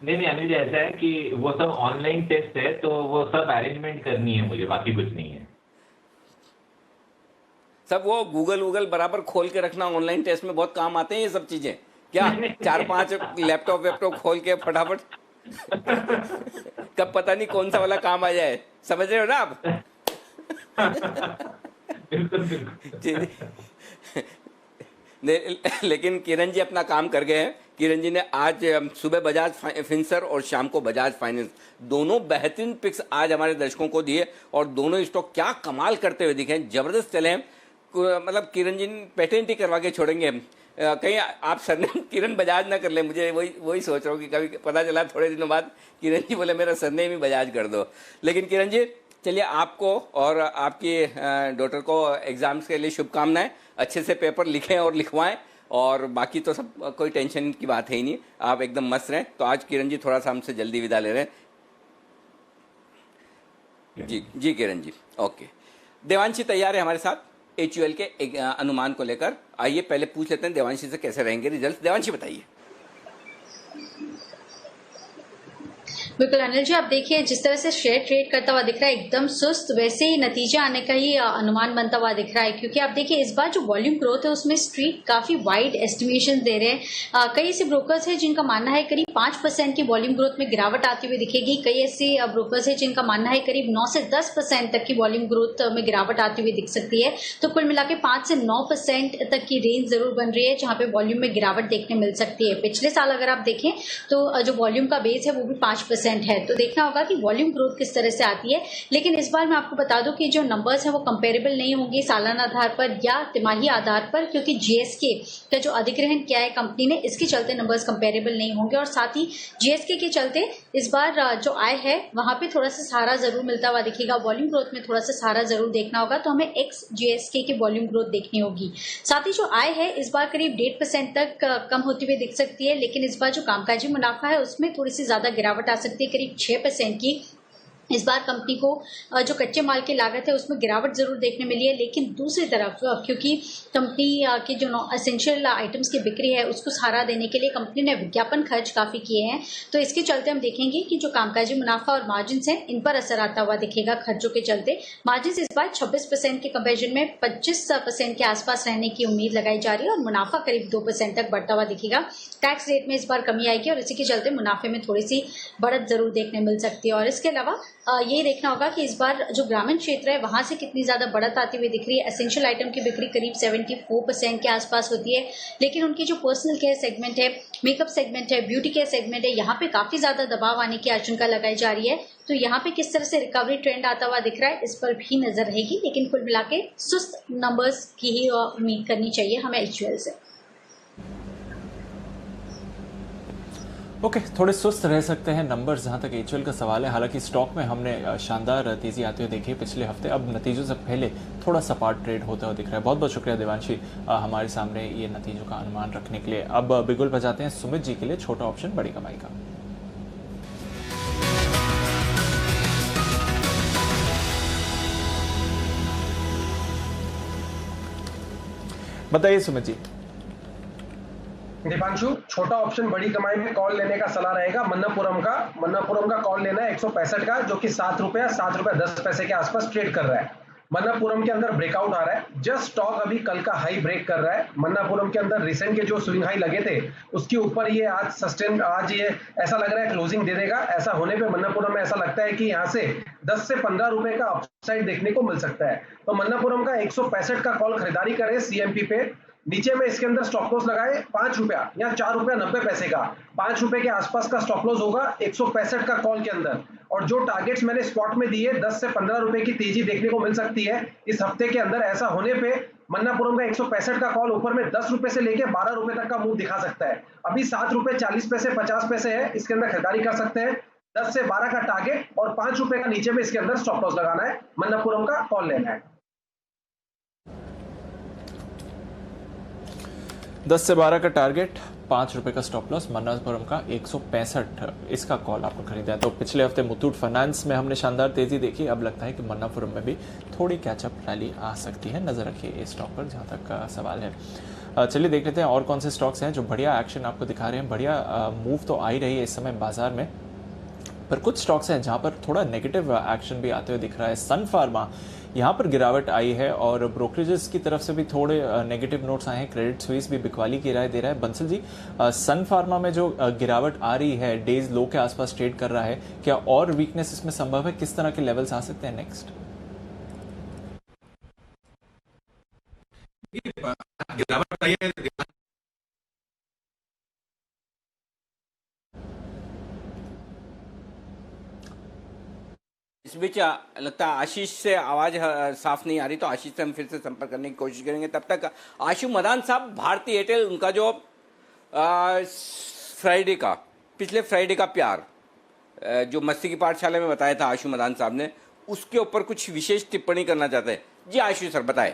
[SPEAKER 11] नहीं अनिल जी, ऐसा है कि वो सब ऑनलाइन टेस्ट है तो वो सब अरेंजमेंट करनी है मुझे, बाकी कुछ नहीं है।
[SPEAKER 1] सब वो गूगल बराबर खोल के रखना, ऑनलाइन टेस्ट में बहुत काम आते हैं ये सब चीजें। क्या 4-5 लैपटॉप खोल के फटाफट कब पता नहीं कौन सा वाला काम आ जाए, समझ रहे हो ना आप?
[SPEAKER 11] बिल्कुल।
[SPEAKER 1] लेकिन किरण जी अपना काम कर गए हैं। किरण जी ने आज सुबह बजाज फिनसर और शाम को बजाज फाइनेंस, दोनों बेहतरीन पिक्स आज हमारे दर्शकों को दिए और दोनों स्टॉक क्या कमाल करते हुए दिखे, जबरदस्त चले हैं। मतलब किरण जी पेटेंट ही करवा के छोड़ेंगे। कहीं आप सरनेम किरण बजाज ना कर ले, मुझे वही सोच रहा हूँ कि कभी पता चला थोड़े दिनों बाद किरण जी बोले मेरा सरनेम ही बजाज कर दो। लेकिन किरण जी चलिए, आपको और आपकी डॉटर को एग्जाम्स के लिए शुभकामनाएं, अच्छे से पेपर लिखें और लिखवाएं, और बाकी तो सब कोई टेंशन की बात है ही नहीं, आप एकदम मस्त रहें। तो आज किरण जी थोड़ा सा हमसे जल्दी विदा ले रहे हैं। जी किरण जी, ओके। देवांशी तैयार है हमारे साथ HUL के अनुमान को लेकर। आइए पहले पूछ लेते हैं देवांशी से कैसे रहेंगे रिजल्ट। देवांशी बताइए।
[SPEAKER 3] बिल्कुल अनिल जी, आप देखिए जिस तरह से शेयर ट्रेड करता हुआ दिख रहा है एकदम सुस्त, वैसे ही नतीजा आने का ही अनुमान बनता हुआ दिख रहा है। क्योंकि आप देखिए इस बार जो वॉल्यूम ग्रोथ है उसमें स्ट्रीट काफी वाइड एस्टिमेशन दे रहे हैं। कई ऐसे ब्रोकर्स हैं जिनका मानना है करीब 5% की वॉल्यूम ग्रोथ में गिरावट आती हुई दिखेगी। कई ऐसे ब्रोकर्स हैं जिनका मानना है करीब 9 से 10% तक की वॉल्यूम ग्रोथ में गिरावट आती हुई दिख सकती है। तो कुल मिला के 5 से 9% तक की रेंज जरूर बन रही है जहां पे वॉल्यूम में गिरावट देखने मिल सकती है। पिछले साल अगर आप देखें तो जो वॉल्यूम का बेस है वो भी 5% है, तो देखना होगा कि वॉल्यूम ग्रोथ किस तरह से आती है। लेकिन इस बार मैं आपको बता दूं कि जो नंबर्स हैं वो कंपेरेबल नहीं होंगे सालाना आधार पर या तिमाही आधार पर, क्योंकि जीएसके का जो अधिग्रहण किया है कंपनी ने, इसके चलते नंबर्स कंपेरेबल नहीं होंगे। और साथ ही जीएसके के चलते इस बार जो आय है वहां पे थोड़ा सा सहारा जरूर मिलता हुआ दिखेगा। वॉल्यूम ग्रोथ में थोड़ा सा सहारा जरूर देखना होगा, तो हमें एक्स जीएसके की वॉल्यूम ग्रोथ देखनी होगी। साथ ही जो आय है इस बार करीब 1.5% तक कम होती हुई दिख सकती है। लेकिन इस बार जो कामकाजी मुनाफा है उसमें थोड़ी सी ज्यादा गिरावट आ सकती है, करीब 6% की। इस बार कंपनी को जो कच्चे माल की लागत है उसमें गिरावट जरूर देखने मिली है। लेकिन दूसरी तरफ क्योंकि कंपनी के जो एसेंशियल आइटम्स की बिक्री है उसको सहारा देने के लिए कंपनी ने विज्ञापन खर्च काफी किए हैं, तो इसके चलते हम देखेंगे कि जो कामकाजी मुनाफा और मार्जिन है इन पर असर आता हुआ दिखेगा। खर्चों के चलते मार्जिन इस बार 26% के कंपेरिजन में 25% के आसपास रहने की उम्मीद लगाई जा रही है और मुनाफा करीब 2% तक बढ़ता हुआ दिखेगा। टैक्स रेट में इस बार कमी आएगी और इसी के चलते मुनाफे में थोड़ी सी बढ़त जरूर देखने मिल सकती है। और इसके अलावा ये देखना होगा कि इस बार जो ग्रामीण क्षेत्र है वहां से कितनी ज्यादा बढ़त आती हुई दिख रही है। एसेंशियल आइटम की बिक्री करीब 74% के आसपास होती है, लेकिन उनकी जो पर्सनल केयर सेगमेंट है, मेकअप सेगमेंट है, ब्यूटी केयर सेगमेंट है, यहाँ पे काफी ज्यादा दबाव आने की आशंका लगाई जा रही है। तो यहाँ पे किस तरह से रिकवरी ट्रेंड आता हुआ दिख रहा है इस पर भी नजर रहेगी। लेकिन कुल मिला के सुस्त नंबर्स की ही उम्मीद करनी चाहिए हमें HUL से।
[SPEAKER 2] ओके, थोड़े सुस्त रह सकते हैं नंबर्स जहां तक एचयूएल का सवाल है। हालांकि स्टॉक में हमने शानदार तेजी आते हुए देखी पिछले हफ्ते, अब नतीजों से पहले थोड़ा सपाट ट्रेड होता हुआ दिख रहा है। बहुत बहुत शुक्रिया देवांशी हमारे सामने ये नतीजों का अनुमान रखने के लिए। अब बिगुल पर जाते हैं सुमित जी के लिए छोटा ऑप्शन बड़ी कमाई का। बताइए सुमित जी।
[SPEAKER 13] दीपांशु, छोटा ऑप्शन बड़ी कमाई में कॉल लेने का सलाह रहेगा मन्नापुरम का कॉल लेना है 165 का, जो कि ₹7.10 के आसपास ट्रेड कर रहा है। मन्नापुरम के अंदर ब्रेकआउट आ रहा है, जस्ट स्टॉक अभी कल का हाई ब्रेक कर रहा है। मन्नापुरम के अंदर रिसेंट के जो स्विंग हाई लगे थे उसके ऊपर ये आज ये ऐसा लग रहा है क्लोजिंग दे देगा। ऐसा होने पे मन्नापुरम में ऐसा लगता है कि यहाँ से 10 से 15 रुपए का अपसाइड देखने को मिल सकता है। तो मन्नापुरम का 165 का कॉल खरीदारी करें सीएमपी पे। नीचे में इसके अंदर स्टॉप लॉस लगाए ₹5 या ₹4.90 का, ₹5 के आसपास का स्टॉप लॉस होगा 165 का कॉल के अंदर। और जो टारगेट्स मैंने स्पॉट में दिए 10 से 15 रुपए की तेजी देखने को मिल सकती है इस हफ्ते के अंदर। ऐसा होने पे मन्नापुरम का 165 का कॉल ऊपर में ₹10 से लेके ₹12 तक का मूव दिखा सकता है। अभी ₹7.40 50 है, इसके अंदर खरीदारी कर सकते हैं। 10 से 12 का टारगेट और ₹5 का नीचे में इसके अंदर स्टॉप लॉस लगाना है। मन्नापुरम का कॉल लेना है।
[SPEAKER 2] 10 से 12 का टारगेट, ₹5 का स्टॉप लॉस, मन्नापुरम का 165 इसका कॉल आपको खरीदा है। तो पिछले हफ्ते मुथूट फाइनेंस में हमने शानदार तेजी देखी, अब लगता है कि मन्नापुरम में भी थोड़ी कैचअप रैली आ सकती है। नजर रखिए इस स्टॉक पर जहां तक का सवाल है। चलिए देख लेते हैं और कौन से स्टॉक्स हैं जो बढ़िया एक्शन आपको दिखा रहे हैं। बढ़िया मूव तो आ ही रही है इस समय बाजार में, पर कुछ स्टॉक्स हैं जहां पर थोड़ा नेगेटिव एक्शन भी आते हुए दिख रहा है। सन फार्मा, यहाँ पर गिरावट आई है और ब्रोकरेजेस की तरफ से भी थोड़े नेगेटिव नोट्स आए हैं। क्रेडिट स्विस भी बिकवाली की राय दे रहा है। बंसल जी, सन फार्मा में जो गिरावट आ रही है, डेज लो के आसपास ट्रेड कर रहा है, क्या और वीकनेस इसमें संभव है? किस तरह के लेवल्स आ सकते हैं नेक्स्ट?
[SPEAKER 6] गिरावट आई है।
[SPEAKER 1] इस बीच लगता है आशीष से आवाज साफ नहीं आ रही, तो आशीष से हम फिर से संपर्क करने की कोशिश करेंगे। तब तक आशु मदान साहब, भारतीय एयरटेल, उनका जो पिछले फ्राइडे का प्यार जो मस्ती की पाठशाला में बताया था आशु मदान साहब ने, उसके ऊपर कुछ विशेष टिप्पणी करना चाहते हैं। जी आशु सर बताएं।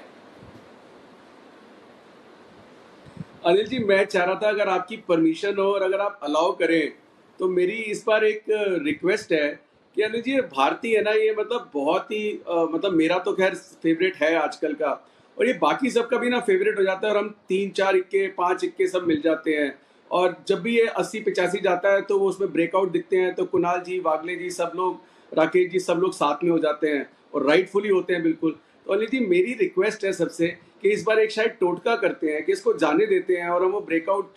[SPEAKER 10] अनिल जी, मैं चाह रहा था अगर आपकी परमिशन हो और अगर आप अलाउ करें तो मेरी इस बार एक रिक्वेस्ट है कि अनिल जी, भारती है ना, ये मतलब बहुत ही मतलब मेरा तो खैर फेवरेट है आजकल का, और ये बाकी सबका भी ना फेवरेट हो जाता है, और हम 3-4 इक्के 5 इक्के सब मिल जाते हैं। और जब भी ये 80-85 जाता है तो वो उसमें ब्रेकआउट दिखते हैं, तो कुणाल जी, वागले जी, सब लोग, राकेश जी, सब लोग साथ में हो जाते हैं और राइटफुली होते हैं बिल्कुल। तो अनिल जी, मेरी रिक्वेस्ट है सबसे कि इस बार एक शायद टोटका करते हैं कि इसको जाने देते हैं और हम वो ब्रेकआउट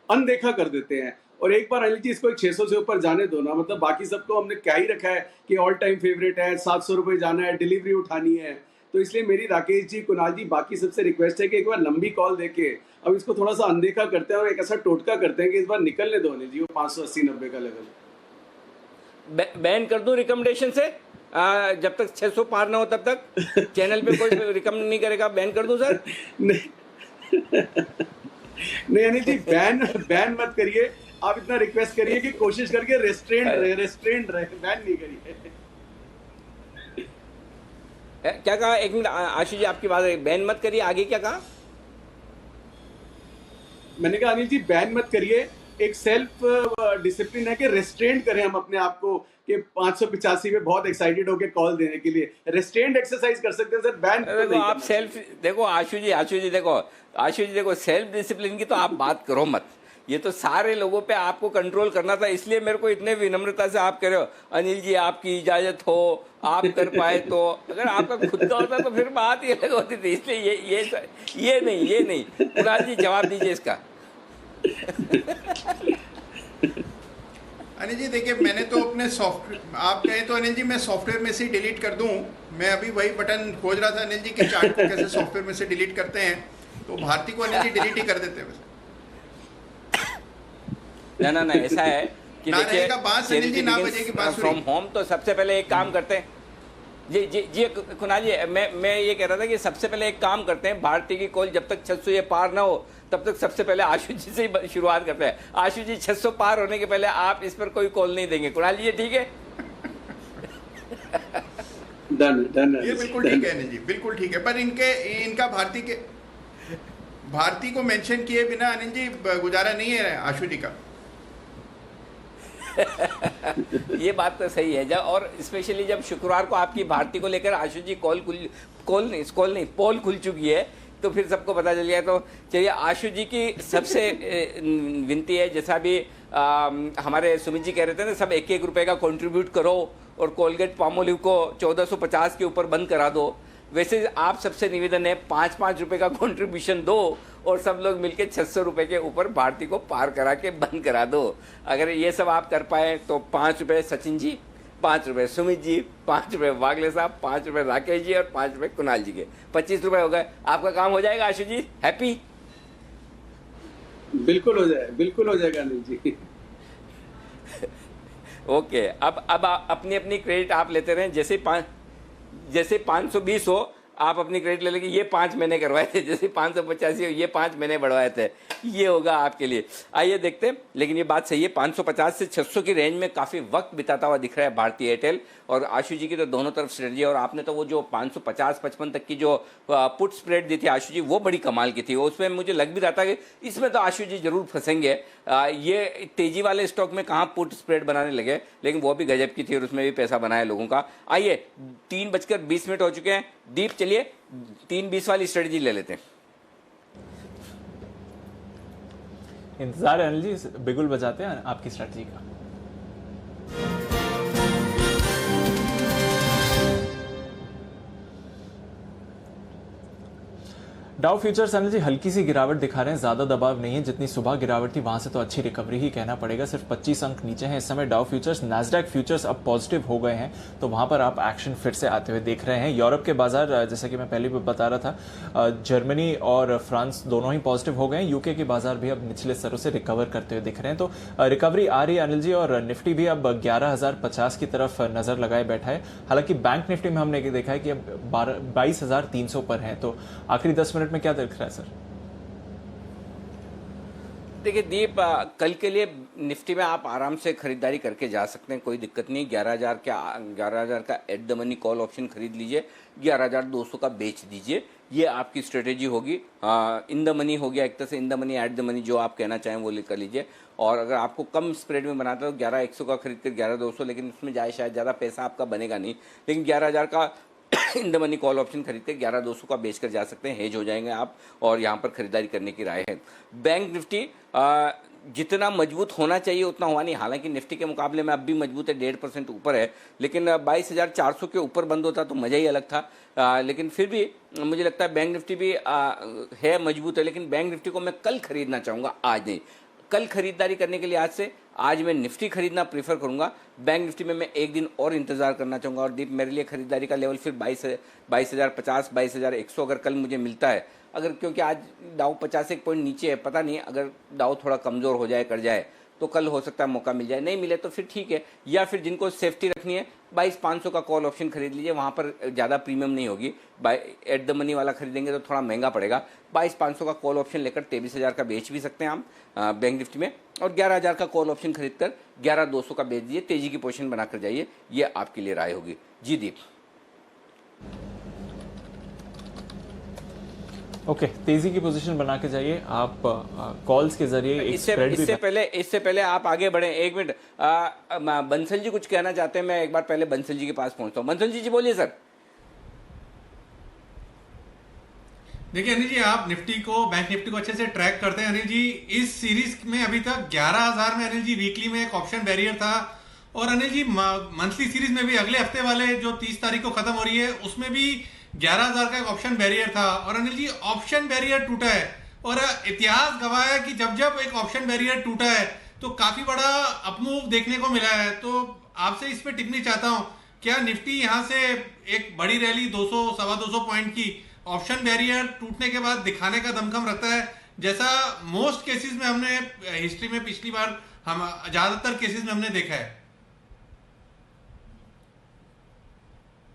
[SPEAKER 10] अनदेखा कर देते हैं, और एक बार अनिल जी इसको 600 से ऊपर जाने दो ना। मतलब बाकी सबको हमने क्या ही रखा है कि ऑल टाइम फेवरेट है, 700 रुपये जाना है, डिलीवरी उठानी है। तो इसलिए मेरी राकेश जी, कुणाल जी, बाकी सबसे रिक्वेस्ट है कि एक बार लंबी कॉल देके अब इसको थोड़ा सा अनदेखा करते हैं और एक ऐसा टोटका करते हैं कि इस बार निकलने दो अनिल जी वो 580-90 का लेवल।
[SPEAKER 1] बैन कर दूं रिकमेंडेशन से, जब तक 600 पार ना हो तब तक चैनल पे कोई रिकमेंड नहीं करेगा, बैन कर दूं सर?
[SPEAKER 10] नहीं अनिल जी, बैन मत करिए, आप इतना रिक्वेस्ट करिए कि कोशिश करके रेस्ट्रेंट रहे, बैन नहीं करिए।
[SPEAKER 1] क्या कहा? एक मिनट आशीष जी, आपकी बात है, बैन मत करिए, आगे क्या कहा?
[SPEAKER 10] मैंने कहा अनिल जी, बैन मत करिए, एक सेल्फ डिसिप्लिन है कि रेस्ट्रेंट करें हम अपने आप को कि 585 में बहुत एक्साइटेड होकर कॉल देने के लिए रेस्ट्रेंट एक्सरसाइज कर सकते हैं सर। बैन
[SPEAKER 1] देखो आप सेल्फ, देखो आशु जी देखो सेल्फ डिसिप्लिन की तो आप बात करो मत, ये तो सारे लोगों पे आपको कंट्रोल करना था, इसलिए मेरे को इतने विनम्रता से आप कह रहे हो अनिल जी आपकी इजाजत हो, आप कर पाए तो। अगर आपका खुद का होता तो फिर बात ही अलग होती थी। इसलिए ये नहीं कुणाल जी जवाब दीजिए इसका।
[SPEAKER 7] अनिल जी देखिए, मैंने तो अपने सॉफ्टवेयर, आप कहें तो अनिल जी मैं सॉफ्टवेयर में से डिलीट कर दूं। मैं अभी वही बटन खोज रहा था अनिल जी कि चार्ट को कैसे सॉफ्टवेयर में से डिलीट करते हैं, तो भारती को अनिल जी डिलीट ही कर देते हैं।
[SPEAKER 1] ना ऐसा है कि
[SPEAKER 7] ना रहेगा बांस अनिल जी, ना बजेगी बांसुरी।
[SPEAKER 1] फ्रॉम होम तो सबसे पहले एक काम करते हैं, जी जी जी कुणाल जी, मैं ये कह रहा था कि सबसे पहले एक काम करते हैं, भारती की कॉल जब तक 600 ये पार ना हो तब तक सबसे पहले आशु जी से ही शुरुआत करते हैं। आशु जी 600 पार होने के पहले आप इस पर कोई कॉल नहीं देंगे। कुणाल जी ये ठीक है?
[SPEAKER 10] डन
[SPEAKER 7] ये बिल्कुल ठीक है अनिल जी, बिल्कुल ठीक है। पर इनका भारती को मेंशन किए बिना अनिल जी गुजारा नहीं है आशु जी का।
[SPEAKER 1] ये बात तो सही है। जब और स्पेशली जब शुक्रवार को आपकी भारती को लेकर आशु जी पोल खुल चुकी है तो फिर सबको पता चल गया। तो चलिए, आशु जी की सबसे विनती है, जैसा भी हमारे सुमित जी कह रहे थे ना, सब 1-1 रुपए का कंट्रीब्यूट करो और कोलगेट पामोलिव को 1450 के ऊपर बंद करा दो। वैसे आप सबसे निवेदन है 5-5 रुपए का कंट्रीब्यूशन दो और सब लोग मिलके 600 रुपए के ऊपर भारती को पार करा के बंद करा दो। अगर ये सब आप कर पाए तो 5 रुपए सचिन जी, 5 रुपए सुमित जी, 5 रुपए वागले साहब, 5 रुपए राकेश जी और 5 रुपए कुणाल जी के 25 रुपए हो गए। आपका काम हो जाएगा आशु जी? हैप्पी?
[SPEAKER 10] बिल्कुल हो जाएगा अनिल जी।
[SPEAKER 1] ओके, अब अपनी अपनी क्रेडिट आप लेते रहें। जैसे 520 हो आप अपनी क्रेडिट ले लेंगे। ये 5 महीने करवाए थे, जैसे 585 हो ये 5 महीने बढ़वाए थे, ये होगा आपके लिए। आइए देखते हैं। लेकिन ये बात सही है, 550 से 600 की रेंज में काफ़ी वक्त बिताता हुआ दिख रहा है भारती एयरटेल। और आशु जी की तो दोनों तरफ स्ट्रेटजी है। और आपने तो वो जो 550-55 तक की जो पुट स्प्रेड दी थी आशु जी, वो बड़ी कमाल की थी। उसमें मुझे लग भी रहा था कि इसमें तो आशु जी जरूर फंसेंगे। ये तेजी वाले स्टॉक में कहाँ पुट स्प्रेड बनाने लगे, लेकिन वो भी गजब की थी और उसमें भी पैसा बनाया लोगों का। आइए, 3:20 हो चुके हैं। दीप चलिए 3:20 वाली स्ट्रेटजी ले लेते हैं।
[SPEAKER 2] इंतजार है अनिल जी, बिगुल बजाते हैं आपकी स्ट्रेटजी का। डाउ फ्यूचर्स अनिल जी हल्की सी गिरावट दिखा रहे हैं, ज्यादा दबाव नहीं है। जितनी सुबह गिरावट थी वहां से तो अच्छी रिकवरी ही कहना पड़ेगा। सिर्फ 25 अंक नीचे हैं इस समय डाउ फ्यूचर्स। नैस्डैक फ्यूचर्स अब पॉजिटिव हो गए हैं, तो वहां पर आप एक्शन फिर से आते हुए देख रहे हैं। यूरोप के बाजार, जैसा कि मैं पहले भी बता रहा था, जर्मनी और फ्रांस दोनों ही पॉजिटिव हो गए हैं। यूके के बाजार भी अब निचले स्तरों से रिकवर करते हुए दिख रहे हैं। तो रिकवरी आ रही है अनिल जी। और निफ्टी भी अब 11,050 की तरफ नजर लगाए बैठा है। हालांकि बैंक निफ्टी में हमने देखा है कि अब 22,300 पर है। तो आखिरी 10 मिनट में क्या दिख रहा है सर?
[SPEAKER 1] देखिए दीप, कल के लिए निफ्टी में आप आराम से खरीदारी करके जा सकते हैं, कोई दिक्कत नहीं। 11,000 का at the money call option खरीद लीजिए, 11,200 का बेच दीजिए। ये आपकी स्ट्रेटेजी होगी। इन द मनी हो गया एक तरह से, इन the money at the money, जो आप कहना चाहें वो कर लीजिए। और अगर आपको कम स्प्रेड में बनाता है तो 11,100 का खरीद कर 11,200, लेकिन उसमें शायद ज़्यादा पैसा आपका बनेगा नहीं। लेकिन 11,000 का इन द मनी कॉल ऑप्शन खरीद के 11,200 का बेच कर जा सकते हैं, हेज हो जाएंगे आप। और यहाँ पर खरीदारी करने की राय है। बैंक निफ्टी जितना मजबूत होना चाहिए उतना हुआ नहीं। हालांकि निफ्टी के मुकाबले में अब भी मजबूत है, 1.5% ऊपर है। लेकिन 22,400 के ऊपर बंद होता तो मज़ा ही अलग था। लेकिन फिर भी मुझे लगता है बैंक निफ्टी भी है मजबूत है। लेकिन बैंक निफ्टी को मैं कल खरीदना चाहूँगा, आज नहीं। कल खरीदारी करने के लिए आज मैं निफ्टी खरीदना प्रीफर करूंगा। बैंक निफ्टी में मैं एक दिन और इंतजार करना चाहूँगा। और दीप, मेरे लिए खरीदारी का लेवल फिर 22,050, 22,100 अगर कल मुझे मिलता है। अगर क्योंकि आज डाउ 50 एक पॉइंट नीचे है, पता नहीं अगर डाउ थोड़ा कमज़ोर हो जाए, कर जाए, तो कल हो सकता है मौका मिल जाए। नहीं मिले तो फिर ठीक है। या फिर जिनको सेफ्टी रखनी है 22,500 का कॉल ऑप्शन खरीद लीजिए, वहाँ पर ज़्यादा प्रीमियम नहीं होगी। एट द मनी वाला खरीदेंगे तो थोड़ा महंगा पड़ेगा। 22,500 का कॉल ऑप्शन लेकर 23,000 का बेच भी सकते हैं आप बैंक निफ्टी में। और 11,000 का कॉल ऑप्शन खरीद कर 11,200 का बेच दीजिए, तेजी की पोजीशन बनाकर जाइए। ये आपके लिए राय होगी। जी दीप।
[SPEAKER 2] ओके, तेजी की पोजीशन बना के जाइए आप कॉल्स के जरिए।
[SPEAKER 1] इससे पहले आप आगे बढ़े, एक मिनट, बंसल जी कुछ कहना चाहते हैं। मैं एक बार पहले बंसल जी के पास पहुंचता हूं। बंसल जी बोलिए सर।
[SPEAKER 6] देखिए अनिल जी, आप बैंक निफ्टी को अच्छे से ट्रैक करते हैं। अनिल जी, इस सीरीज में अभी तक 11,000 में अनिल जी वीकली में एक ऑप्शन बैरियर था। और अनिल जी मंथली सीरीज में भी अगले हफ्ते वाले जो 30 तारीख को खत्म हो रही है, उसमें भी 11,000 का एक ऑप्शन बैरियर था। और अनिल जी, ऑप्शन बैरियर टूटा है। और इतिहास गवाह है कि जब जब एक ऑप्शन बैरियर टूटा है तो काफी बड़ा अपमूव देखने को मिला है। तो आपसे इस पे टिप्पणी चाहता हूं, क्या निफ्टी यहां से एक बड़ी रैली 200 सवा 200 पॉइंट की ऑप्शन बैरियर टूटने के बाद दिखाने का दमखम रखता है, जैसा मोस्ट केसेस में हमने हिस्ट्री में पिछली बार ज्यादातर केसेस में हमने देखा है?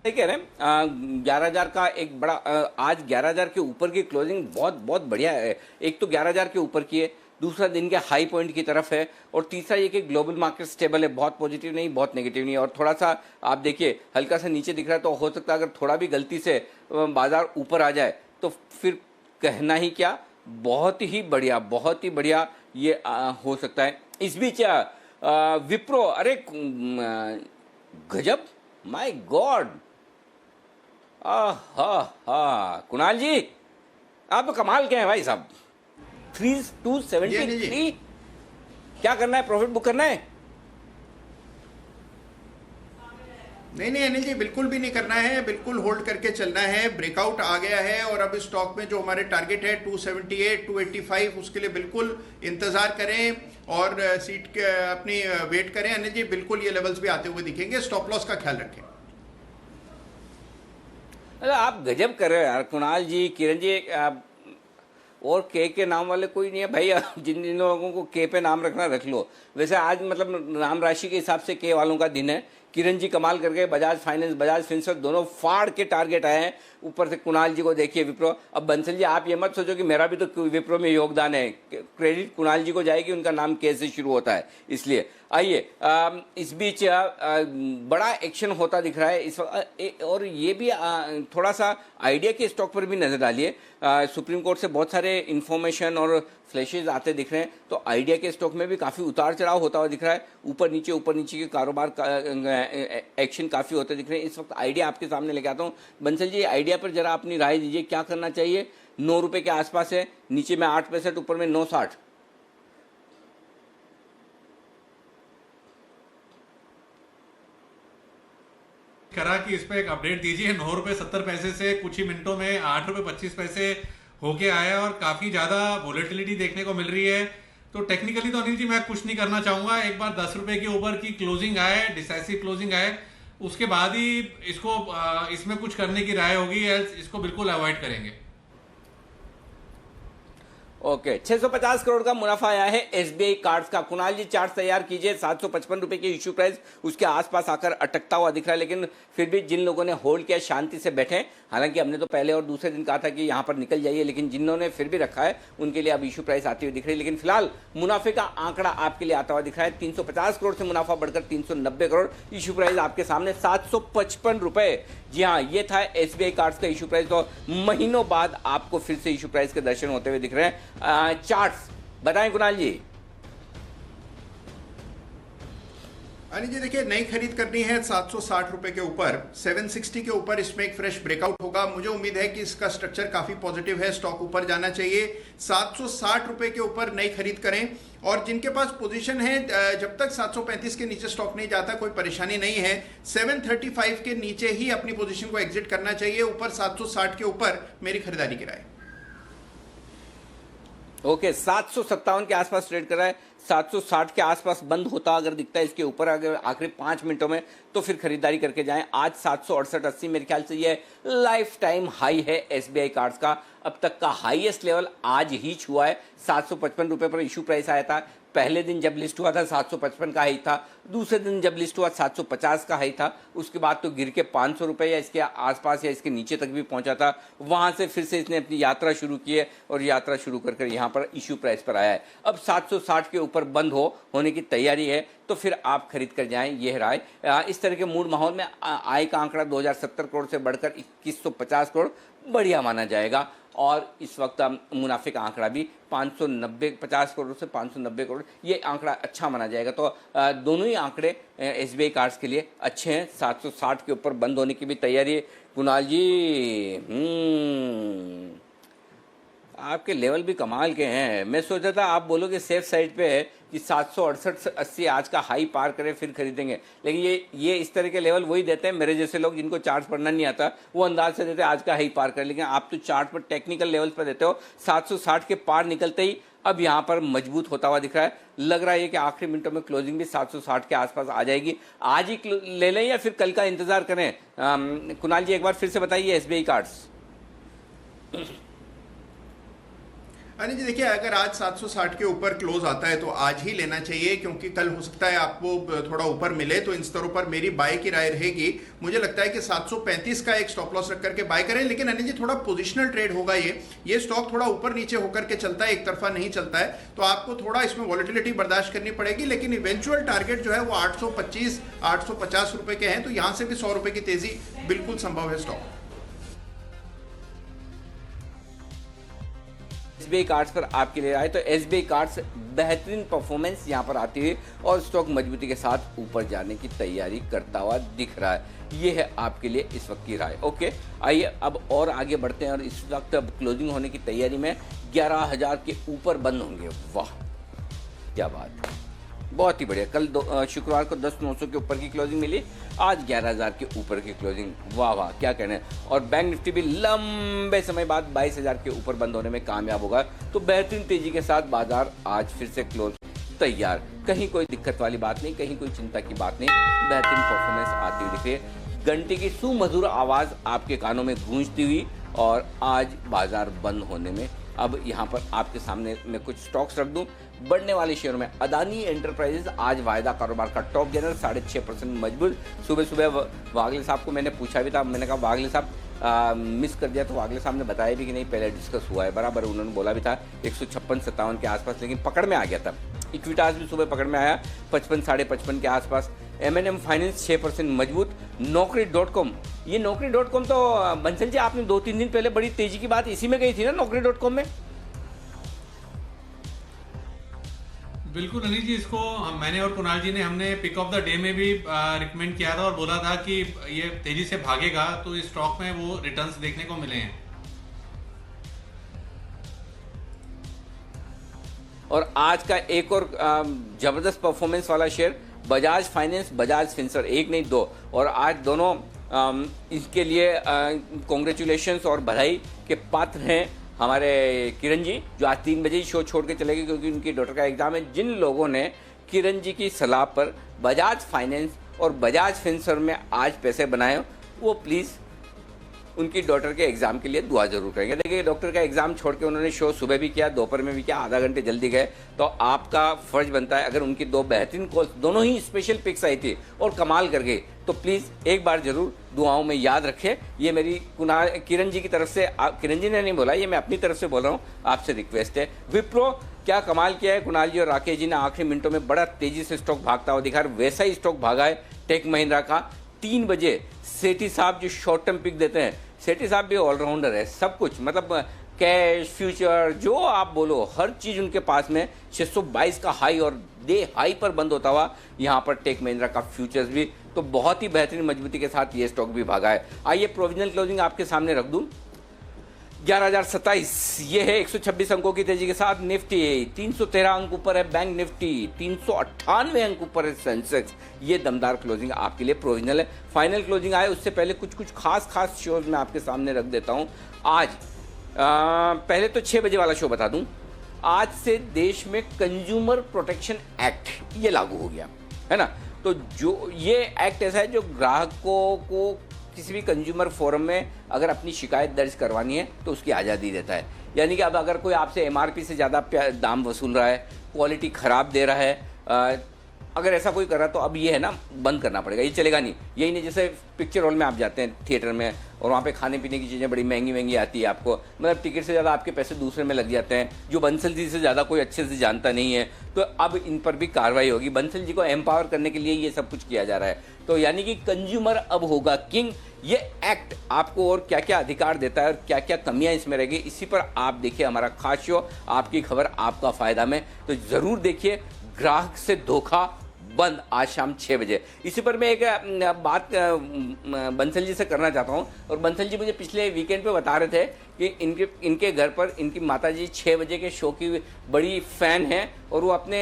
[SPEAKER 1] सही कह रहे हैं। 11,000 का एक बड़ा आज 11,000 के ऊपर की क्लोजिंग बहुत बहुत बढ़िया है। एक तो 11,000 के ऊपर की है, दूसरा दिन के हाई पॉइंट की तरफ है, और तीसरा ये कि ग्लोबल मार्केट स्टेबल है, बहुत पॉजिटिव नहीं बहुत नेगेटिव नहीं। और थोड़ा सा आप देखिए हल्का सा नीचे दिख रहा है, तो हो सकता है अगर थोड़ा भी गलती से बाजार ऊपर आ जाए तो फिर कहना ही क्या, बहुत ही बढ़िया ये हो सकता है। इस बीच विप्रो, अरे गजब, माय गॉड, कुणाल जी आप तो कमाल के हैं भाई साहब। 273, क्या करना है, प्रॉफिट बुक करना है?
[SPEAKER 7] नहीं अनिल जी, बिल्कुल भी नहीं करना है, बिल्कुल होल्ड करके चलना है। ब्रेकआउट आ गया है और अब स्टॉक में जो हमारे टारगेट है 278, 285, उसके लिए बिल्कुल इंतजार करें और सीट के अपनी वेट करें। अनिल जी बिल्कुल ये लेवल्स भी आते हुए दिखेंगे, स्टॉप लॉस का ख्याल रखें।
[SPEAKER 1] अरे आप गजब कर रहे हो यार कुणाल जी, किरण जी, और के नाम वाले कोई नहीं है भाई। जिन लोगों को के पे नाम रखना रख लो। वैसे आज मतलब नाम राशि के हिसाब से के वालों का दिन है। किरण जी कमाल करके बजाज फाइनेंस, बजाज फिनसर्व दोनों फाड़ के टारगेट आए हैं। ऊपर से कुणाल जी को देखिए विप्रो। अब बंसल जी आप ये मत सोचो कि मेरा भी तो विप्रो में योगदान है, क्रेडिट कुणाल जी को जाएगी, उनका नाम के से शुरू होता है इसलिए। आइए इस बीच बड़ा एक्शन होता दिख रहा है इस वक्त, और ये भी थोड़ा सा आइडिया के स्टॉक पर भी नजर डालिए। सुप्रीम कोर्ट से बहुत सारे इंफॉर्मेशन और फ्लैशेज आते दिख रहे हैं, तो आइडिया के स्टॉक में भी काफ़ी उतार चढ़ाव होता हुआ दिख रहा है। ऊपर नीचे के कारोबार का एक्शन काफ़ी होते दिख रहे हैं। इस वक्त आइडिया आपके सामने लेके आता हूँ। बंसल जी आइडिया पर जरा अपनी राय दीजिए, क्या करना चाहिए? 9 रुपये के आसपास है, नीचे में 8 पैसे, ऊपर में 9.60।
[SPEAKER 6] करा कि इस पे एक अपडेट दीजिए। 9 रुपये 70 पैसे से कुछ ही मिनटों में 8 रुपये 25 पैसे होके आया और काफी ज्यादा वोलेटिलिटी देखने को मिल रही है। तो टेक्निकली तो अनिल जी मैं कुछ नहीं करना चाहूंगा। एक बार 10 रुपए के ऊपर की क्लोजिंग आए, डिसाइसिव क्लोजिंग आए, उसके बाद ही इसको इसमें कुछ करने की राय होगी, एल्स इसको बिल्कुल अवॉइड करेंगे।
[SPEAKER 1] ओके 650 करोड़ का मुनाफा आया है एसबीआई कार्ड्स का। कुणाल जी चार्ट तैयार कीजिए। 755 रुपए की इश्यू प्राइस उसके आसपास आकर अटकता हुआ दिख रहा है, लेकिन फिर भी जिन लोगों ने होल्ड किया शांति से बैठे। हालांकि हमने तो पहले और दूसरे दिन कहा था कि यहां पर निकल जाइए, लेकिन जिन्होंने फिर भी रखा है उनके लिए अब इश्यू प्राइस आती हुई दिख रही है। लेकिन फिलहाल मुनाफे का आंकड़ा आपके लिए आता हुआ दिख रहा है। 350 करोड़ से मुनाफा बढ़कर 390 करोड़, इश्यू प्राइस आपके सामने 755 रुपए। जी हाँ, ये था एसबीआई कार्ड्स का इश्यू प्राइस। तो महीनों बाद आपको फिर से इश्यू प्राइस के दर्शन होते हुए दिख रहे हैं। चार्ट्स बताएं कुणाल जी।
[SPEAKER 7] अनिल जी देखिए, नई खरीद करनी है 760 रुपए के ऊपर, 760 के ऊपर इसमें एक फ्रेश ब्रेकआउट होगा। मुझे उम्मीद है कि इसका स्ट्रक्चर काफी पॉजिटिव है, स्टॉक ऊपर जाना चाहिए। 760 रुपए के ऊपर नई खरीद करें, और जिनके पास पोजीशन है जब तक 735 के नीचे स्टॉक नहीं जाता कोई परेशानी नहीं है। 735 के नीचे ही अपनी पोजीशन को एग्जिट करना चाहिए। ऊपर 760 के ऊपर मेरी खरीदारी की राय।
[SPEAKER 1] ओके 757 के आसपास ट्रेड कर रहा है। 760 के आसपास बंद होता अगर दिखता है इसके ऊपर अगर आखिरी 5 मिनटों में, तो फिर खरीदारी करके जाएं। आज 768.80 मेरे ख्याल से ये लाइफ टाइम हाई है एसबीआई कार्ड्स का। अब तक का हाईएस्ट लेवल आज ही छुआ है। 755 रुपए पर इशू प्राइस आया था। पहले दिन जब लिस्ट हुआ था 755 का हाई था, दूसरे दिन जब लिस्ट हुआ 750 का हाई था, उसके बाद तो गिर के 500 रुपए या इसके आसपास या इसके नीचे तक भी पहुंचा था। वहां से फिर से इसने अपनी यात्रा शुरू की है और यात्रा शुरू कर यहाँ पर इशू प्राइस पर आया है। अब 760 के ऊपर बंद होने की तैयारी है, तो फिर आप खरीद कर जाएं, ये राय। इस तरह के मूड माहौल में आय का आंकड़ा 2070 करोड़ से बढ़कर 2150 करोड़ बढ़िया माना जाएगा। और इस वक्त मुनाफे का आंकड़ा भी 50 करोड़ से 590 करोड़, ये आंकड़ा अच्छा माना जाएगा। तो दोनों ही आंकड़े एसबीआई कार्ड्स के लिए अच्छे हैं। 760 के ऊपर बंद होने की भी तैयारी है। कुणाल जी आपके लेवल भी कमाल के हैं। मैं सोचा था आप बोलोगे सेफ साइड पे है कि 768-80 आज का हाई पार करें फिर खरीदेंगे, लेकिन ये इस तरह के लेवल वही देते हैं मेरे जैसे लोग जिनको चार्ट पढ़ना नहीं आता, वो अंदाज से देते हैं आज का हाई पार करें। लेकिन आप तो चार्ट पर टेक्निकल लेवल पर देते हो। 760 के पार निकलते ही अब यहाँ पर मजबूत होता हुआ दिख रहा है। लग रहा है कि आखिरी मिनटों में क्लोजिंग भी 760 के आसपास आ जाएगी। आज ही ले लें या फिर कल का इंतजार करें? कुणाल जी एक बार फिर से बताइए एसबीआई कार्ड्स।
[SPEAKER 7] अनिल जी देखिए, अगर आज 760 के ऊपर क्लोज आता है तो आज ही लेना चाहिए, क्योंकि कल हो सकता है आपको थोड़ा ऊपर मिले। तो इन स्तरों पर मेरी बाय की राय रहेगी। मुझे लगता है कि 735 का एक स्टॉप लॉस रख करके बाय करें। लेकिन अनिल जी थोड़ा पोजिशनल ट्रेड होगा ये स्टॉक थोड़ा ऊपर नीचे होकर के चलता है, एक तरफा नहीं चलता है, तो आपको थोड़ा इसमें वॉलेटिलिटी बर्दाश्त करनी पड़ेगी। लेकिन इवेंचुअल टारगेट जो है वो 825 850 रुपए के हैं, तो यहां से भी 100 रुपए की तेजी बिल्कुल संभव है स्टॉक।
[SPEAKER 1] SBI कार्ड्स पर आपके लिए आए तो SBI कार्ड्स बेहतरीन परफॉर्मेंस यहां पर आती हुई और स्टॉक मजबूती के साथ ऊपर जाने की तैयारी करता हुआ दिख रहा है। ये है आपके लिए इस वक्त की राय। ओके, आइए अब और आगे बढ़ते हैं और इस वक्त अब क्लोजिंग होने की तैयारी में 11,000 के ऊपर बंद होंगे। वाह क्या बात है, बहुत ही बढ़िया। कल शुक्रवार को 10,900 के ऊपर की क्लोजिंग मिली, आज 11,000 के ऊपर की क्लोजिंग। वाह वाह क्या कहने। और बैंक निफ्टी भी लंबे समय बाद 22,000 के ऊपर बंद होने में कामयाब होगा। तो बेहतरीन तेजी के साथ बाजार आज फिर से क्लोज तैयार। कहीं कोई दिक्कत वाली बात नहीं, कहीं कोई चिंता की बात नहीं, बेहतरीन परफॉर्मेंस आती हुई दिख रही है। घंटे की सुमधुर आवाज़ आपके कानों में गूंजती हुई और आज बाजार बंद होने में। अब यहाँ पर आपके सामने मैं कुछ स्टॉक्स रख दूं। बढ़ने वाले शेयरों में अदानी एंटरप्राइजेज आज वायदा कारोबार का टॉप गेनर 6.5% मजबूत। सुबह सुबह वागले साहब को मैंने पूछा भी था, मैंने कहा वागले साहब मिस कर दिया, तो वागले साहब ने बताया भी कि नहीं पहले डिस्कस हुआ है बराबर। उन्होंने बोला भी था 156-57 के आसपास, लेकिन पकड़ में आ गया था। इक्विटास भी सुबह पकड़ में आया 55 55.5 के आसपास। M&M फाइनेंस 6% मजबूत। Naukri.com, ये Naukri.com तो बंसल जी आपने 2-3 दिन पहले बड़ी तेजी की बात इसी में कही थी ना Naukri.com में।
[SPEAKER 6] बिल्कुल अनिल जी, इसको मैंने और कुणाल जी ने हमने पिक ऑफ द डे में भी रिकमेंड किया था और बोला था कि ये तेजी से भागेगा, तो इस स्टॉक में वो रिटर्न्स देखने को मिले हैं।
[SPEAKER 1] और आज का एक और जबरदस्त परफॉर्मेंस वाला शेयर बजाज फाइनेंस, बजाज फिंसर, एक नहीं दो, और आज दोनों इसके लिए कॉन्ग्रेचुलेशंस और बधाई के पात्र हैं हमारे किरण जी, जो आज 3 बजे ही शो छोड़ के चले गए क्योंकि उनकी डॉटर का एग्जाम है। जिन लोगों ने किरण जी की सलाह पर बजाज फाइनेंस और बजाज फिंसर में आज पैसे बनाए, वो प्लीज़ उनकी डॉटर के एग्जाम के लिए दुआ जरूर करेंगे। देखिए डॉक्टर का एग्जाम छोड़ के उन्होंने शो सुबह भी किया, दोपहर में भी किया, आधा घंटे जल्दी गए, तो आपका फर्ज बनता है, अगर उनकी 2 बेहतरीन कॉल्स, दोनों ही स्पेशल पिक्स आई थी और कमाल कर गई, तो प्लीज़ एक बार जरूर दुआओं में याद रखें। ये मेरी किरण जी की तरफ से, किरण जी ने नहीं बोला, ये मैं अपनी तरफ से बोल रहा हूँ, आपसे रिक्वेस्ट है। विप्रो क्या कमाल किया है, कुणाल जी और राकेश जी ने आखिरी मिनटों में बड़ा तेजी से स्टॉक भागता हुआ दिखा, वैसा ही स्टॉक भागा है टेक महिंद्रा का। 3 बजे सेठी साहब जो शॉर्ट टर्म पिक देते हैं, सेठी साहब भी ऑलराउंडर है, सब कुछ मतलब कैश फ्यूचर जो आप बोलो हर चीज़ उनके पास में। 622 का हाई और डे हाई पर बंद होता हुआ यहाँ पर टेक महिंद्रा का फ्यूचर्स भी, तो बहुत ही बेहतरीन मजबूती के साथ ये स्टॉक भी भागा है। आइए प्रोविजनल क्लोजिंग आपके सामने रख दूँ। 11,027 ये है 126 अंकों की तेजी के साथ। निफ्टी 313 अंक ऊपर है, बैंक निफ्टी 398 अंक ऊपर है, सेंसेक्स। ये दमदार क्लोजिंग आपके लिए प्रोविजनल है। फाइनल क्लोजिंग आए उससे पहले कुछ खास शोज मैं आपके सामने रख देता हूँ। आज पहले तो 6 बजे वाला शो बता दूं। आज से देश में कंज्यूमर प्रोटेक्शन एक्ट ये लागू हो गया है ना। तो जो ये एक्ट ऐसा है जो ग्राहकों को किसी भी कंज्यूमर फोरम में अगर अपनी शिकायत दर्ज करवानी है तो उसकी आज़ादी देता है। यानी कि अब अगर कोई आपसे MRP से ज़्यादा दाम वसूल रहा है, क्वालिटी ख़राब दे रहा है, अगर ऐसा कोई कर रहा है तो अब ये है ना बंद करना पड़ेगा, ये चलेगा नहीं। यही नहीं जैसे पिक्चर हॉल में आप जाते हैं थिएटर में और वहाँ पे खाने पीने की चीज़ें बड़ी महंगी आती है आपको, मतलब टिकट से ज़्यादा आपके पैसे दूसरे में लग जाते हैं, जो बंसल जी से ज़्यादा कोई अच्छे से जानता नहीं है। तो अब इन पर भी कार्रवाई होगी। बंसल जी को एम्पावर करने के लिए ये सब कुछ किया जा रहा है। तो यानी कि कंज्यूमर अब होगा किंग। ये एक्ट आपको और क्या क्या अधिकार देता है और क्या क्या कमियां इसमें रहेगी, इसी पर आप देखिए हमारा खास शो, आपकी खबर आपका फ़ायदा में। तो ज़रूर देखिए ग्राहक से धोखा बंद, आज शाम 6 बजे। इसी पर मैं एक बात बंसल जी से करना चाहता हूं। और बंसल जी मुझे पिछले वीकेंड पे बता रहे थे कि इनके घर पर इनकी माताजी 6 बजे के शो की बड़ी फ़ैन हैं और वो अपने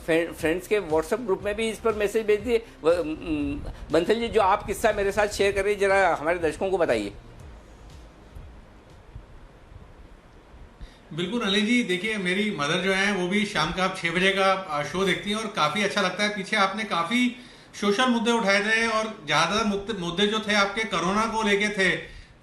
[SPEAKER 1] फ्रेंड्स के व्हाट्सएप ग्रुप में भी इस पर मैसेज भेज दिए। बंसल जी जो आप किस्सा मेरे साथ शेयर कर रही है, जरा हमारे दर्शकों को बताइए।
[SPEAKER 6] बिल्कुल अनिल जी, देखिए मेरी मदर जो है वो भी शाम का 6 बजे का शो देखती हैं और काफ़ी अच्छा लगता है। पीछे आपने काफ़ी सोशल मुद्दे उठाए थे और ज़्यादातर मुद्दे जो थे आपके कोरोना को लेके थे,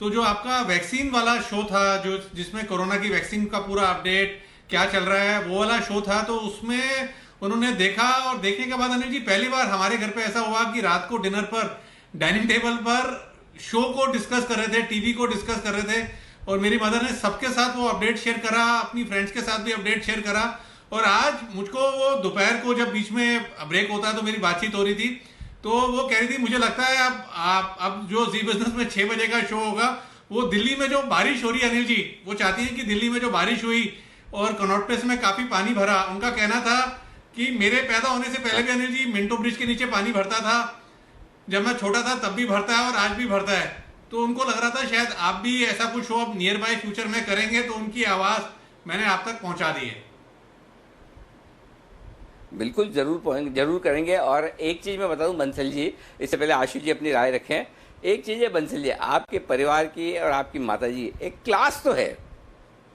[SPEAKER 6] तो जो आपका वैक्सीन वाला शो था, जो जिसमें कोरोना की वैक्सीन का पूरा अपडेट क्या चल रहा है वो वाला शो था, तो उसमें उन्होंने देखा और देखने के बाद अनिल जी पहली बार हमारे घर पे ऐसा हुआ कि रात को डिनर पर डाइनिंग टेबल पर शो को डिस्कस कर रहे थे, टीवी को डिस्कस कर रहे थे, और मेरी मदर ने सबके साथ वो अपडेट शेयर करा, अपनी फ्रेंड्स के साथ भी अपडेट शेयर करा। और आज मुझको वो दोपहर को जब बीच में ब्रेक होता है तो मेरी बातचीत हो रही थी, तो वो कह रही थी मुझे लगता है अब जो जी बिजनेस में 6 बजे का शो होगा, वो दिल्ली में जो बारिश हो रही है अनिल जी, वो चाहती है कि दिल्ली में जो बारिश हुई और कनॉट प्लेस में काफी पानी भरा, उनका कहना था कि मेरे पैदा होने से पहले भी अनिल जी मिंटो ब्रिज के नीचे पानी भरता था, जब मैं छोटा था तब भी भरता है और आज भी भरता है। तो उनको लग रहा था शायद आप भी ऐसा कुछ शो अब नियर बाय फ्यूचर में करेंगे, तो उनकी आवाज मैंने आप तक पहुंचा दी है।
[SPEAKER 1] बिल्कुल जरूर करेंगे। और एक चीज़ मैं बता दूं बंसल जी, इससे पहले आशु जी अपनी राय रखें। एक चीज़ है बंसल जी, आपके परिवार की और आपकी माता जी एक क्लास तो है,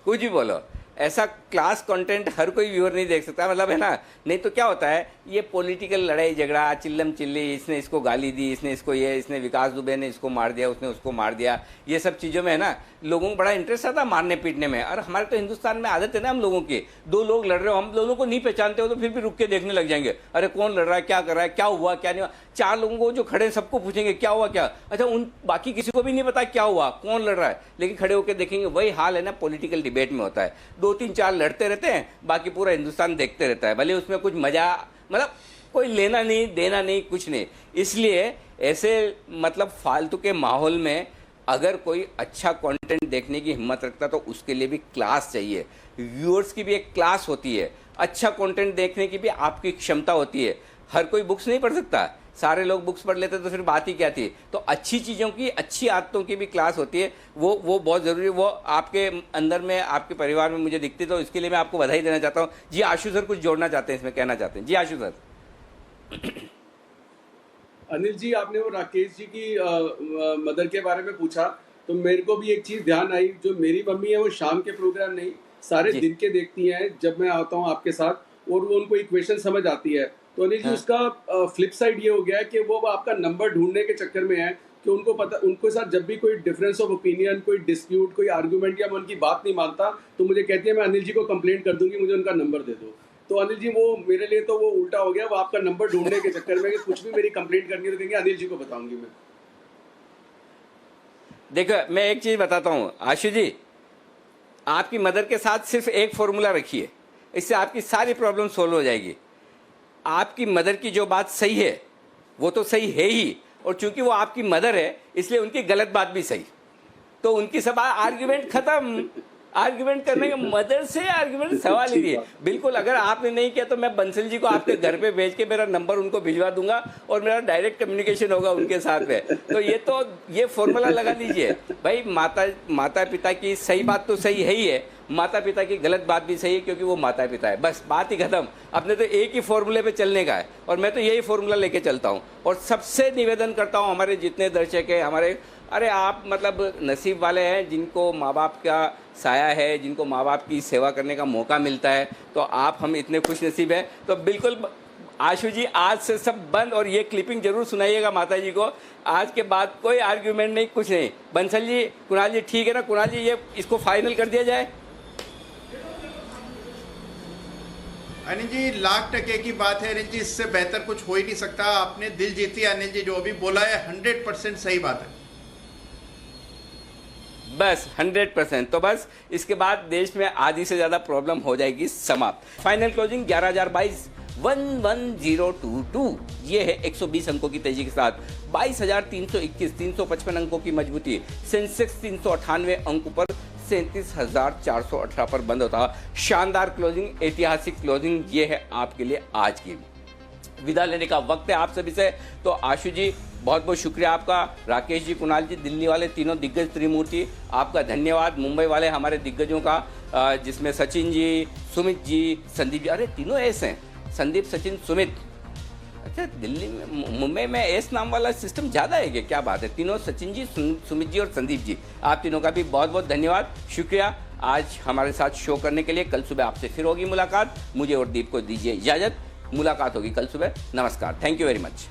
[SPEAKER 1] कुछ भी बोलो, ऐसा क्लास कंटेंट हर कोई व्यूअर नहीं देख सकता, मतलब है ना। नहीं तो क्या होता है, ये पॉलिटिकल लड़ाई झगड़ा, चिल्लम चिल्ली, इसने इसको गाली दी, इसने इसको इसने विकास दुबे ने इसको मार दिया, उसने उसको मार दिया, ये सब चीज़ों में है ना लोगों को बड़ा इंटरेस्ट आता है मारने पीटने में। और हमारे तो हिंदुस्तान में आदत है ना, हम लोगों की, दो लोग लड़ रहे हो, हम दोनों को नहीं पहचानते हो तो फिर भी रुक के देखने लग जाएंगे, अरे कौन लड़ रहा है, क्या कर रहा है, क्या हुआ क्या नहीं हुआ। 4 लोगों को जो खड़े हैं सबको पूछेंगे क्या हुआ क्या, अच्छा उन बाकी किसी को भी नहीं पता क्या हुआ, कौन लड़ रहा है, लेकिन खड़े होकर देखेंगे। वही हाल है ना पॉलिटिकल डिबेट में होता है, 2-3-4 लड़ते रहते हैं, बाकी पूरा हिंदुस्तान देखते रहता है, भले उसमें कुछ मजा, मतलब कोई लेना नहीं देना नहीं कुछ नहीं। इसलिए ऐसे मतलब फालतू के माहौल में अगर कोई अच्छा कंटेंट देखने की हिम्मत रखता तो उसके लिए भी क्लास चाहिए, व्यूअर्स की भी एक क्लास होती है, अच्छा कंटेंट देखने की भी आपकी क्षमता होती है। हर कोई बुक्स नहीं पढ़ सकता, सारे लोग बुक्स पढ़ लेते तो फिर बात ही क्या थी। तो अच्छी चीज़ों की, अच्छी आदतों की भी क्लास होती है, वो बहुत ज़रूरी है, वो आपके अंदर में, आपके परिवार में मुझे दिखती, तो इसके लिए मैं आपको बधाई देना चाहता हूँ। जी आशु सर कुछ जोड़ना चाहते हैं, इसमें कहना चाहते हैं। जी आशु सर।
[SPEAKER 10] अनिल जी, आपने वो राकेश जी की मदर के बारे में पूछा, तो मेरे को भी एक चीज़ ध्यान आई, जो मेरी मम्मी है वो शाम के प्रोग्राम नहीं सारे दिन के देखती हैं जब मैं आता हूँ आपके साथ, और वो उनको इक्वेशन समझ आती है। तो अनिल जी, उसका फ्लिप साइड ये हो गया है कि वो आपका नंबर ढूंढने के चक्कर में है कि उनको पता, उनके साथ जब भी कोई डिफरेंस ऑफ ओपिनियन, कोई डिस्प्यूट, कोई आर्गूमेंट या मैं उनकी बात नहीं मानता तो मुझे कहती है मैं अनिल जी को कंप्लेंट कर दूंगी, मुझे उनका नंबर दे दो। तो अनिल जी, वो मेरे लिए तो वो उल्टा हो गया, वो आपका नंबर ढूंढने के चक्कर में कि कुछ भी मेरी कंप्लेंट करनी तो देंगे अनिल जी को बताऊंगी मैं।
[SPEAKER 1] देखो मैं एक चीज बताता हूँ आशु जी, आपकी मदर के साथ सिर्फ एक फॉर्मूला रखिए, इससे आपकी सारी प्रॉब्लम सोल्व हो जाएगी। आपकी मदर की जो बात सही है वो तो सही है ही, और चूंकि वो आपकी मदर है इसलिए उनकी गलत बात भी सही, तो उनकी सब आर्ग्यूमेंट खत्म। आर्ग्यूमेंट करने के मदर से आर्ग्यूमेंट सवाल ही नहीं। बिल्कुल, अगर आपने नहीं किया तो मैं बंसल जी को आपके घर पे भेज के मेरा नंबर उनको भिजवा दूंगा और मेरा डायरेक्ट कम्युनिकेशन होगा उनके साथ में। तो ये फॉर्मूला लगा लीजिए भाई, माता पिता की सही बात तो सही है ही है, माता पिता की गलत बात भी सही है, क्योंकि वो माता पिता है, बस बात ही खत्म। अपने तो एक ही फॉर्मूले पे चलने का है, और मैं तो यही फॉर्मूला लेके चलता हूँ। और सबसे निवेदन करता हूँ, हमारे जितने दर्शक है हमारे, अरे आप मतलब नसीब वाले हैं जिनको माँ बाप का साया है, जिनको माँ बाप की सेवा करने का मौका मिलता है, तो आप हम इतने खुश नसीब हैं। तो बिल्कुल आशु जी, आज से सब बंद, और ये क्लिपिंग जरूर सुनाइएगा माता जी को। आज के बाद कोई आर्ग्यूमेंट नहीं, कुछ नहीं। बंसल जी, कुणाल जी, ठीक है ना कुणाल जी, ये इसको फाइनल कर दिया जाए।
[SPEAKER 7] अनिल जी, 1,00,000% की बात है अनिल जी, इससे बेहतर कुछ हो ही नहीं सकता। आपने दिल जीती अनिल जी, जो अभी बोला है 100% सही बात है, बस
[SPEAKER 1] 100%। तो बस इसके बाद देश में आधी से ज्यादा प्रॉब्लम हो जाएगी समाप्त। फाइनल क्लोजिंग 11,022 11022, ये है 120 अंकों की तेजी के साथ 22,321, 355 अंकों की मजबूती। सेंसेक्स 398 अंक पर 37,418 पर बंद होता। शानदार क्लोजिंग, ऐतिहासिक क्लोजिंग ये है आपके लिए आज की। विदा लेने का वक्त है आप सभी से। तो आशु जी, बहुत बहुत शुक्रिया आपका। राकेश जी, कुणाल जी, दिल्ली वाले तीनों दिग्गज त्रिमूर्ति, आपका धन्यवाद। मुंबई वाले हमारे दिग्गजों का, जिसमें सचिन जी, सुमित जी, संदीप जी, अरे तीनों एस हैं, संदीप, सचिन, सुमित। अच्छा, दिल्ली में, मुंबई में एस नाम वाला सिस्टम ज़्यादा है क्या बात है। तीनों सचिन जी, सुमित जी और संदीप जी, आप तीनों का भी बहुत बहुत धन्यवाद, शुक्रिया आज हमारे साथ शो करने के लिए। कल सुबह आपसे फिर होगी मुलाकात। मुझे और दीप को दीजिए इजाज़त, मुलाकात होगी कल सुबह। नमस्कार, थैंक यू वेरी मच।